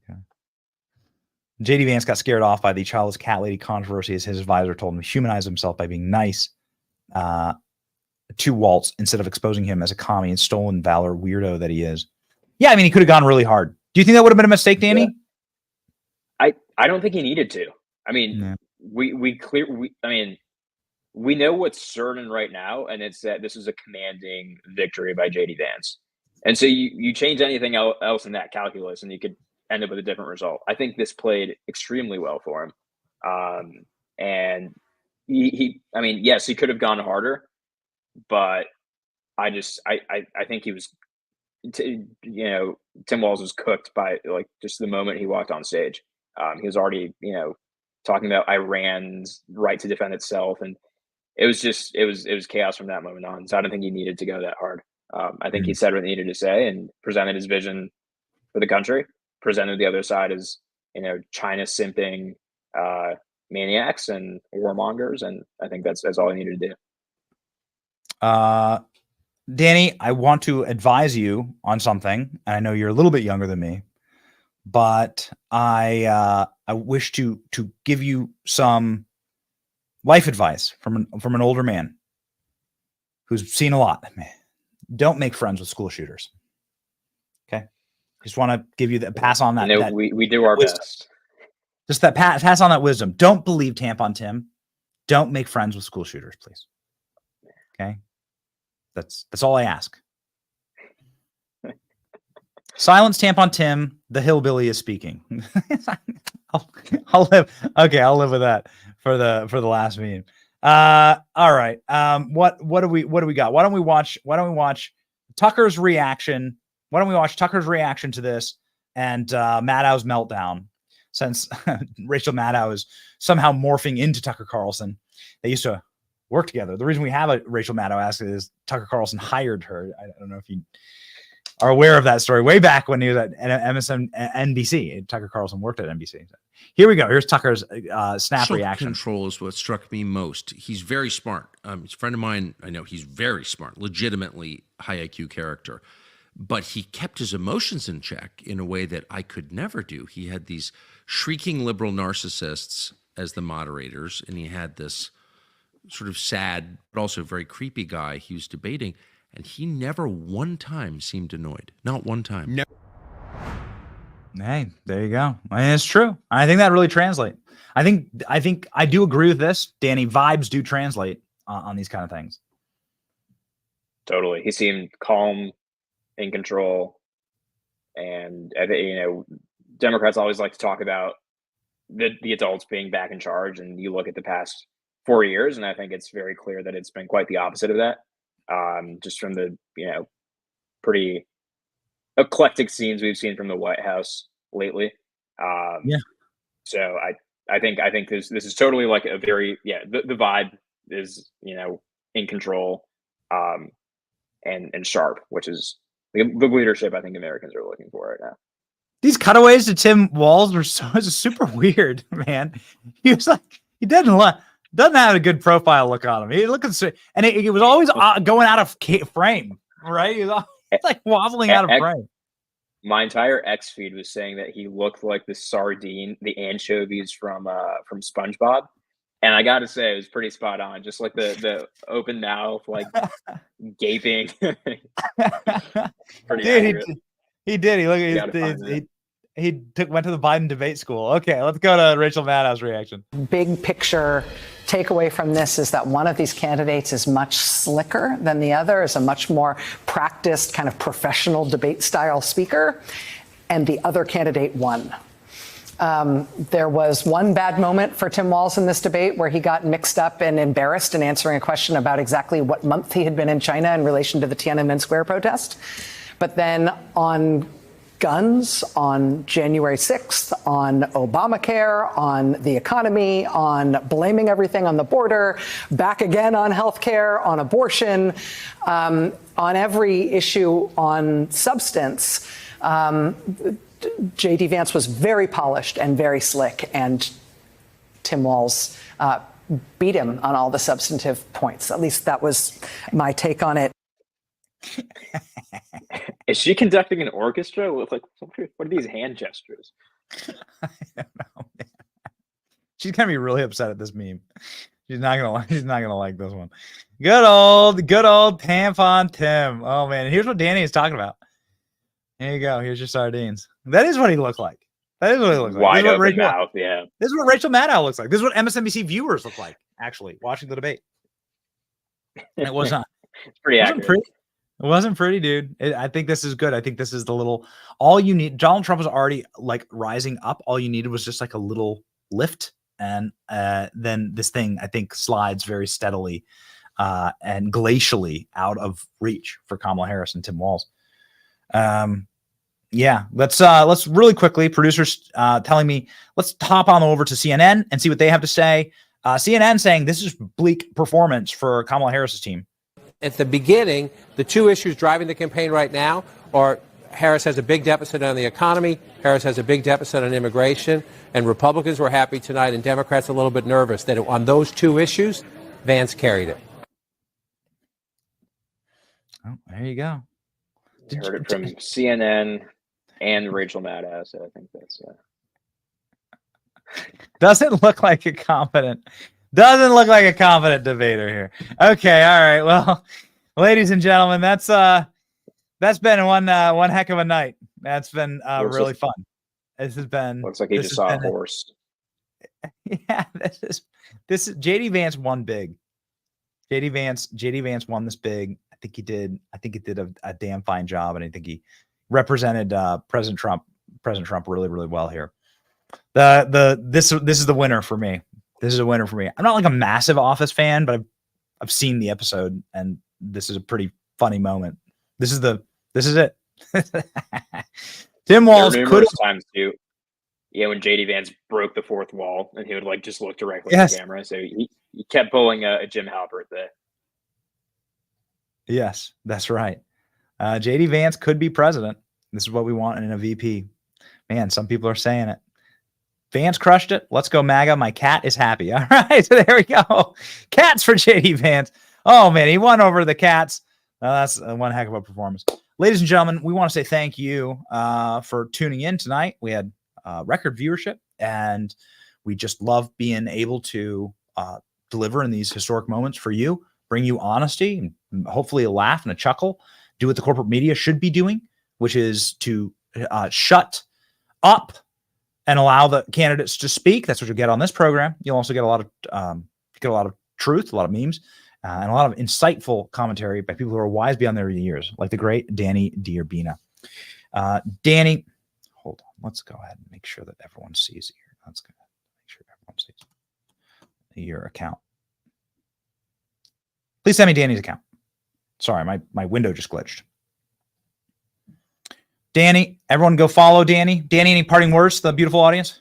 Okay. JD Vance got scared off by the childless cat lady controversy, as his advisor told him to humanize himself by being nice to Walz instead of exposing him as a commie and stolen valor weirdo that he is. Yeah, I mean, he could have gone really hard. Do you think that would have been a mistake, Danny? Yeah. I don't think he needed to. I mean, we know what's certain right now, and it's that this is a commanding victory by JD Vance. And so you change anything else in that calculus, and you could end up with a different result. I think this played extremely well for him. And I mean, yes, he could have gone harder, but I think he was, Tim Walz was cooked by just the moment he walked on stage. He was already, talking about Iran's right to defend itself, and it was chaos from that moment on. So I don't think he needed to go that hard. I think he said what he needed to say and presented his vision for the country. Presented the other side as China simping maniacs and warmongers, and I think that's all he needed to do. Danny, I want to advise you on something, and I know you're a little bit younger than me, but I wish to give you some life advice from an older man who's seen a lot. Don't make friends with school shooters. Okay, just want to give you the pass on that. We do our wisdom. best. Just that pass on that wisdom. Don't believe Tampon Tim. Don't make friends with school shooters, please. Okay, that's all I ask. Silence Tampon Tim. The hillbilly is speaking. I'll live. Okay, I'll live with that for the last meme. All right. What do we got? Why don't we watch Tucker's reaction? Why don't we watch Tucker's reaction to this and Maddow's meltdown? Since Rachel Maddow is somehow morphing into Tucker Carlson. They used to work together. The reason we have a Rachel Maddow ask is Tucker Carlson hired her. I don't know if you are aware of that story. Way back when he was at NBC, Tucker Carlson worked at NBC. Here we go. Here's Tucker's snap reaction. Self-control is what struck me most. He's very smart. He's a friend of mine. I know he's very smart, legitimately high IQ character. But he kept his emotions in check in a way that I could never do. He had these shrieking liberal narcissists as the moderators, and he had this sort of sad, but also very creepy guy he was debating, and he never one time seemed annoyed. Not one time. No. Hey, there you go. I mean, it's true. I think that really translates. I think I do agree with this, Danny. Vibes do translate on these kind of things. Totally. He seemed calm, in control, and Democrats always like to talk about the adults being back in charge, and you look at the past 4 years, and I think it's very clear that it's been quite the opposite of that. Just from the pretty eclectic scenes we've seen from the White House lately. Yeah. So I think this is totally like a very the vibe is in control, and sharp, which is the leadership I think Americans are looking for right now. These cutaways to Tim Walz were super weird, man. He was like, he doesn't have a good profile look on him. He looking and it was always going out of frame, right? He was always like wobbling out of frame. My entire X feed was saying that he looked like the sardine, the anchovies from SpongeBob, and I got to say it was pretty spot on. Just like the open mouth, like gaping. Pretty accurate. He did. He went to the Biden debate school. Okay, let's go to Rachel Maddow's reaction. Big picture takeaway from this is that one of these candidates is much slicker than the other, is a much more practiced kind of professional debate style speaker, and the other candidate won. There was one bad moment for Tim Walz in this debate where he got mixed up and embarrassed in answering a question about exactly what month he had been in China in relation to the Tiananmen Square protest. But then on guns, on January 6th, on Obamacare, on the economy, on blaming everything on the border, back again on healthcare, on abortion, on every issue on substance, J.D. Vance was very polished and very slick, and Tim Walz beat him on all the substantive points. At least that was my take on it. Is she conducting an orchestra with like what are these hand gestures? I don't know, man. She's gonna be really upset at this meme. She's not gonna like this one. Good old tampon Tim. Oh man, and here's what Danny is talking about. Here you go. Here's your sardines. That is what he looked like. That is what he looked like. Wide open mouth, yeah. This is what Rachel Maddow looks like. This is what MSNBC viewers look like, actually, watching the debate. And it was not. It's pretty accurate. It wasn't pretty, dude. I think this is good. I think this is the little, all you need. Donald Trump was already like rising up. All you needed was just like a little lift. And then this thing, I think, slides very steadily and glacially out of reach for Kamala Harris and Tim Walz. Yeah, let's really quickly, producers telling me, let's hop on over to CNN and see what they have to say. CNN saying this is bleak performance for Kamala Harris's team. At the beginning, the two issues driving the campaign right now are Harris has a big deficit on the economy, Harris has a big deficit on immigration, and Republicans were happy tonight and Democrats a little bit nervous that on those two issues, Vance carried it. Oh, there you go. Heard it from CNN and Rachel Maddow, so I think that's doesn't look like a confident debater here. Okay, all right. Well, ladies and gentlemen, that's been one heck of a night. That's been really fun. This has been. Looks like he just saw a horse. Yeah, this is JD Vance won big. JD Vance won this big. I think he did a damn fine job, and I think he represented President Trump really, really well here. This is the winner for me. This is a winner for me. I'm not like a massive Office fan, but I've seen the episode, and this is a pretty funny moment. This is it. Tim Walz could have times too. Yeah, when JD Vance broke the fourth wall, and he would like just look directly at the camera. So he kept pulling a Jim Halpert there. Yes, that's right. JD Vance could be president. This is what we want in a VP. Man, some people are saying it. Vance crushed it. Let's go, MAGA. My cat is happy. All right, so there we go. Cats for JD Vance. Oh, man, he won over the cats. That's one heck of a performance. Ladies and gentlemen, we want to say thank you for tuning in tonight. We had record viewership, and we just love being able to deliver in these historic moments for you, bring you honesty, and hopefully a laugh and a chuckle, do what the corporate media should be doing, which is to shut up and allow the candidates to speak. That's what you'll get on this program. You'll also get a lot of truth, a lot of memes, and a lot of insightful commentary by people who are wise beyond their years, like the great Danny Dierbina. Danny, hold on. Let's go ahead and make sure that everyone sees it here. Let's go ahead and make sure everyone sees your account. Please send me Danny's account. Sorry, my window just glitched. Danny, everyone go follow Danny. Danny, any parting words to the beautiful audience?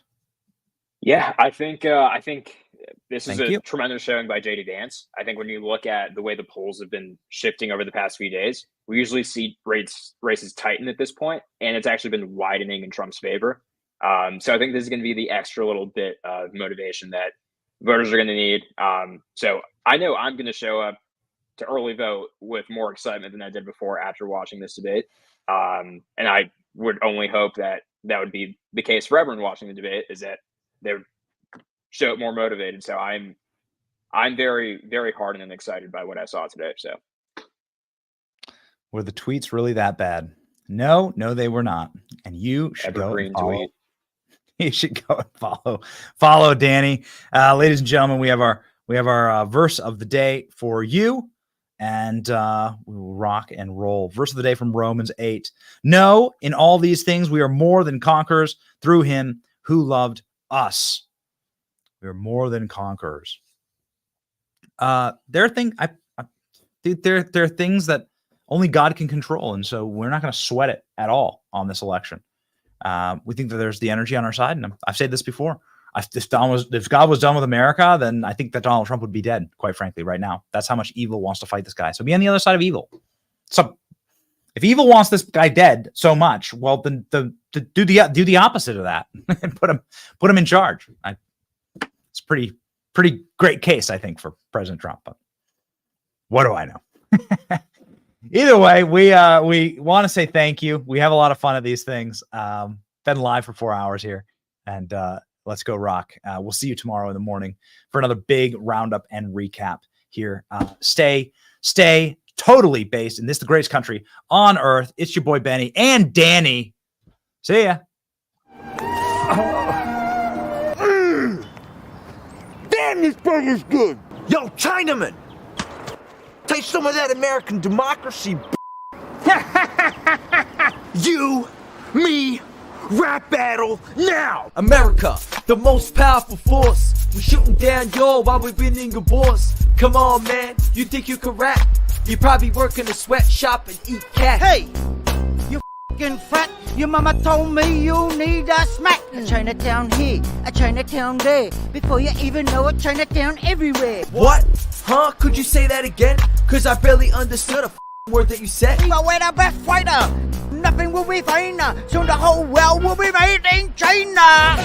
Yeah, I think this is a tremendous showing by JD Vance. I think when you look at the way the polls have been shifting over the past few days, we usually see races tighten at this point, and it's actually been widening in Trump's favor. So I think this is going to be the extra little bit of motivation that voters are going to need. So I know I'm going to show up to early vote with more excitement than I did before after watching this debate. And I would only hope that that would be the case for everyone watching the debate, is that they would show up more motivated. So I'm very, very heartened and excited by what I saw today. So were the tweets really that bad? No, they were not. And you should go and follow. Tweet. You should go and follow Danny. Ladies and gentlemen, we have our verse of the day for you. And we will rock and roll. Verse of the day from Romans 8. No, in all these things we are more than conquerors through him who loved us. We are more than conquerors. There are things there are things that only God can control, and so we're not going to sweat it at all on this election. We think that there's the energy on our side, and I've said this before. If God was done with America, then I think that Donald Trump would be dead, quite frankly, right now. That's how much evil wants to fight this guy. So be on the other side of evil. So if evil wants this guy dead so much, well, then do the opposite of that and put him in charge. It's pretty great case, I think, for President Trump. But what do I know? Either way, we want to say thank you. We have a lot of fun at these things. Been live for 4 hours here, and let's go rock. We'll see you tomorrow in the morning for another big roundup and recap here. Stay totally based in this, the greatest country on earth. It's your boy Benny and Danny. See ya. Damn, this burger's good. Yo, Chinaman, taste some of that American democracy. You, me, rap battle now! America, the most powerful force. We're shooting down y'all while we're winning your boss. Come on, man, you think you can rap? You probably work in a sweatshop and eat cat. Hey, you f***ing fat. Your mama told me you need a smack. A Chinatown here, a Chinatown there. Before you even know it, Chinatown everywhere. What? Huh? Could you say that again? Cause I barely understood a word that you said. But we're the best fighter. Nothing will be finer. Soon the whole world will be made in China.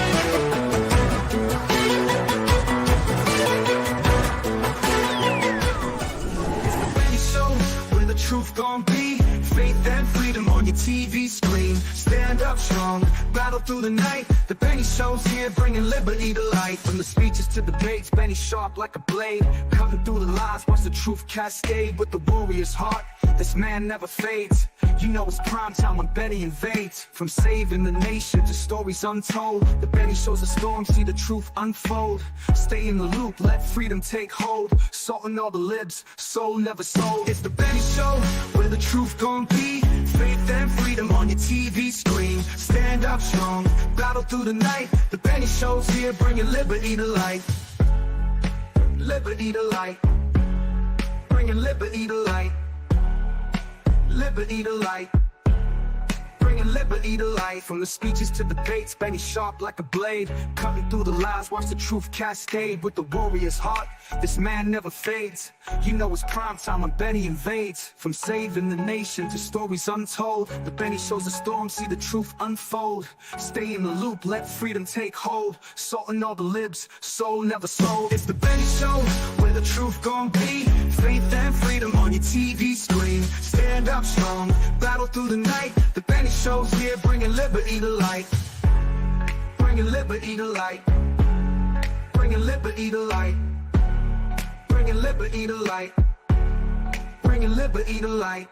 Where the truth gon' be, faith and freedom on your TV screen. Stand up strong, battle through the night. The Benny Show's here, bringing liberty to light. From the speeches to debates, Benny sharp like a blade, cutting through the lies, watch the truth cascade. With the warrior's heart, this man never fades. You know it's prime time when Benny invades. From saving the nation to stories untold, the Benny Show's a storm, see the truth unfold. Stay in the loop, let freedom take hold. Salting all the libs, soul never sold. It's the Benny Show, where the truth gon' be. Faith and freedom on your TV screen. Stand up strong, battle through the night. The Benny Show's here, bringing liberty to light. Liberty to light. Bringing liberty to light. Liberty to light. Bringing liberty to light. From the speeches to debates, Benny sharp like a blade, cutting through the lies, watch the truth cascade. With the warrior's heart, this man never fades. You know it's prime time when Benny invades. From saving the nation to stories untold, the Benny Show's a storm, see the truth unfold. Stay in the loop, let freedom take hold. Salting all the libs, soul never sold. It's the Benny Show, where the truth gon' be. Faith and freedom on your TV screen. Stand up strong, battle through the night. The Benny Show's here, bringing liberty to light. Bringing liberty to light. Bringing liberty to light. Bringing liberty to light. Bringing liberty to light.